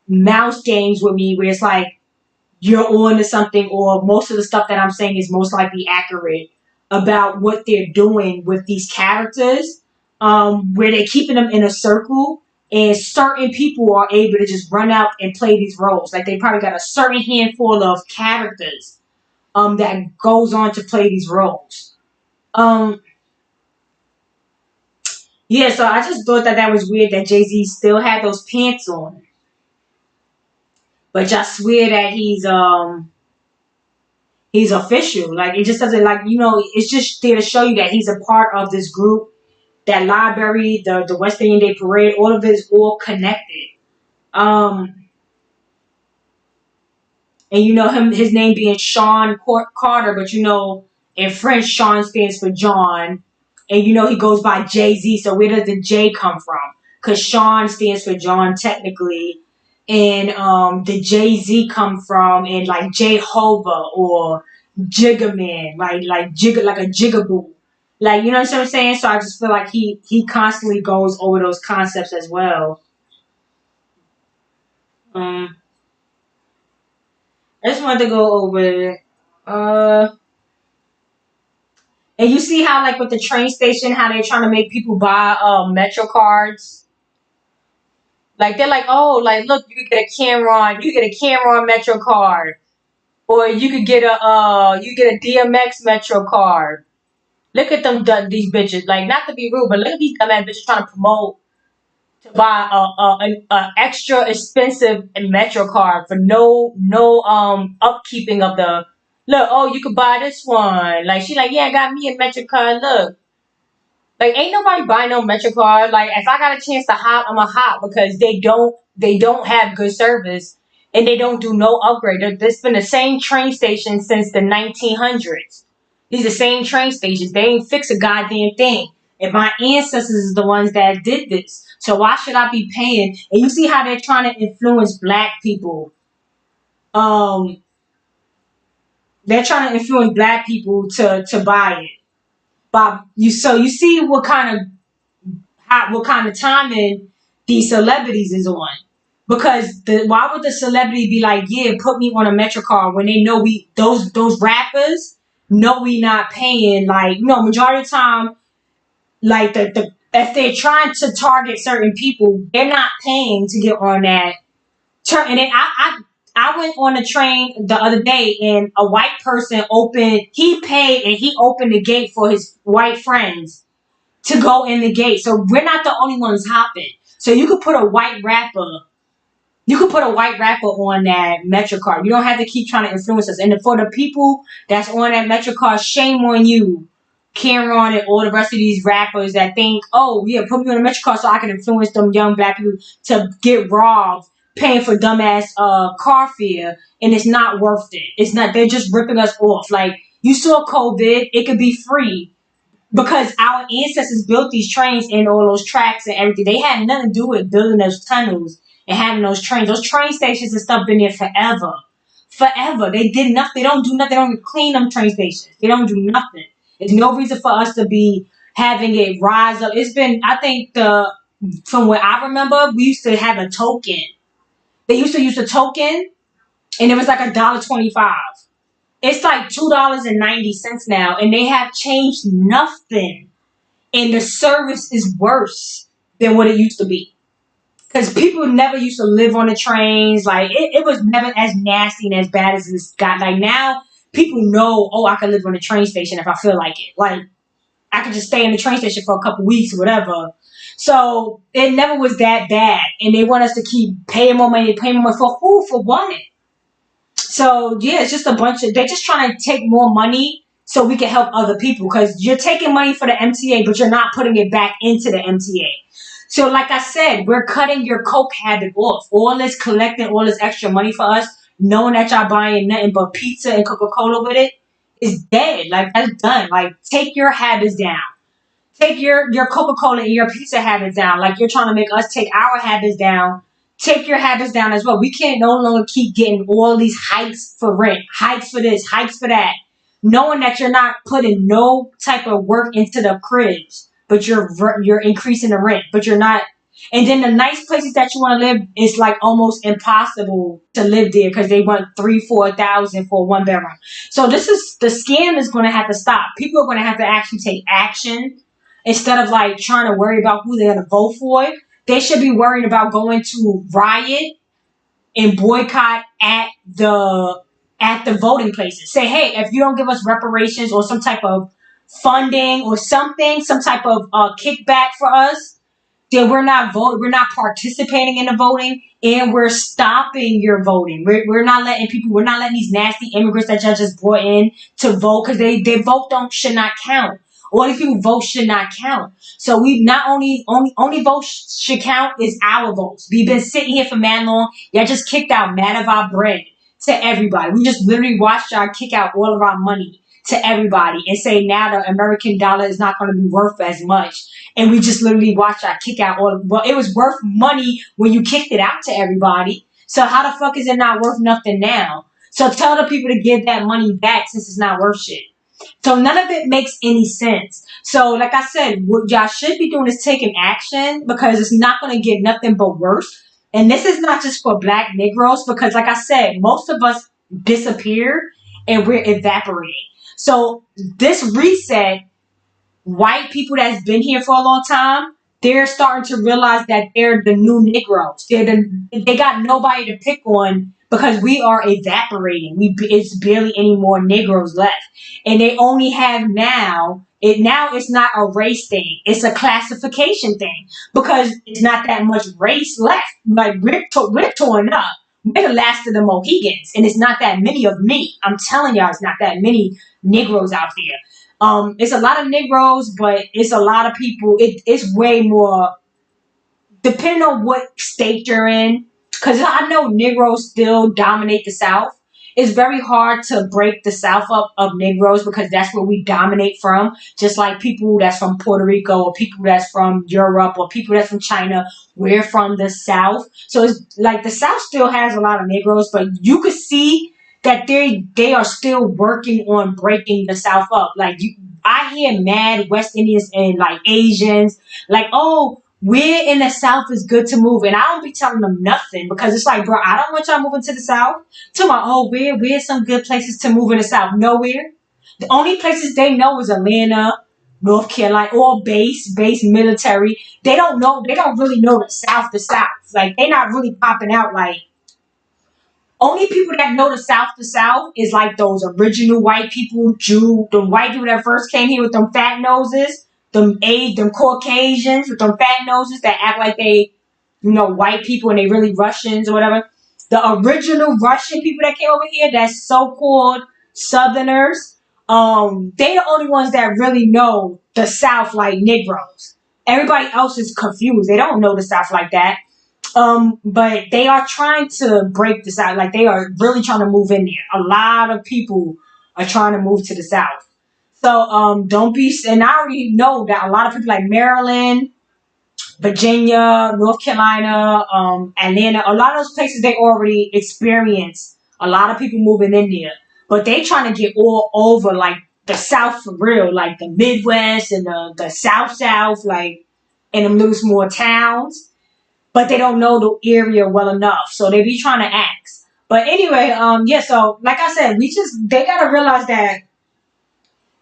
mouse games with me where it's like you're on to something, or most of the stuff that I'm saying is most likely accurate about what they're doing with these characters, where they're keeping them in a circle, and certain people are able to just run out and play these roles. Like they probably got a certain handful of characters that goes on to play these roles. Um, yeah, so I just thought that that was weird that Jay-Z still had those pants on, but I swear that he's official. Like it just doesn't like it's just there to show you that he's a part of this group. That library, the West Indian Day Parade, all of it is all connected. Um, and his name being Sean Carter, but in French Sean stands for John, and he goes by Jay-Z. So where does the J come from? Because Sean stands for John technically, and the Jay-Z come from and like Jehovah or Jiggaman, like jigga like a jigaboo. Like what I'm saying? So I just feel like he constantly goes over those concepts as well. Um I just wanted to go over it. And you see how like with the train station, how they're trying to make people buy Metro cards. Like they're like, oh, like look, you get a Cameron Metro card, or you could get a DMX Metro card. Look at them, these bitches. Like not to be rude, but look at these dumbass bitches trying to promote to buy a extra expensive Metro card for no upkeeping of the look. Oh, you could buy this one. Like she like, yeah, I got me a Metro card. Look. Like ain't nobody buying no Metro card. Like if I got a chance to hop, I'm a hop because they don't have good service and they don't do no upgrade. There's been the same train station since the 1900s. These are the same train stations. They ain't fix a goddamn thing. And my ancestors is the ones that did this. So why should I be paying? And you see how they're trying to influence black people. Um, they're trying to influence black people to buy it. But you see what kind of timing these celebrities is on. Because why would the celebrity be like, yeah, put me on a Metro card when they know those rappers know we not paying, like, majority of the time, like the if they're trying to target certain people, they're not paying to get on that turn. And then I went on a train the other day and a white person he paid and he opened the gate for his white friends to go in the gate. So we're not the only ones hopping. So you could put a white rapper on that Metro card. You don't have to keep trying to influence us. And for the people that's on that Metro card, shame on you, Cameron and all the rest of these rappers that think, oh yeah, put me on a Metro card so I can influence them young black people to get robbed, paying for dumbass car fare, and it's not worth it. It's not. They're just ripping us off. Like you saw COVID, it could be free because our ancestors built these trains and all those tracks and everything. They had nothing to do with building those tunnels and having those trains. Those train stations and stuff been there forever. Forever. They did nothing. They don't do nothing. They don't even clean them train stations. They don't do nothing. There's no reason for us to be having it rise up. It's been, I think, from what I remember, we used to have a token. They used to use a token, and it was like $1.25. It's like $2.90 now, and they have changed nothing. And the service is worse than what it used to be. Because people never used to live on the trains. Like, it was never as nasty and as bad as it's got. Like, now, people know, oh, I can live on the train station if I feel like it. Like, I could just stay in the train station for a couple weeks or whatever. So it never was that bad, and they want us to keep paying more money, for who, for what? So yeah, it's just a bunch of, they're just trying to take more money so we can help other people, because you're taking money for the MTA, but you're not putting it back into the MTA. So like I said, we're cutting your coke habit off. All this collecting all this extra money for us, knowing that y'all buying nothing but pizza and Coca-Cola with it, is dead. Like, that's done. Like, take your habits down. Take your Coca-Cola and your pizza habits down. Like, you're trying to make us take our habits down. Take your habits down as well. We can't no longer keep getting all these hikes for rent, hikes for this, hikes for that, knowing that you're not putting no type of work into the cribs, but you're increasing the rent, but you're not. And then the nice places that you want to live, is like almost impossible to live there because they want 3,000-4,000 for one bedroom. So this is, the scam is going to have to stop. People are going to have to actually take action instead of like trying to worry about who they're going to vote for. They should be worrying about going to riot and boycott at the voting places. Say, hey, if you don't give us reparations or some type of funding or something, some type of kickback for us, then we're not voting. We're not participating in the voting, and we're stopping your voting. We're not letting people. We're not letting these nasty immigrants that y'all just brought in to vote, because their vote should not count. All these people vote should not count. So we not only votes should count is our votes. We've been sitting here for mad long. Y'all just kicked out mad of our bread to everybody. We just literally watched y'all kick out all of our money to everybody and say now the American dollar is not going to be worth as much. And we just literally watched y'all kick out all. Well, it was worth money when you kicked it out to everybody. So how the fuck is it not worth nothing now? So tell the people to give that money back since it's not worth shit. So none of it makes any sense. So like I said, what y'all should be doing is taking action, because it's not going to get nothing but worse. And this is not just for black Negroes, because like I said, most of us disappear and we're evaporating. So this reset, white people that's been here for a long time, they're starting to realize that they're the new Negroes. They got nobody to pick on, because we are evaporating. It's barely any more Negroes left, and they only have now. It's not a race thing. It's a classification thing, because it's not that much race left. Like we're torn up. We're the last of the Mohegans, and it's not that many of me. I'm telling y'all, it's not that many Negroes out there. It's a lot of Negroes, but it's a lot of people. It's way more, depending on what state you're in. Because I know Negroes still dominate the South. It's very hard to break the South up of Negroes, because that's where we dominate from. Just like people that's from Puerto Rico, or people that's from Europe, or people that's from China. We're from the South. So it's like the South still has a lot of Negroes, but you could see that they are still working on breaking the South up. Like I hear mad West Indians and like Asians, like, oh, where in the South is good to move, and I don't be telling them nothing, because it's like, bro, I don't want y'all moving to the South. To my, oh, where's some good places to move in the South? Nowhere. The only places they know is Atlanta, North Carolina, all base military. They don't know. They don't really know the South. The South, like, they not really popping out like. Only people that know the South is like those original white people, the white people that first came here with them fat noses, them Caucasians with them fat noses that act like they, white people, and they really Russians or whatever. The original Russian people that came over here, that's so-called Southerners, they the only ones that really know the South like Negroes. Everybody else is confused. They don't know the South like that. But they are trying to break the South. Like, they are really trying to move in there. A lot of people are trying to move to the South. So, don't be, and I already know that a lot of people like Maryland, Virginia, North Carolina, Atlanta, a lot of those places, they already experience a lot of people moving in there. But they trying to get all over, like, the South for real, like the Midwest and the South, like, in them little small towns. But they don't know the area well enough, so they be trying to ask. But anyway, yeah. So like I said, they gotta realize that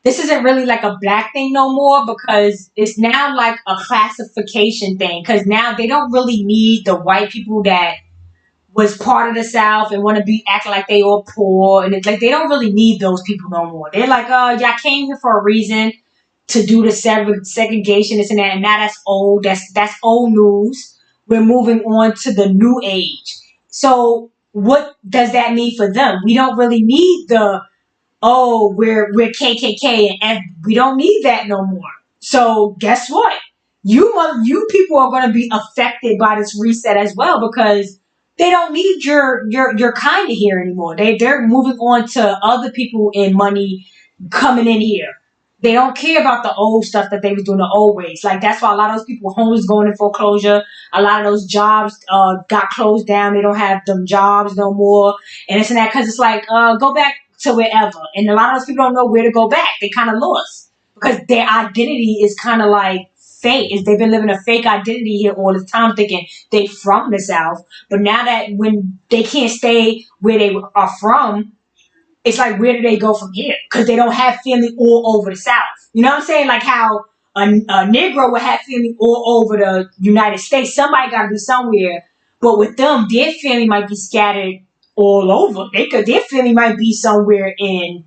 this isn't really like a black thing no more, because it's now like a classification thing. Because now they don't really need the white people that was part of the South and want to be acting like they all poor, and it's like they don't really need those people no more. They're like, y'all came here for a reason. to do the segregation, this and that, and now that's old. That's old news. We're moving on to the new age. So what does that mean for them? We don't really need the we're KKK and we don't need that no more. So guess what? You people are going to be affected by this reset as well because they don't need your kind of here anymore. They're moving on to other people and money coming in here. They don't care about the old stuff that they was doing the old ways. Like that's why a lot of those people homeless going in foreclosure. A lot of those jobs got closed down. They don't have them jobs no more. And it's in that because it's like go back to wherever. And a lot of those people don't know where to go back. They kind of lost because their identity is kind of like fake. They've been living a fake identity here all the time, thinking they from the South. But now that when they can't stay where they are from, it's like, where do they go from here? Because they don't have family all over the South. You know what I'm saying? Like how a Negro would have family all over the United States. Somebody got to be somewhere. But with them, their family might be scattered all over. Their family might be somewhere in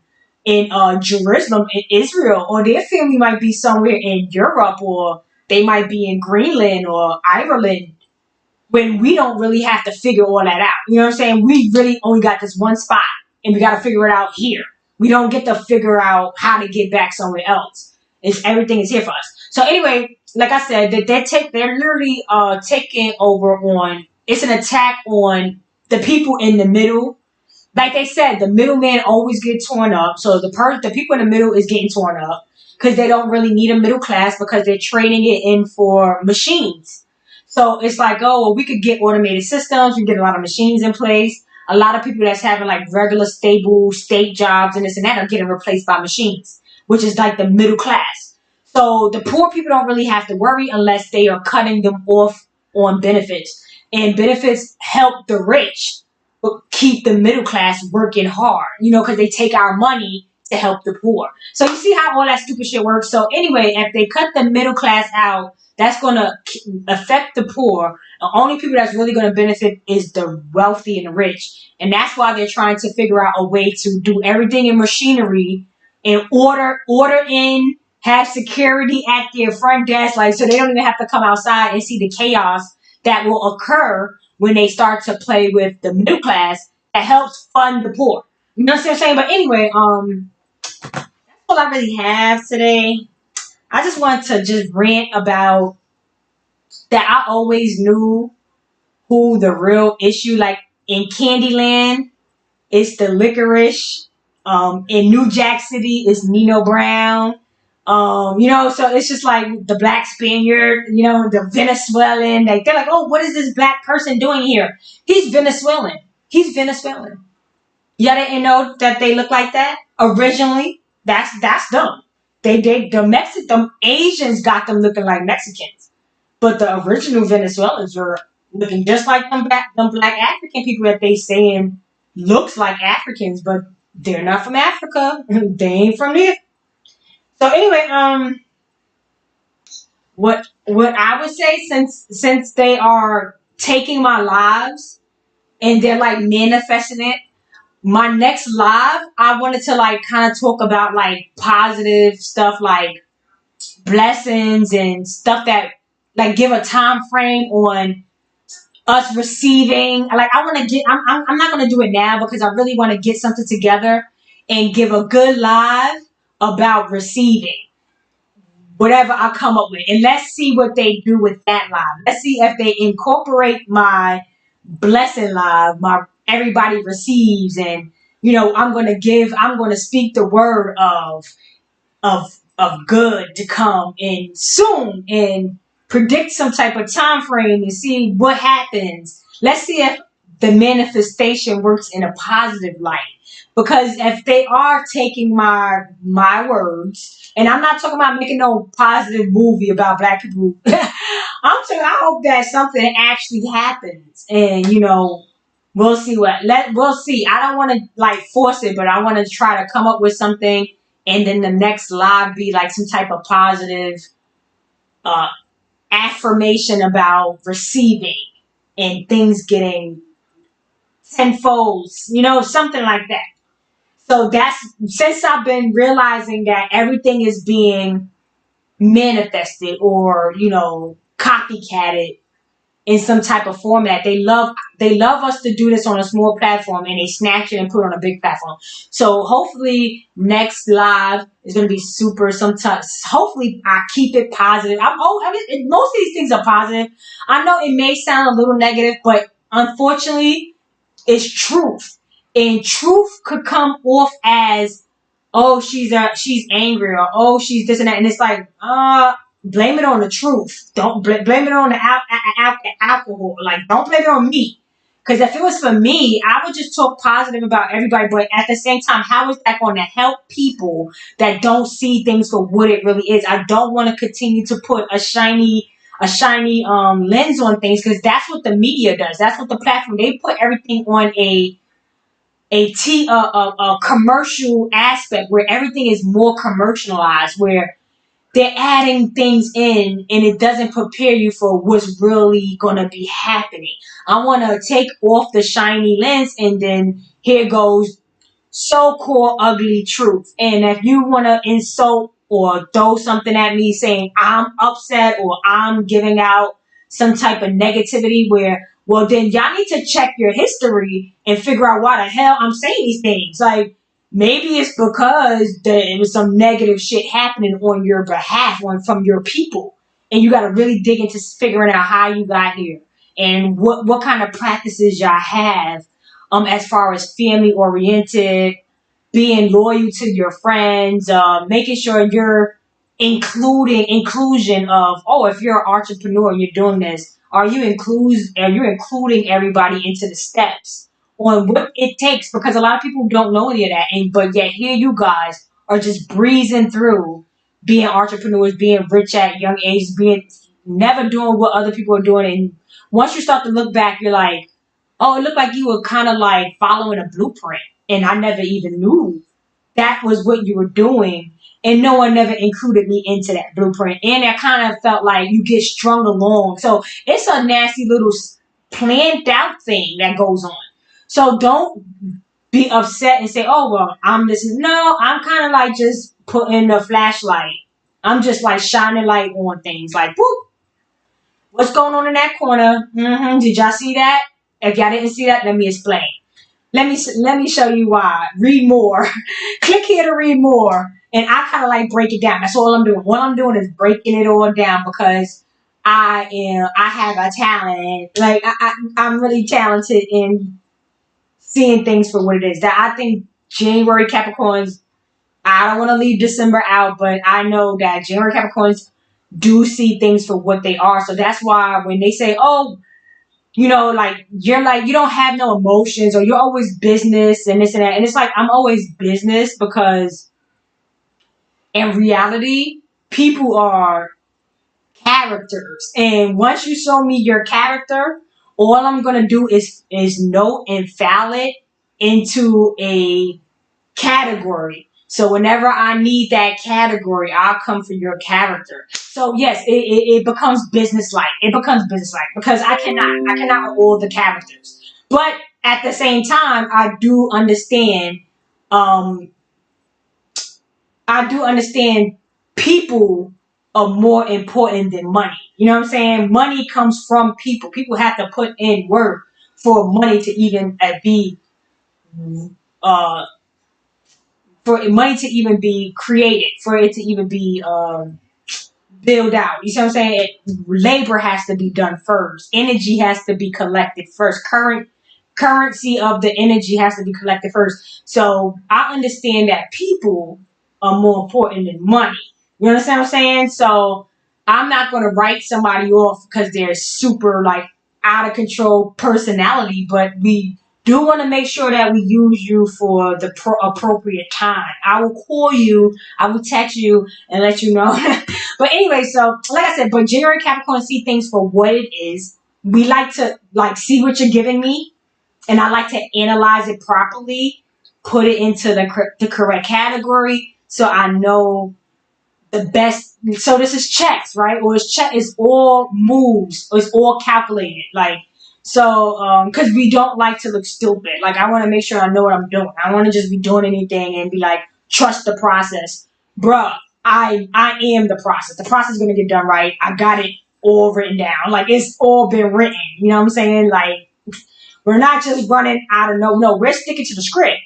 Jerusalem, in Israel, or their family might be somewhere in Europe, or they might be in Greenland or Ireland. When we don't really have to figure all that out. You know what I'm saying? We really only got this one spot and we got to figure it out here. We don't get to figure out how to get back somewhere else. Everything is here for us. So anyway, like I said, they're literally taking over on, it's an attack on the people in the middle. Like they said, the middleman always get torn up. So the people in the middle is getting torn up because they don't really need a middle class because they're trading it in for machines. So it's like, oh, well, we could get automated systems. We can get a lot of machines in place. A lot of people that's having like regular, stable state jobs and this and that are getting replaced by machines, which is like the middle class. So the poor people don't really have to worry unless they are cutting them off on benefits. And benefits help the rich but keep the middle class working hard, because they take our money to help the poor. So you see how all that stupid shit works. So anyway, if they cut the middle class out, that's going to affect the poor. The only people that's really going to benefit is the wealthy and the rich. And that's why they're trying to figure out a way to do everything in machinery and order in, have security at their front desk, like so they don't even have to come outside and see the chaos that will occur when they start to play with the middle class that helps fund the poor. You know what I'm saying? But anyway, that's all I really have today. I just want to just rant about that I always knew who the real issue, like in Candyland, it's the licorice. In New Jack City, it's Nino Brown. So it's just like the black Spaniard, the Venezuelan. They're like, oh, what is this black person doing here? He's Venezuelan. He's Venezuelan. Y'all didn't know that they look like that originally. That's them. The Asians got them looking like Mexicans, but the original Venezuelans are looking just like them black African people that they saying looks like Africans, but they're not from Africa. They ain't from there. So anyway, what I would say, since they are taking my lives and they're like manifesting it, my next live I wanted to like kind of talk about like positive stuff, like blessings and stuff that like give a time frame on us receiving. Like I want to get, I'm not going to do it now because I really want to get something together and give a good live about receiving whatever I come up with. And let's see what they do with that live. Let's see if they incorporate my blessing live, my everybody receives, and I'm going to speak the word of good to come and soon and predict some type of time frame and see what happens. Let's see if the manifestation works in a positive light. Because if they are taking my words, and I'm not talking about making no positive movie about black people. I hope that something actually happens, and we'll see we'll see. I don't want to like force it, but I want to try to come up with something, and then the next live be like some type of positive affirmation about receiving and things getting tenfold, something like that. So that's since I've been realizing that everything is being manifest it or, copycat it in some type of format. They love us to do this on a small platform, and they snatch it and put it on a big platform. So hopefully next live is going to be super. Sometimes hopefully I keep it positive. Most of these things are positive. I know it may sound a little negative, but unfortunately it's truth, and truth could come off as, oh, she's angry, or oh, she's this and that, and it's like, blame it on the truth. Don't blame it on the alcohol. Like, don't blame it on me. Because if it was for me, I would just talk positive about everybody. But at the same time, how is that going to help people that don't see things for what it really is? I don't want to continue to put a shiny lens on things, because that's what the media does. That's what the platform, they put everything on a commercial aspect, where everything is more commercialized, where they're adding things in and it doesn't prepare you for what's really going to be happening. I want to take off the shiny lens, and then here goes so-called ugly truth. And if you want to insult or throw something at me saying I'm upset or I'm giving out some type of negativity, where, well, then y'all need to check your history and figure out why the hell I'm saying these things. Like, maybe it's because there was some negative shit happening on your behalf, from your people, and you got to really dig into figuring out how you got here and what kind of practices y'all have, as far as family oriented, being loyal to your friends, making sure you're inclusion of, oh, if you're an entrepreneur and you're doing this, are you including everybody into the steps on what it takes? Because a lot of people don't know any of that, and but yet here you guys are just breezing through being entrepreneurs, being rich at young ages, being never doing what other people are doing, and once you start to look back, you're like, oh, it looked like you were kind of like following a blueprint, and I never even knew that was what you were doing, and no one never included me into that blueprint, and I kind of felt like you get strung along. So it's a nasty little planned out thing that goes on. So don't be upset and say, oh, well, I'm this. No, I'm kind of like just putting the flashlight. I'm just like shining light on things, like, whoop, what's going on in that corner? Did y'all see that? If y'all didn't see that, let me explain. Let me show you why. Read more. Click here to read more. And I kind of like break it down. That's all I'm doing. What I'm doing is breaking it all down, because I have a talent. Like, I'm really talented in seeing things for what it is. That I think January Capricorns, I don't want to leave December out, but I know that January Capricorns do see things for what they are. So that's why when they say, oh, like, you're like, you don't have no emotions, or you're always business and this and that. And it's like, I'm always business, because in reality, people are characters. And once you show me your character, all I'm going to do is note and file it into a category. So whenever I need that category, I'll come for your character. So yes, it becomes business-like. It becomes business-like, because I cannot all the characters. But at the same time, um, I do understand people are more important than money. You know what I'm saying? Money comes from people. People have to put in work for money to even be uh, for money to even be created, for it to even be built out. You see what I'm saying? Labor has to be done first. Energy has to be collected first. Currency of the energy has to be collected first. So I understand that people are more important than money. You understand what I'm saying? So I'm not going to write somebody off because they're super like out of control personality, but we do want to make sure that we use you for the appropriate time. I will call you, I will text you and let you know. But anyway, so like I said, but January Capricorn see things for what it is. We like to like see what you're giving me, and I like to analyze it properly, put it into the correct category, so I know the best. So this is checks, right? Or it's all moves, or it's all calculated. Like, so, because we don't like to look stupid. Like, I want to make sure I know what I'm doing. I don't want to just be doing anything and be like, trust the process. Bruh, I am the process. The process is gonna get done right. I got it all written down. Like it's all been written. You know what I'm saying? Like we're not just running out of no. We're sticking to the script,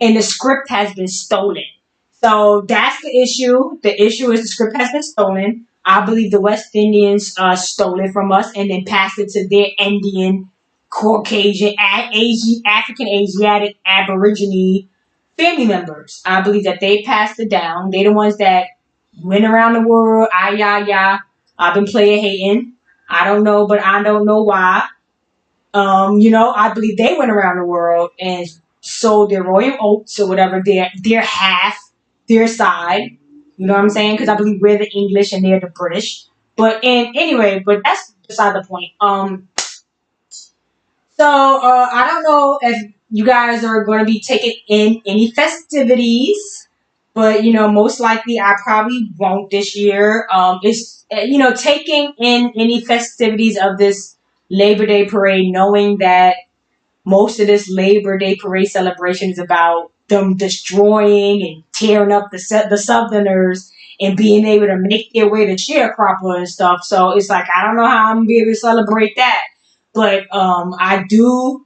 and the script has been stolen. So that's the issue. The issue is the script has been stolen. I believe the West Indians stole it from us and then passed it to their Indian, Caucasian, African, Asiatic, Aborigine family members. I believe that they passed it down. They're the ones that went around the world. Yeah. I've been player hating. I don't know, but I don't know why. I believe they went around the world and sold their royal oats or whatever, their half, their side. You know what I'm saying? Because I believe we're the English and they're the British. But that's beside the point. So I don't know if you guys are going to be taking in any festivities, but most likely I probably won't this year. It's taking in any festivities of this Labor Day parade, knowing that most of this Labor Day parade celebration is about them destroying and tearing up the Southerners and being able to make their way to sharecropper and stuff. So it's like I don't know how I'm gonna be able to celebrate that, but I do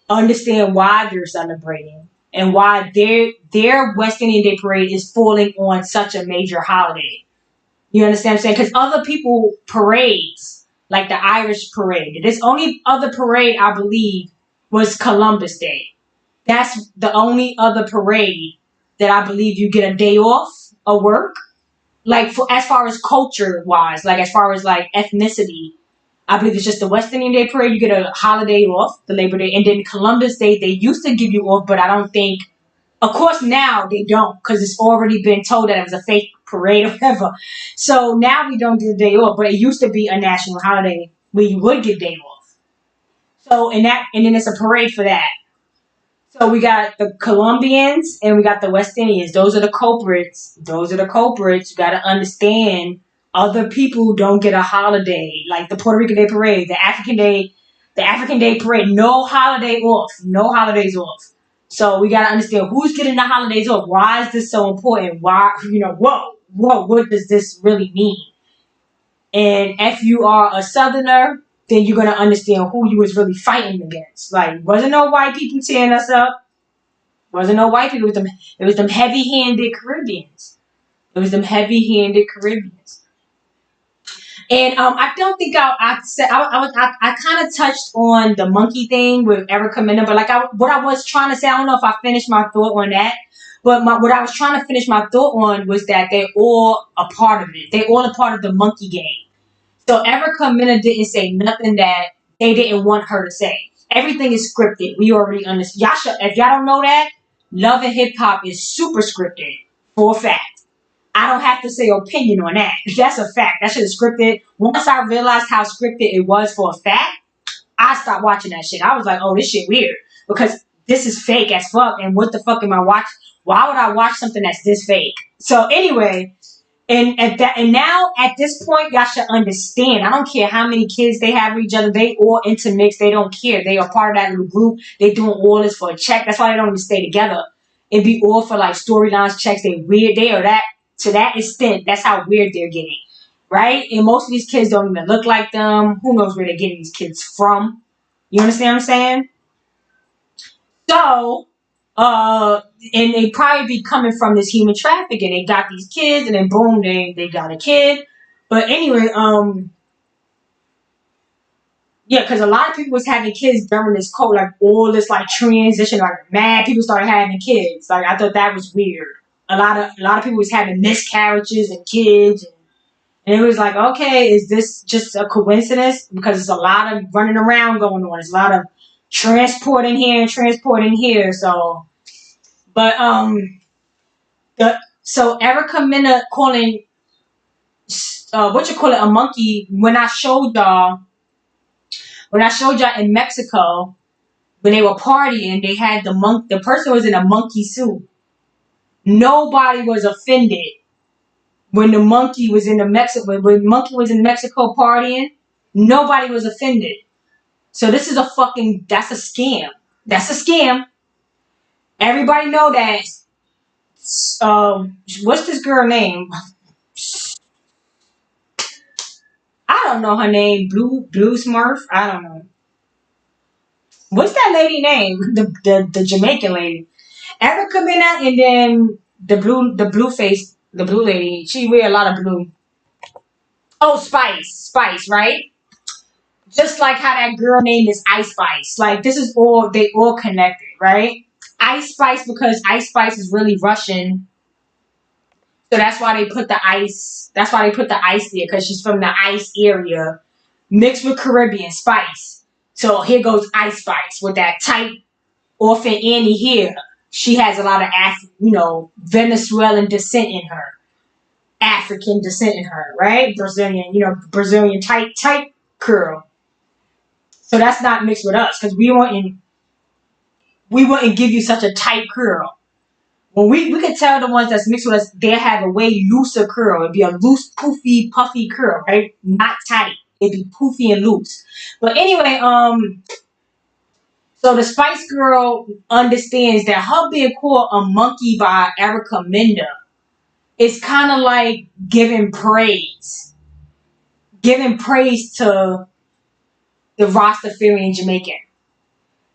understand why they're celebrating and why their West Indian Day parade is falling on such a major holiday. You understand what I'm saying? Because other people parades, like the Irish parade, this only other parade I believe was Columbus Day. That's the only other parade that I believe you get a day off of work. Like for as far as culture wise, like as far as like ethnicity, I believe it's just the West Indian Day parade. You get a holiday off, the Labor Day, and then Columbus Day they used to give you off, but I don't think. Of course, now they don't because it's already been told that it was a fake parade or whatever. So now we don't get a day off, but it used to be a national holiday where you would get day off. So and then it's a parade for that. So we got the Colombians and we got the West Indians. Those are the culprits. Those are the culprits. You got to understand other people don't get a holiday like the Puerto Rican Day Parade, the African Day Parade. No holiday off. No holidays off. So we got to understand who's getting the holidays off. Why is this so important? Why, whoa, what does this really mean? And if you are a Southerner, then you're gonna understand who you was really fighting against. Like, wasn't no white people tearing us up. Wasn't no white people. It was them heavy-handed Caribbeans. It was them heavy-handed Caribbeans. And I don't think I said I kind of touched on the monkey thing with Erica Mena, but like what I was trying to say, I don't know if I finished my thought on that. But what I was trying to finish my thought on was that they're all a part of it. They're all a part of the monkey game. So Erica Mena didn't say nothing that they didn't want her to say. Everything is scripted. We already understand. If y'all don't know that, Love and Hip Hop is super scripted for a fact. I don't have to say opinion on that. That's a fact. That shit is scripted. Once I realized how scripted it was for a fact, I stopped watching that shit. I was like, oh, this shit weird. Because this is fake as fuck. And what the fuck am I watching? Why would I watch something that's this fake? So anyway, and now at this point, y'all should understand. I don't care how many kids they have with each other. They all intermix. They don't care. They are part of that little group. They doing all this for a check. That's why they don't even stay together. It be all for like storylines, checks. They weird. They are that to that extent. That's how weird they're getting, right? And most of these kids don't even look like them. Who knows where they're getting these kids from? You understand what I'm saying? So, and they probably be coming from this human trafficking. They got these kids, and then boom, they got a kid. But anyway, yeah, because a lot of people was having kids during this code, like all this like transition, like mad people started having kids. Like I thought that was weird. A lot of people was having miscarriages and kids, and it was like, okay, is this just a coincidence? Because it's a lot of running around going on. It's a lot of transporting here and transporting here. So, but so Erica Mena calling a monkey when I showed y'all in Mexico when they were partying, they had the person was in a monkey suit. Nobody was offended when the monkey was in when monkey was in Mexico partying. Nobody was offended. So this is that's a scam. That's a scam. Everybody know that. What's this girl name? I don't know her name. Blue Smurf. I don't know. What's that lady name? The Jamaican lady. Erica Mena, and then the blue lady. She wear a lot of blue. Oh, Spice, right? Just like how that girl name is Ice Spice. Like this is all they all connected, right? Ice Spice because Ice Spice is really Russian, so that's why they put the ice. That's why they put the ice there because she's from the ice area, mixed with Caribbean spice. So here goes Ice Spice with that tight orphan Annie here. She has a lot of Venezuelan descent in her, African descent in her, right? Brazilian, Brazilian tight curl. So that's not mixed with us because we wouldn't give you such a tight curl. When we could tell the ones that's mixed with us, they have a way looser curl. It'd be a loose, poofy, puffy curl, right? Not tight. It'd be poofy and loose. But anyway, so the Spice Girl understands that her being called a monkey by Erica Menda is kind of like giving praise to the Rastafarian Jamaican.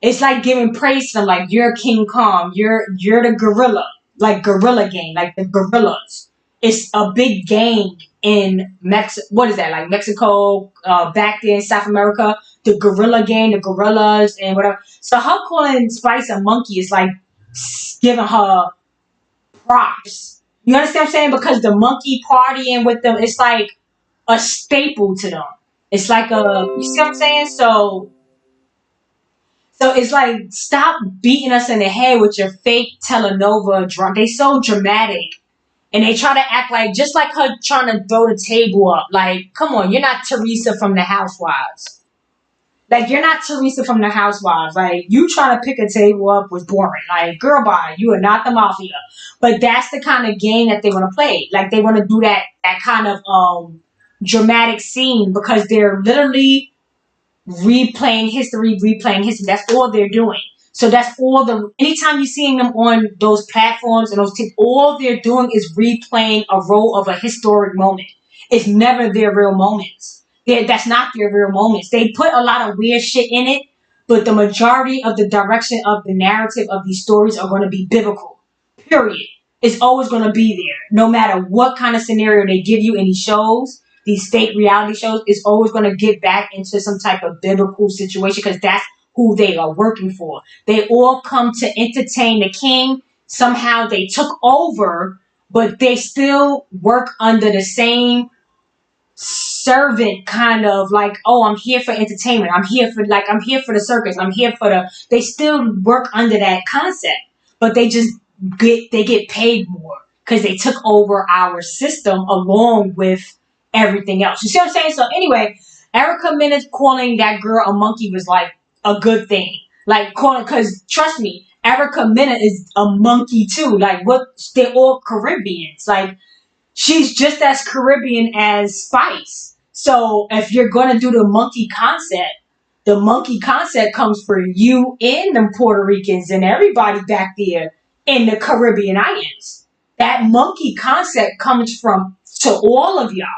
It's like giving praise to them, like you're King Kong, you're the gorilla, like gorilla gang, like the gorillas. It's a big gang in Mexico. What is that? Like Mexico, back there in South America, the gorilla gang, the gorillas, and whatever. So her calling Spice a monkey is like giving her props. You understand what I'm saying? Because the monkey partying with them, it's like a staple to them. It's like you see what I'm saying? So it's like, stop beating us in the head with your fake telenova drama. They so dramatic. And they try to act like, just like her trying to throw the table up. Like, come on, you're not Teresa from the Housewives. Like, you're not Teresa from the Housewives. Like, you trying to pick a table up was boring. Like, girl, bye. You are not the mafia. But that's the kind of game that they want to play. Like, they want to do that kind of dramatic scene because they're literally replaying history. That's all they're doing. So that's all anytime you're seeing them on those platforms and those tips, all they're doing is replaying a role of a historic moment. It's never their real moments. That's not their real moments. They put a lot of weird shit in it, but the majority of the direction of the narrative of these stories are going to be biblical. Period. It's always going to be there. No matter what kind of scenario they give you in these shows, these fake reality shows, it's always going to get back into some type of biblical situation because that's who they are working for. They all come to entertain the king. Somehow they took over, but they still work under the same servant kind of like, oh, I'm here for entertainment. I'm here for the circus. They still work under that concept, but they just get paid more because they took over our system along with everything else. You see what I'm saying? So anyway, Erica Mena calling that girl a monkey was like a good thing. Like calling, because trust me, Erica Mena is a monkey too. Like they're all Caribbeans. Like she's just as Caribbean as Spice. So if you're gonna do the monkey concept comes for you and them Puerto Ricans and everybody back there in the Caribbean islands. That monkey concept comes from to all of y'all.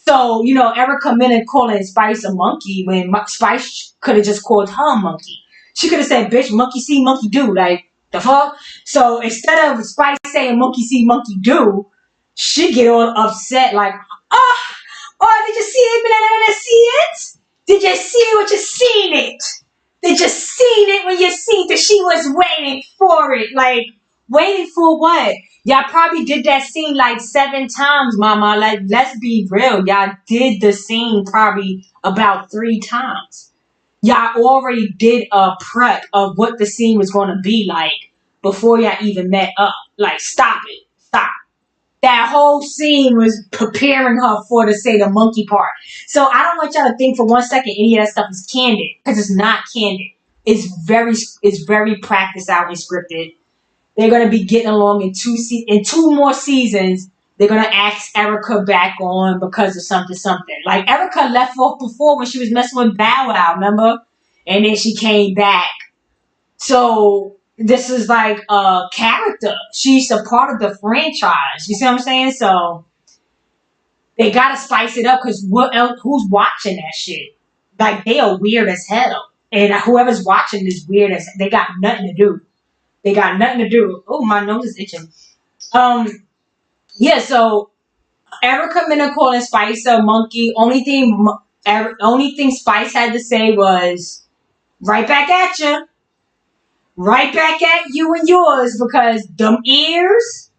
So, Erica Mena calling Spice a monkey when Spice could have just called her a monkey. She could have said, bitch, monkey see, monkey do. Like, the fuck? So instead of Spice saying monkey see, monkey do, she get all upset like, did you see it? Did you see it? Did you see what you seen it? Did you seen it when you seen that she was waiting for it? Like, waiting for what? Y'all probably did that scene like 7 times, mama. Like, let's be real. Y'all did the scene probably about 3 times. Y'all already did a prep of what the scene was going to be like before y'all even met up. Like, stop it. Stop. That whole scene was preparing her for to say the monkey part. So I don't want y'all to think for 1 second any of that stuff is candid, because it's not candid. It's very practiced out and scripted. They're gonna be getting along in 2 more seasons. They're gonna ask Erica back on because of something. Like Erica left off before when she was messing with Bow Wow, remember? And then she came back. So this is like a character. She's a part of the franchise. You see what I'm saying? So They gotta spice it up because what else? Who's watching that shit? Like they are weird as hell, and whoever's watching is weird as. They got nothing to do. They got nothing to do. Oh, my nose is itching. Yeah. So Erica Mena calling Spice a monkey. Only thing Spice had to say was right back at you, right back at you and yours because them ears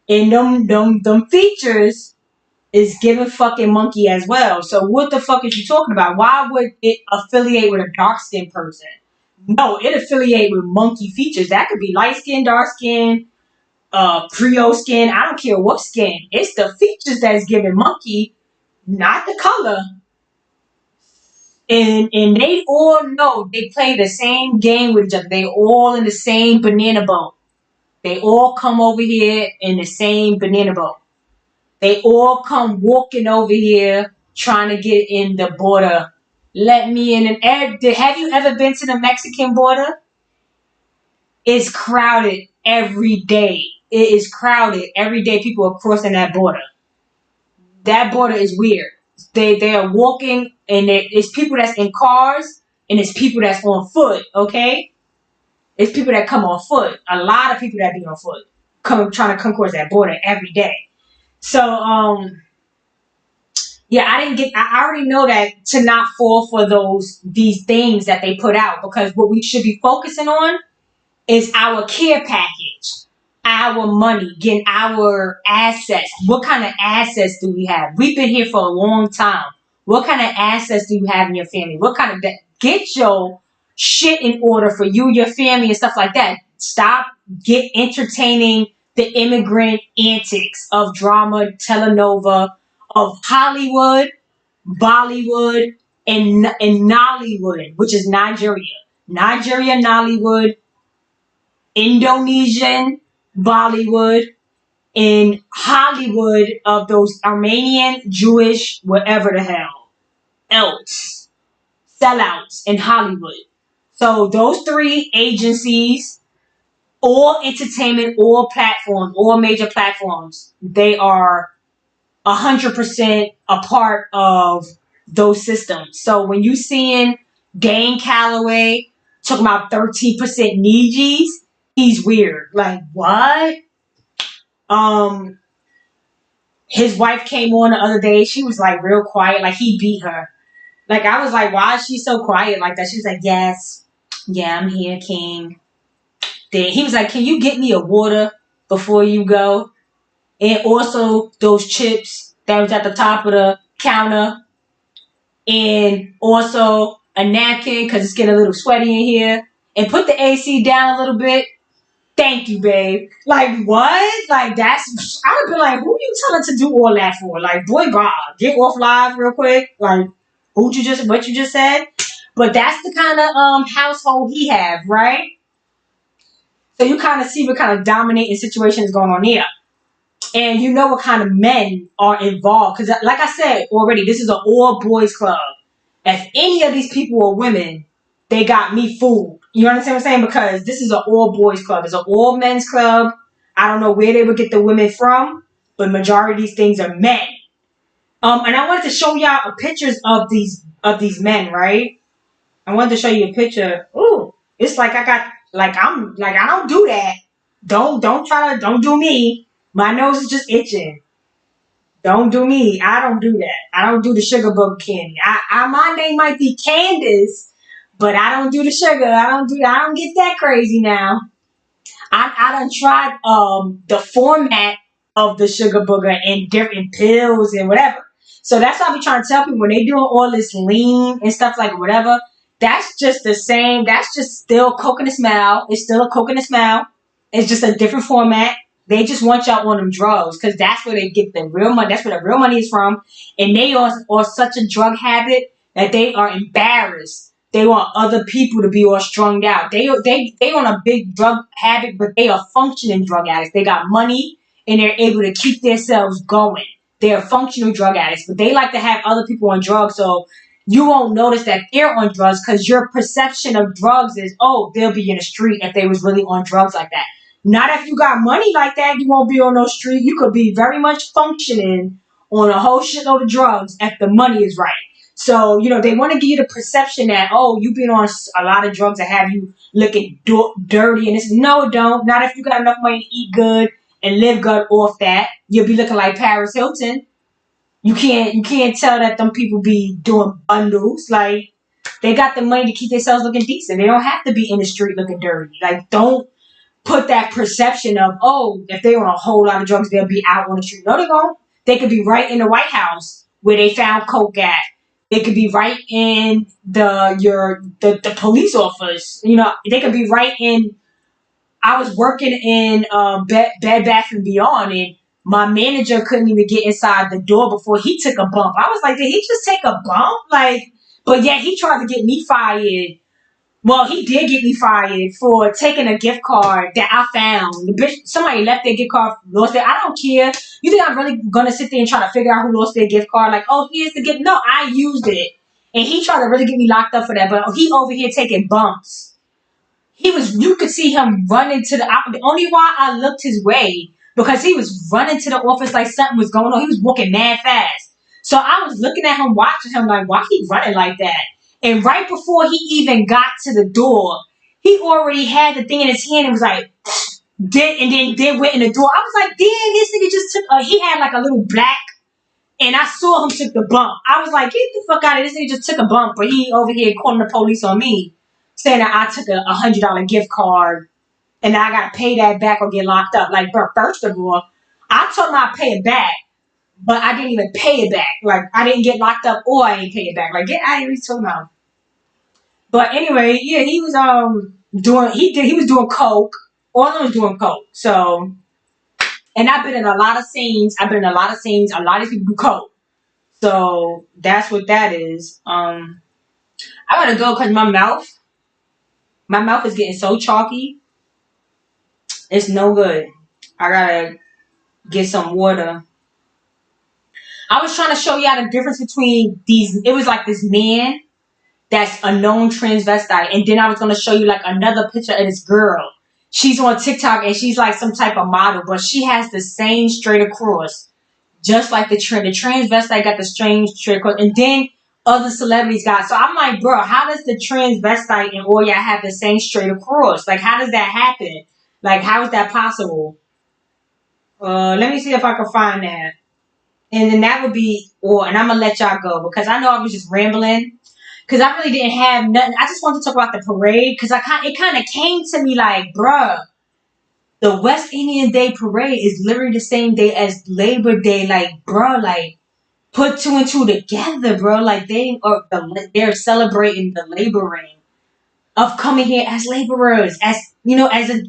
and them features is giving fucking monkey as well. So what the fuck is you talking about? Why would it affiliate with a dark skinned person? No, it affiliate with monkey features. That could be light skin, dark skin, Creole skin. I don't care what skin. It's the features that's giving monkey, not the color. And they all know they play the same game with each other. They all in the same banana boat. They all come over here in the same banana boat. They all come walking over here trying to get in the border. Let me in. And have you ever been to the Mexican border? It's crowded every day. It is crowded every day. People are crossing that border. That border is weird. They are walking, and it's people that's in cars, and it's people that's on foot. Okay, it's people that come on foot. A lot of people that be on foot, trying to come across that border every day. So yeah, I already know that to not fall for these things that they put out because what we should be focusing on is our care package, our money, getting our assets. What kind of assets do we have? We've been here for a long time. What kind of assets do you have in your family? Get your shit in order for you, your family, and stuff like that. Stop entertaining the immigrant antics of drama, telenova, of Hollywood, Bollywood, and Nollywood, which is Nigeria. Nigeria, Nollywood, Indonesian, Bollywood, and Hollywood of those Armenian, Jewish, whatever the hell else, sellouts in Hollywood. So those three agencies, all entertainment, all platforms, all major platforms, they are 100% a part of those systems. So when you seeing Dane Calloway talking about 13% Nijis, he's weird. Like what? His wife came on the other day. She was like real quiet, like he beat her. Like I was like, why is she so quiet like that? She was like, yes, yeah, I'm here, King. Then he was like, can you get me a water before you go? And also those chips that was at the top of the counter, and also a napkin because it's getting a little sweaty in here. And put the AC down a little bit. Thank you, babe. Like what? Like that's. I would be like, who you telling to do all that for? Like, boy, Bob, get off live real quick. Like, what you just said? But that's the kind of household he have, right? So you kind of see what kind of dominating situation is going on here. And you know what kind of men are involved. Because like I said already, this is an all boys club. If any of these people are women, they got me fooled. You understand what I'm saying? Because this is an all boys club. It's an all men's club. I don't know where they would get the women from, but majority of these things are men. And I wanted to show y'all pictures of these men, right? I wanted to show you a picture. Ooh, it's like I don't do that. Don't do me. My nose is just itching. Don't do me. I don't do that. I don't do the sugar bug candy. My name might be Candace, but I don't do the sugar. I don't get that crazy now. I done tried the format of the sugar booger in different pills and whatever. So that's why I be trying to tell people when they doing all this lean and stuff like whatever, that's just the same. That's just still coconut smell. It's still a coconut smell. It's just a different format. They just want y'all on them drugs because that's where they get the real money. That's where the real money is from. And they are such a drug habit that they are embarrassed. They want other people to be all strung out. They on a big drug habit, but they are functioning drug addicts. They got money and they're able to keep themselves going. They're functional drug addicts, but they like to have other people on drugs. So you won't notice that they're on drugs because your perception of drugs is, oh, they'll be in the street if they was really on drugs like that. Not if you got money like that, you won't be on no street. You could be very much functioning on a whole shitload of drugs if the money is right. So, they want to give you the perception that, oh, you've been on a lot of drugs that have you looking dirty. And it's, no, don't. Not if you got enough money to eat good and live good off that. You'll be looking like Paris Hilton. You can't tell that them people be doing bundles. Like, they got the money to keep themselves looking decent. They don't have to be in the street looking dirty. Like, don't put that perception of, oh, if they on a whole lot of drugs, they'll be out on the street. No, they won't. They could be right in the White House where they found coke at. They could be right in the police office. They could be right in. I was working in Bed Bath and Beyond, and my manager couldn't even get inside the door before he took a bump. I was like, did he just take a bump? Like, but yeah, he tried to get me fired. Well, he did get me fired for taking a gift card that I found. Somebody left their gift card, lost it. I don't care. You think I'm really gonna sit there and try to figure out who lost their gift card? Like, oh, here's the gift. No, I used it, and he tried to really get me locked up for that. But he over here taking bumps. You could see him running to the only why I looked his way because he was running to the office like something was going on. He was walking mad fast. So I was looking at him, watching him like, why he running like that? And right before he even got to the door, he already had the thing in his hand and was like, and then went in the door. I was like, damn, this nigga just took, he had like a little black, and I saw him took the bump. I was like, get the fuck out of here. This nigga just took a bump, but he over here calling the police on me, saying that I took a $100 gift card and I got to pay that back or get locked up. Like, bro, first of all, I told him I'd pay it back, but I didn't even pay it back. Like, I didn't get locked up or I didn't pay it back. Like, get out of here, he's talking about. But anyway, yeah, he was he was doing coke. All of them was doing coke. So, and I've been in a lot of scenes. A lot of people do coke. So that's what that is. I gotta go because my mouth is getting so chalky. It's no good. I gotta get some water. I was trying to show y'all the difference between these. It was like this man that's a known transvestite. And then I was going to show you like another picture of this girl. She's on TikTok and she's like some type of model, but she has the same straight across. Just like the transvestite got the same straight across. And then other celebrities got. So I'm like, bro, how does the transvestite and all y'all have the same straight across? Like, how does that happen? Like, how is that possible? Let me see if I can find that. And then that would be, and I'm going to let y'all go because I know I was just rambling. Because I really didn't have nothing. I just wanted to talk about the parade because it kind of came to me like, bruh, the West Indian Day parade is literally the same day as Labor Day. Like, bruh, like, put two and two together, bro. Like, they're celebrating the laboring of coming here as laborers, as indentured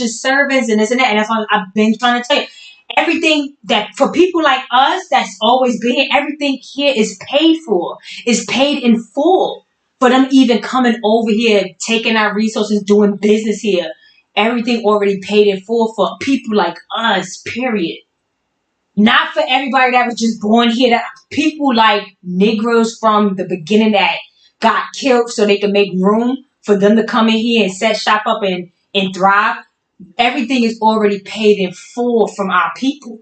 servants and this and that. And that's what I've been trying to tell you. Everything that for people like us that's always been here, everything here is paid for, is paid in full. For them even coming over here, taking our resources, doing business here, everything already paid in full for people like us, period. Not for everybody that was just born here. That people like Negroes from the beginning that got killed so they could make room for them to come in here and set shop up and thrive. Everything is already paid in full from our people.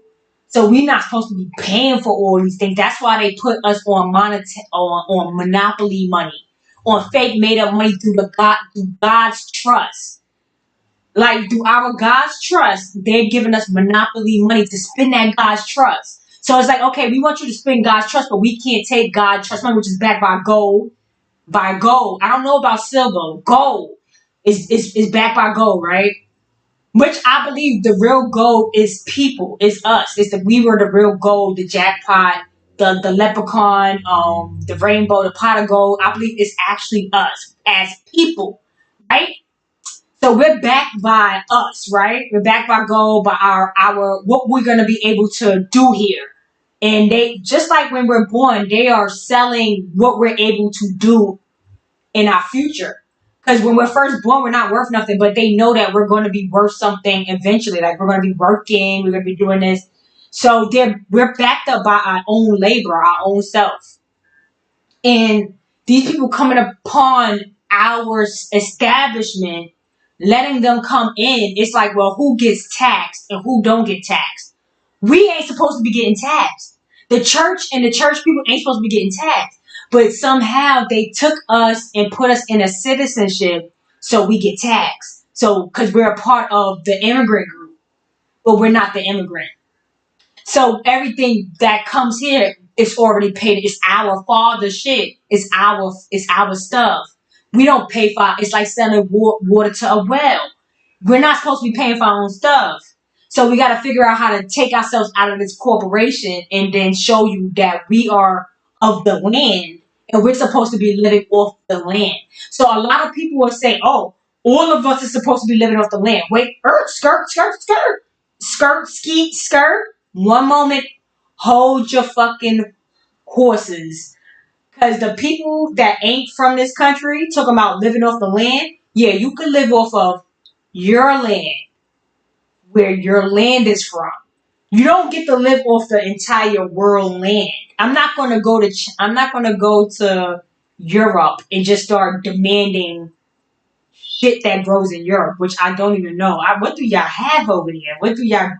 So we're not supposed to be paying for all these things. That's why they put us on on monopoly money, on fake made up money through God's trust. Like through our God's trust, they're giving us monopoly money to spend that God's trust. So it's like, okay, we want you to spend God's trust, but we can't take God's trust money, which is backed by gold. By gold. I don't know about silver. Gold is backed by gold, right? Which I believe the real gold is people, is us. We were the real gold, the jackpot, the leprechaun, the rainbow, the pot of gold. I believe it's actually us as people, right? So we're backed by us, right? We're backed by gold, by our what we're gonna be able to do here. And they just like when we're born, they are selling what we're able to do in our future. Because when we're first born, we're not worth nothing, but they know that we're going to be worth something eventually. Like we're going to be working, we're going to be doing this. So we're backed up by our own labor, our own self. And these people coming upon our establishment, letting them come in, it's like, well, who gets taxed and who don't get taxed? We ain't supposed to be getting taxed. The church and the church people ain't supposed to be getting taxed. But somehow they took us and put us in a citizenship so we get taxed. So, because we're a part of the immigrant group, but we're not the immigrant. So everything that comes here is already paid. It's our father's shit. It's our stuff. We don't pay for it's like selling water to a well. We're not supposed to be paying for our own stuff. So we got to figure out how to take ourselves out of this corporation and then show you that we are of the land and we're supposed to be living off the land. So a lot of people will say, oh, all of us are supposed to be living off the land. Wait, skirt, skirt, skirt, skirt, skeet, skirt. One moment, hold your fucking horses. Because the people that ain't from this country, talking about living off the land, yeah, you can live off of your land, where your land is from. You don't get to live off the entire world land. I'm not gonna go to Europe and just start demanding shit that grows in Europe, which I don't even know. What do y'all have over there? What do y'all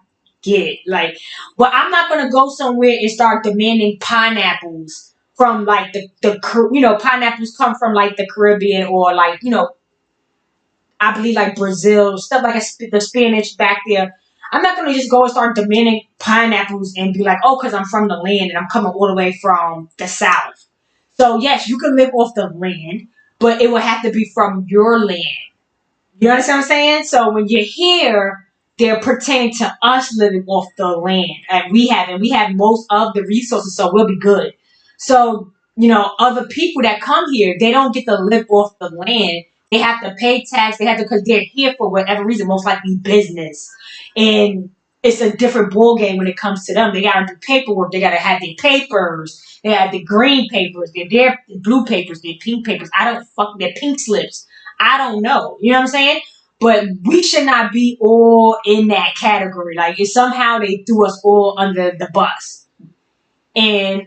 get? Like, well, I'm not gonna go somewhere and start demanding pineapples from like pineapples come from like the Caribbean or like I believe like Brazil, stuff like the Spanish back there. I'm not gonna just go and start demanding pineapples and be like, oh, because I'm from the land and I'm coming all the way from the south. So yes, you can live off the land, but it will have to be from your land. You understand what I'm saying? So when you're here, they're pertaining to us living off the land, and we have most of the resources, so we'll be good. So other people that come here, they don't get to live off the land. They have to pay tax. They have to because they're here for whatever reason, most likely business, and it's a different ball game when it comes to them. They got to do paperwork. They got to have their papers. They have the green papers. Their blue papers. Their pink papers. I don't fuck their pink slips. I don't know. You know what I'm saying? But we should not be all in that category. Like, if somehow they threw us all under the bus. And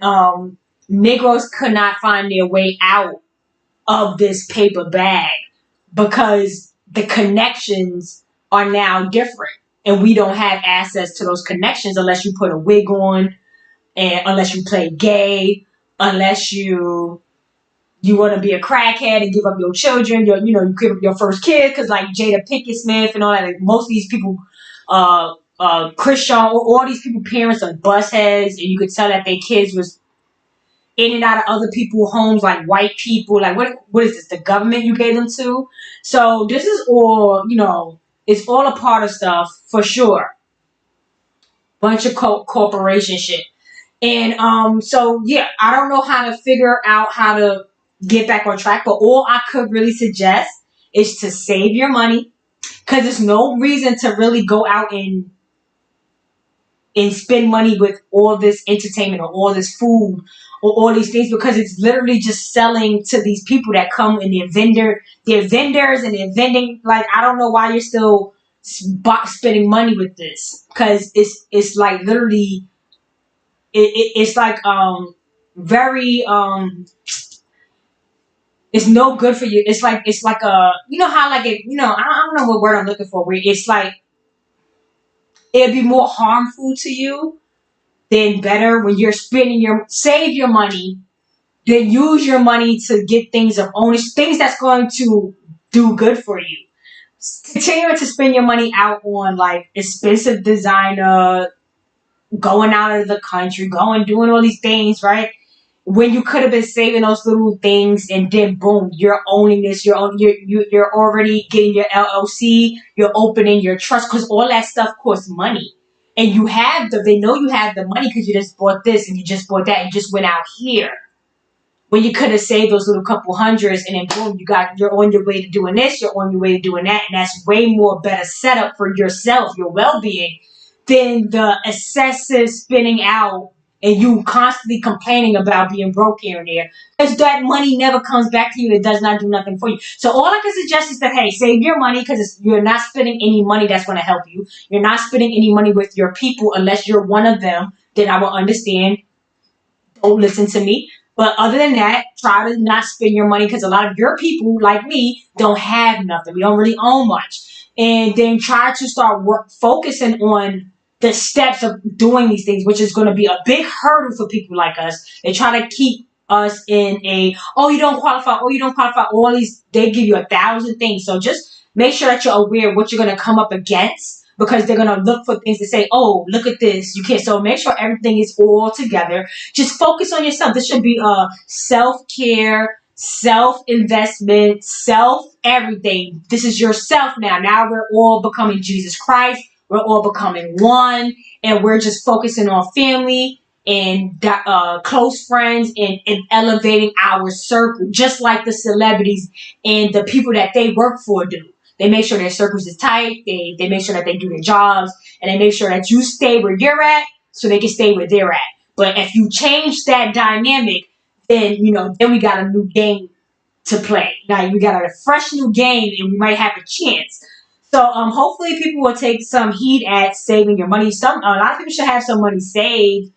Negroes could not find their way out of this paper bag because the connections are now different. And we don't have access to those connections unless you put a wig on, and unless you play gay, unless you want to be a crackhead and give up your children, you give up your first kid, because like Jada Pinkett Smith and all that. Like most of these people, Christian, all these people, parents are bus heads, and you could tell that their kids was in and out of other people's homes, like white people. Like what is this? The government you gave them to? So this is all it's all a part of stuff for sure. Bunch of corporation shit. And so yeah, I don't know how to figure out how to get back on track, but all I could really suggest is to save your money, because there's no reason to really go out and spend money with all this entertainment or all this food or all these things, because it's literally just selling to these people that come and they're vendors and they're vending. Like, I don't know why you're still spending money with this, because it's like literally it's like very it's no good for you. It's like a how like it I don't know what word I'm looking for, where it's like it'd be more harmful to you than better when you're save your money, then use your money to get things of ownership, things that's going to do good for you. Continuing to spend your money out on like expensive designer, going out of the country, doing all these things, right? When you could have been saving those little things, and then boom, you're owning this. You're already getting your LLC. You're opening your trust, because all that stuff costs money, and they know you have the money because you just bought this and you just bought that and just went out here. When you could have saved those little couple hundreds, and then boom, you're on your way to doing this. You're on your way to doing that, and that's way more better setup for yourself, your well-being, than the excessive spinning out and you constantly complaining about being broke here and there. Because that money never comes back to you. It does not do nothing for you. So all I can suggest is that, hey, save your money, because you're not spending any money that's going to help you. You're not spending any money with your people unless you're one of them. Then I will understand. Don't listen to me. But other than that, try to not spend your money, because a lot of your people, like me, don't have nothing. We don't really own much. And then try to start focusing on the steps of doing these things, which is going to be a big hurdle for people like us. They try to keep us in a, oh, you don't qualify, oh, you don't qualify, all these, they give you 1,000 things. So just make sure that you're aware of what you're going to come up against, because they're going to look for things to say, oh, look at this, you can't. So make sure everything is all together. Just focus on yourself. This should be a self-care, self-investment, self-everything. This is yourself now. Now we're all becoming Jesus Christ. We're all becoming one, and we're just focusing on family and close friends, and elevating our circle, just like the celebrities and the people that they work for do. They make sure their circles is tight. They make sure that they do their jobs, and they make sure that you stay where you're at so they can stay where they're at. But if you change that dynamic, then then we got a new game to play. Now we got a fresh new game, and we might have a chance. So hopefully people will take some heed at saving your money. A lot of people should have some money saved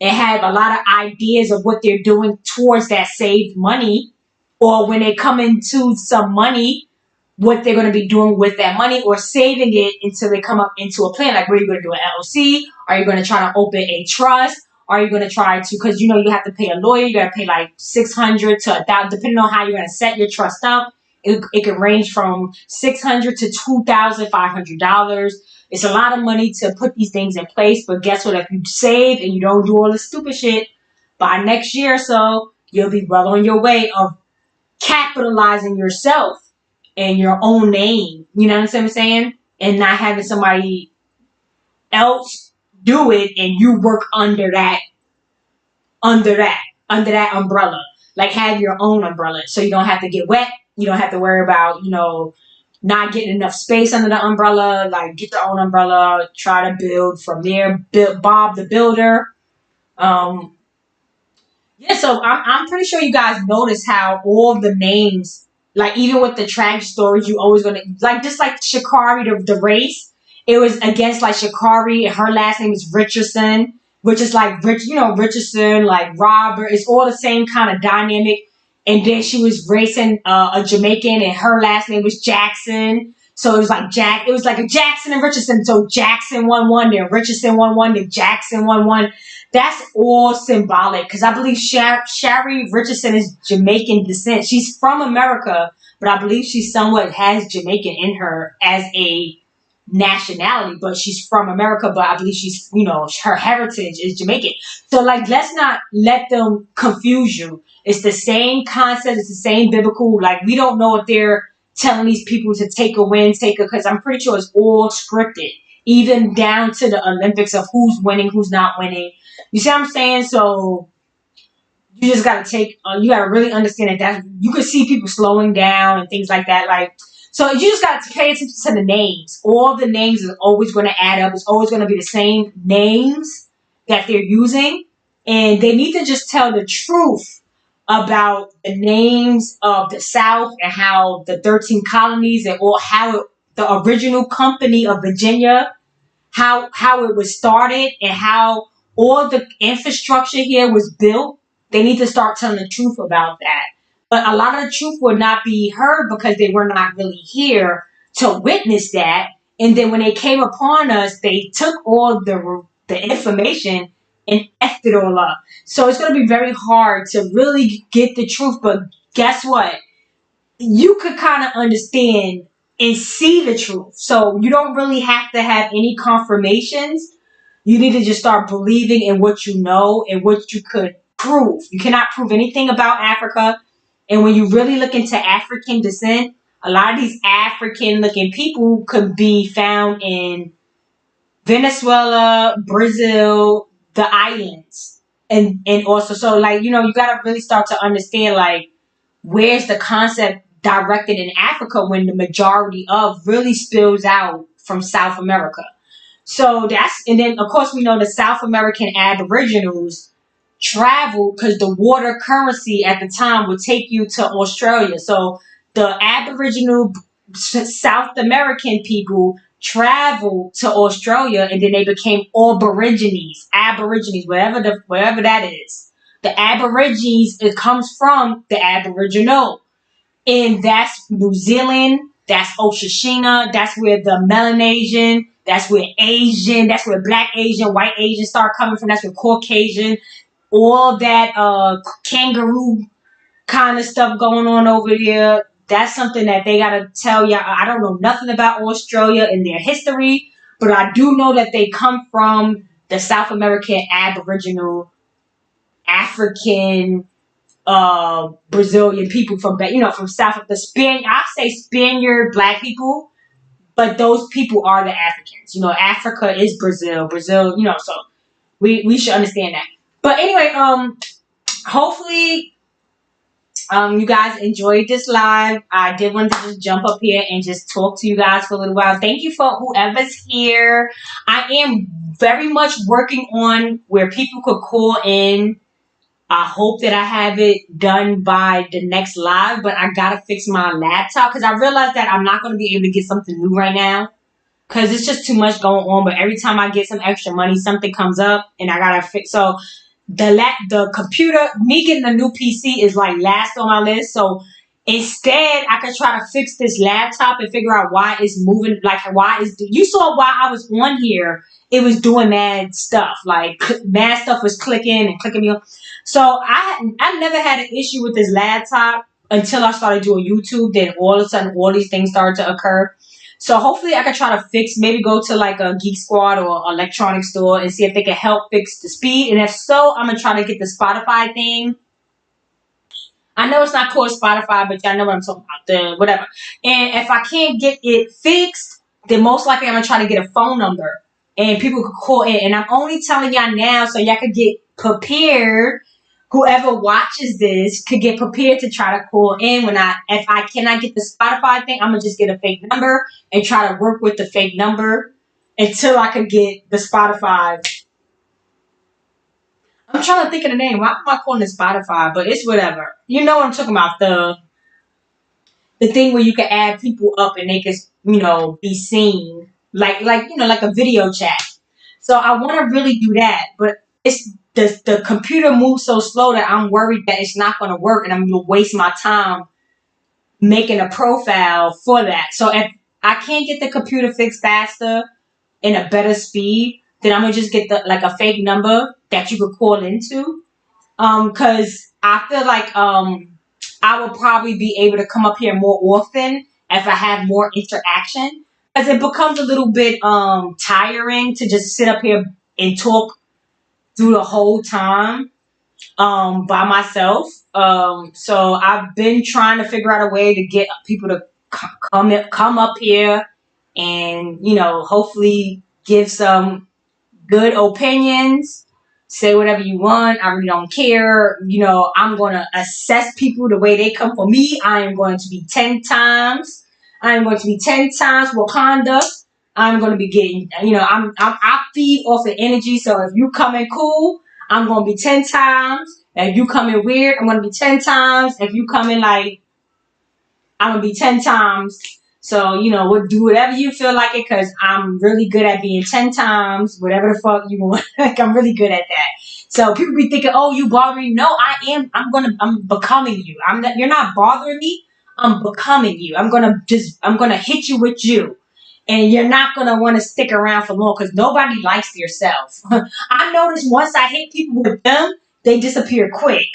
and have a lot of ideas of what they're doing towards that saved money, or when they come into some money, what they're going to be doing with that money, or saving it until they come up into a plan. Like, what are you going to do, an LLC? Are you going to try to open a trust? Are you going to try to, because you have to pay a lawyer, you got to pay like $600 to $1,000, depending on how you're going to set your trust up. It can range from $600 to $2,500. It's a lot of money to put these things in place, but guess what? If you save and you don't do all this stupid shit, by next year or so, you'll be well on your way of capitalizing yourself and your own name. You know what I'm saying? And not having somebody else do it and you work under that umbrella. Like, have your own umbrella so you don't have to get wet. You don't have to worry about, not getting enough space under the umbrella. Like, get your own umbrella, try to build from there. Bob the Builder. Yeah, so I'm pretty sure you guys notice how all the names, like even with the tragic stories, you always gonna, like, just like Sha'Carri, the race, it was against like Sha'Carri, and her last name is Richardson, which is like Richardson, like Robert. It's all the same kind of dynamic. And then she was racing a Jamaican, and her last name was Jackson. So it was like it was like a Jackson and Richardson. So Jackson won, then Richardson won, then Jackson won. That's all symbolic, because I believe Shari Richardson is Jamaican descent. She's from America, but I believe she somewhat has Jamaican in her as a nationality, but she's from America, but I believe she's, her heritage is Jamaican. So, like, let's not let them confuse you. It's the same concept. It's the same biblical. Like, we don't know if they're telling these people to take a win, because I'm pretty sure it's all scripted, even down to the Olympics of who's winning, who's not winning. You see what I'm saying? So you just got to you got to really understand that you could see people slowing down and things like that. Like, so you just got to pay attention to the names. All the names is always going to add up. It's always going to be the same names that they're using. And they need to just tell the truth about the names of the South, and how the 13 colonies, and how the original company of Virginia, how it was started, and how all the infrastructure here was built. They need to start telling the truth about that. But a lot of the truth would not be heard because they were not really here to witness that. And then when they came upon us, they took all the information and effed it all up. So it's going to be very hard to really get the truth. But guess what? You could kind of understand and see the truth. So you don't really have to have any confirmations. You need to just start believing in what you know and what you could prove. You cannot prove anything about Africa. And when you really look into African descent, a lot of these African-looking people could be found in Venezuela, Brazil, the islands. And also, so, like, you got to really start to understand, like, where's the concept directed in Africa when the majority of really spills out from South America. So and then of course we know the South American Aboriginals travel, because the water currency at the time would take you to Australia. So the Aboriginal South American people traveled to Australia, and then they became Aborigines, wherever that is. The Aborigines, it comes from the Aboriginal. And that's New Zealand, that's Oceania, that's where the Melanesian, That's where Asian, that's where Black Asian, white Asian start coming from. That's where Caucasian, all that kangaroo kind of stuff going on over there. That's something that they gotta tell y'all. I don't know nothing about Australia and their history, but I do know that they come from the South American Aboriginal, African, Brazilian people from from South of the Spaniard. I say Spaniard Black people, but those people are the Africans. Africa is Brazil. Brazil, so we should understand that. But anyway, hopefully you guys enjoyed this live. I did want to just jump up here and just talk to you guys for a little while. Thank you for whoever's here. I am very much working on where people could call in. I hope that I have it done by the next live, but I gotta fix my laptop because I realized that I'm not gonna be able to get something new right now because it's just too much going on. But every time I get some extra money, something comes up and I gotta fix. So the computer, me getting a new PC is like last on my list. So instead, I could try to fix this laptop and figure out why it's moving. Like you saw why I was on here. It was doing mad stuff. Like mad stuff was clicking and clicking me. So I never had an issue with this laptop until I started doing YouTube. Then all of a sudden, all these things started to occur. So hopefully I can try to fix, maybe go to like a Geek Squad or electronic store and see if they can help fix the speed. And if so, I'm going to try to get the Spotify thing. I know it's not called Spotify, but y'all know what I'm talking about. Whatever. And if I can't get it fixed, then most likely I'm going to try to get a phone number. And people could call in. And I'm only telling y'all now so y'all could get prepared. Whoever watches this could get prepared to try to call in if I cannot get the Spotify thing, I'm gonna just get a fake number and try to work with the fake number until I could get the Spotify. I'm trying to think of the name. Why am I calling it Spotify? But it's whatever. You know what I'm talking about. The thing where you can add people up and they can, be seen. Like a video chat. So I want to really do that, but it's the computer moves so slow that I'm worried that it's not going to work and I'm going to waste my time making a profile for that. So if I can't get the computer fixed faster and a better speed, then I'm going to just get a fake number that you could call into. Cause I feel like, I will probably be able to come up here more often if I have more interaction. Cause it becomes a little bit, tiring to just sit up here and talk through the whole time by myself. So I've been trying to figure out a way to get people to come up here and, hopefully give some good opinions. Say whatever you want. I really don't care. I'm going to assess people the way they come for me. I am going to be 10 times. I am going to be 10 times Wakanda. I'm going to be getting, I feed off of energy. So if you come in cool, I'm going to be 10 times. If you come in weird, I'm going to be 10 times. If you come in I'm going to be 10 times. So, we'll do whatever you feel like it because I'm really good at being 10 times, whatever the fuck you want. I'm really good at that. So people be thinking, oh, you bothering me. No, I am. I'm becoming you. You're not bothering me. I'm becoming you. I'm going to hit you with you. And you're not going to want to stick around for long because nobody likes yourself. I noticed once I hit people with them, they disappear quick.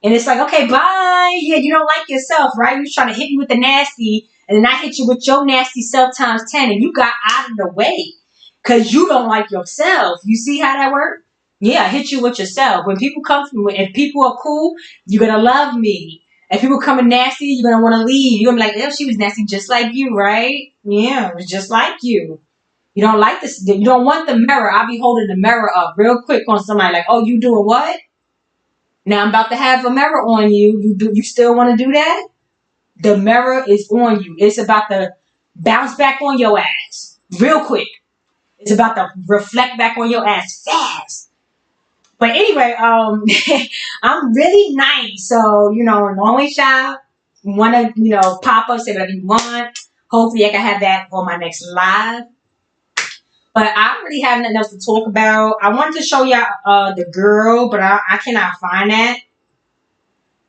And it's like, okay, bye. Yeah, you don't like yourself, right? You're trying to hit me with the nasty, and then I hit you with your nasty self times 10, and you got out of the way because you don't like yourself. You see how that works? Yeah, hit you with yourself. When people come from, if people are cool, you're going to love me. If people coming nasty, you're going to want to leave. You're going to be like, oh, she was nasty just like you, right? Yeah, it was just like you. You don't like this. You don't want the mirror. I'll be holding the mirror up real quick on somebody like, oh, you doing what? Now I'm about to have a mirror on you. You still want to do that? The mirror is on you. It's about to bounce back on your ass real quick. It's about to reflect back on your ass fast. But anyway, I'm really nice. So, knowing y'all want to, pop up, say whatever you want. Hopefully I can have that on my next live. But I don't really have nothing else to talk about. I wanted to show y'all the girl, but I cannot find that.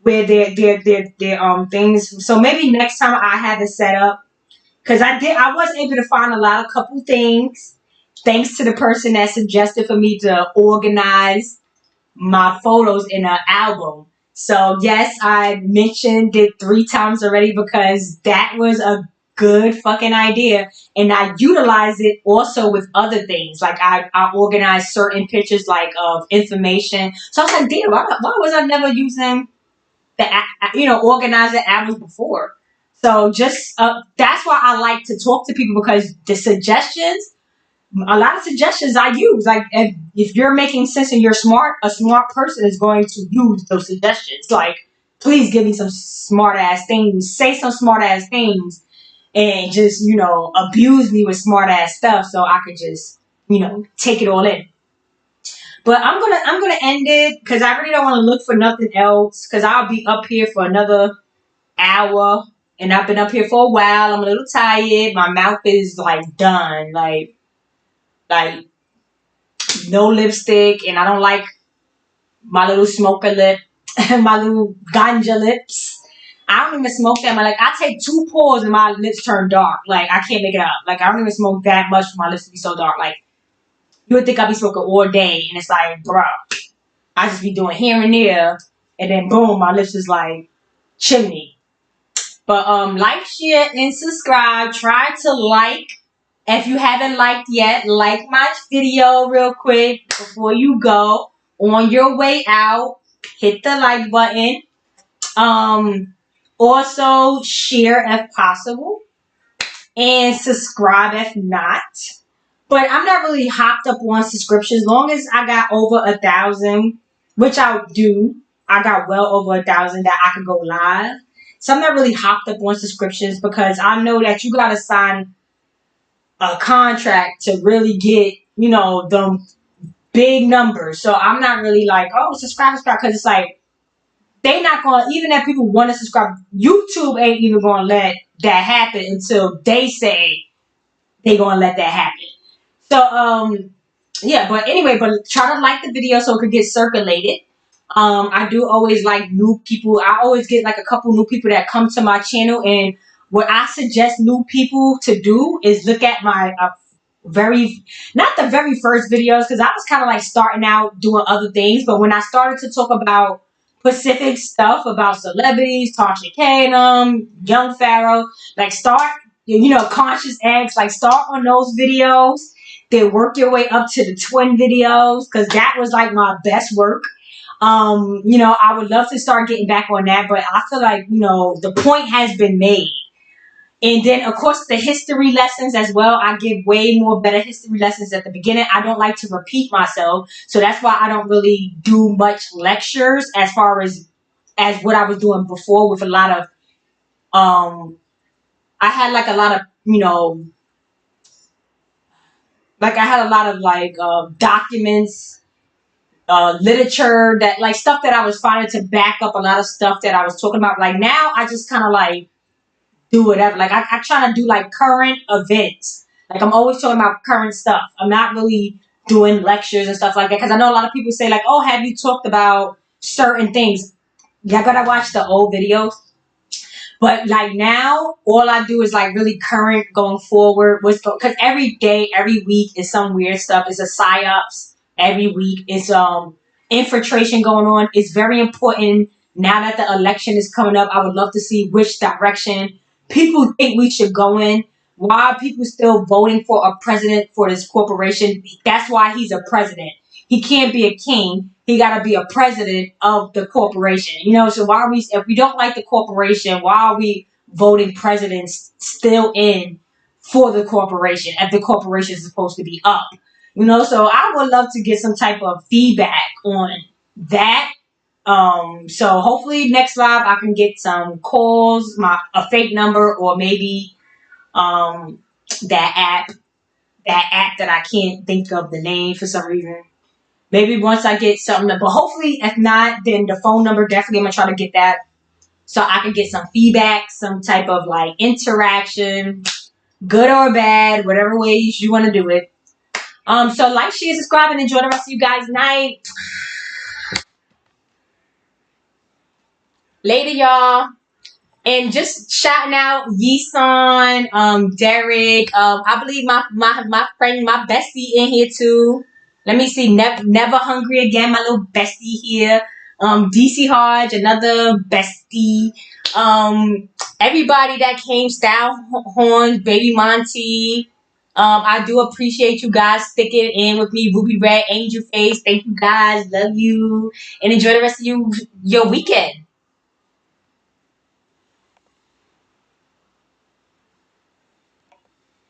Where their things. So maybe next time I have it set up. Because I was able to find a lot of couple things. thanks to the person that suggested for me to organize my photos in an album. So yes, I mentioned it 3 times already because that was a good fucking idea. And I utilize it also with other things. Like I organize certain pictures like of information. So I was like, damn, why was I never using organizing albums before? So just that's why I like to talk to people because the suggestions, a lot of suggestions I use. Like if you're making sense and you're smart, a smart person is going to use those suggestions. Like, please give me some smart ass things, say some smart ass things, and just abuse me with smart ass stuff so I could just take it all in. But I'm gonna end it because I really don't want to look for nothing else because I'll be up here for another hour. And I've been up here for a while. I'm a little tired. My mouth is like done. Like no lipstick, and I don't like my little smoker lip, my little ganja lips. I don't even smoke that much. Like I take 2 pulls and my lips turn dark. Like I can't make it up. Like I don't even smoke that much for my lips to be so dark. Like you would think I'd be smoking all day, and it's like, bro, I just be doing here and there, and then boom, my lips is like chimney. But like, share, and subscribe. Try to like. If you haven't liked yet, like my video real quick before you go. On your way out, hit the like button. Also share if possible, and subscribe if not. But I'm not really hopped up on subscriptions. As long as I got over 1,000, which I do, I got well over 1,000 that I can go live. So I'm not really hopped up on subscriptions because I know that you gotta sign a contract to really get, them big numbers. So I'm not really like, oh, subscribe, because it's like, they not going to, even if people want to subscribe, YouTube ain't even going to let that happen until they say they going to let that happen. So, yeah, but anyway, but try to like the video so it could get circulated. I do always like new people. I always get like a couple new people that come to my channel, and what I suggest new people to do is look at my not the very first videos, because I was kind of like starting out doing other things, but when I started to talk about Pacific stuff, about celebrities, Tasha K, Young Pharaoh, like start, Conscious X, like start on those videos, then work your way up to the twin videos, because that was like my best work. I would love to start getting back on that, but I feel like, the point has been made. And then, of course, the history lessons as well. I give way more better history lessons at the beginning. I don't like to repeat myself. So that's why I don't really do much lectures as far as what I was doing before with a lot of, I had like a lot of, like I had a lot of like documents, literature, that like stuff that I was finding to back up a lot of stuff that I was talking about. Like now I just kind of like do whatever. Like I try to do like current events. Like I'm always talking about current stuff. I'm not really doing lectures and stuff like that because I know a lot of people say like, "Oh, have you talked about certain things?" Y'all gotta watch the old videos. But like now, all I do is like really current going forward. Because every day, every week is some weird stuff. It's a psyops. Every week is infiltration going on. It's very important now that the election is coming up. I would love to see which direction people think we should go in. Why are people still voting for a president for this corporation? That's why he's a president. He can't be a king. He got to be a president of the corporation. So why are we, if we don't like the corporation, why are we voting presidents still in for the corporation if the corporation is supposed to be up? So I would love to get some type of feedback on that. So hopefully next live I can get some calls, a fake number, or maybe that app that I can't think of the name for some reason. Maybe once I get something, but hopefully if not, then the phone number, definitely I'm gonna try to get that so I can get some feedback, some type of like interaction, good or bad, whatever ways you want to do it. So like, share, subscribe, and enjoy the rest of you guys' night. Later, y'all. And just shouting out Yisan, Derek. I believe my friend, my bestie in here too. Let me see. Never hungry again. My little bestie here. DC Hodge, another bestie. Um, Everybody that came. Style Horns, Baby Monty. I do appreciate you guys sticking in with me. Ruby Red, Angel Face. Thank you guys. Love you, and enjoy the rest of your weekend.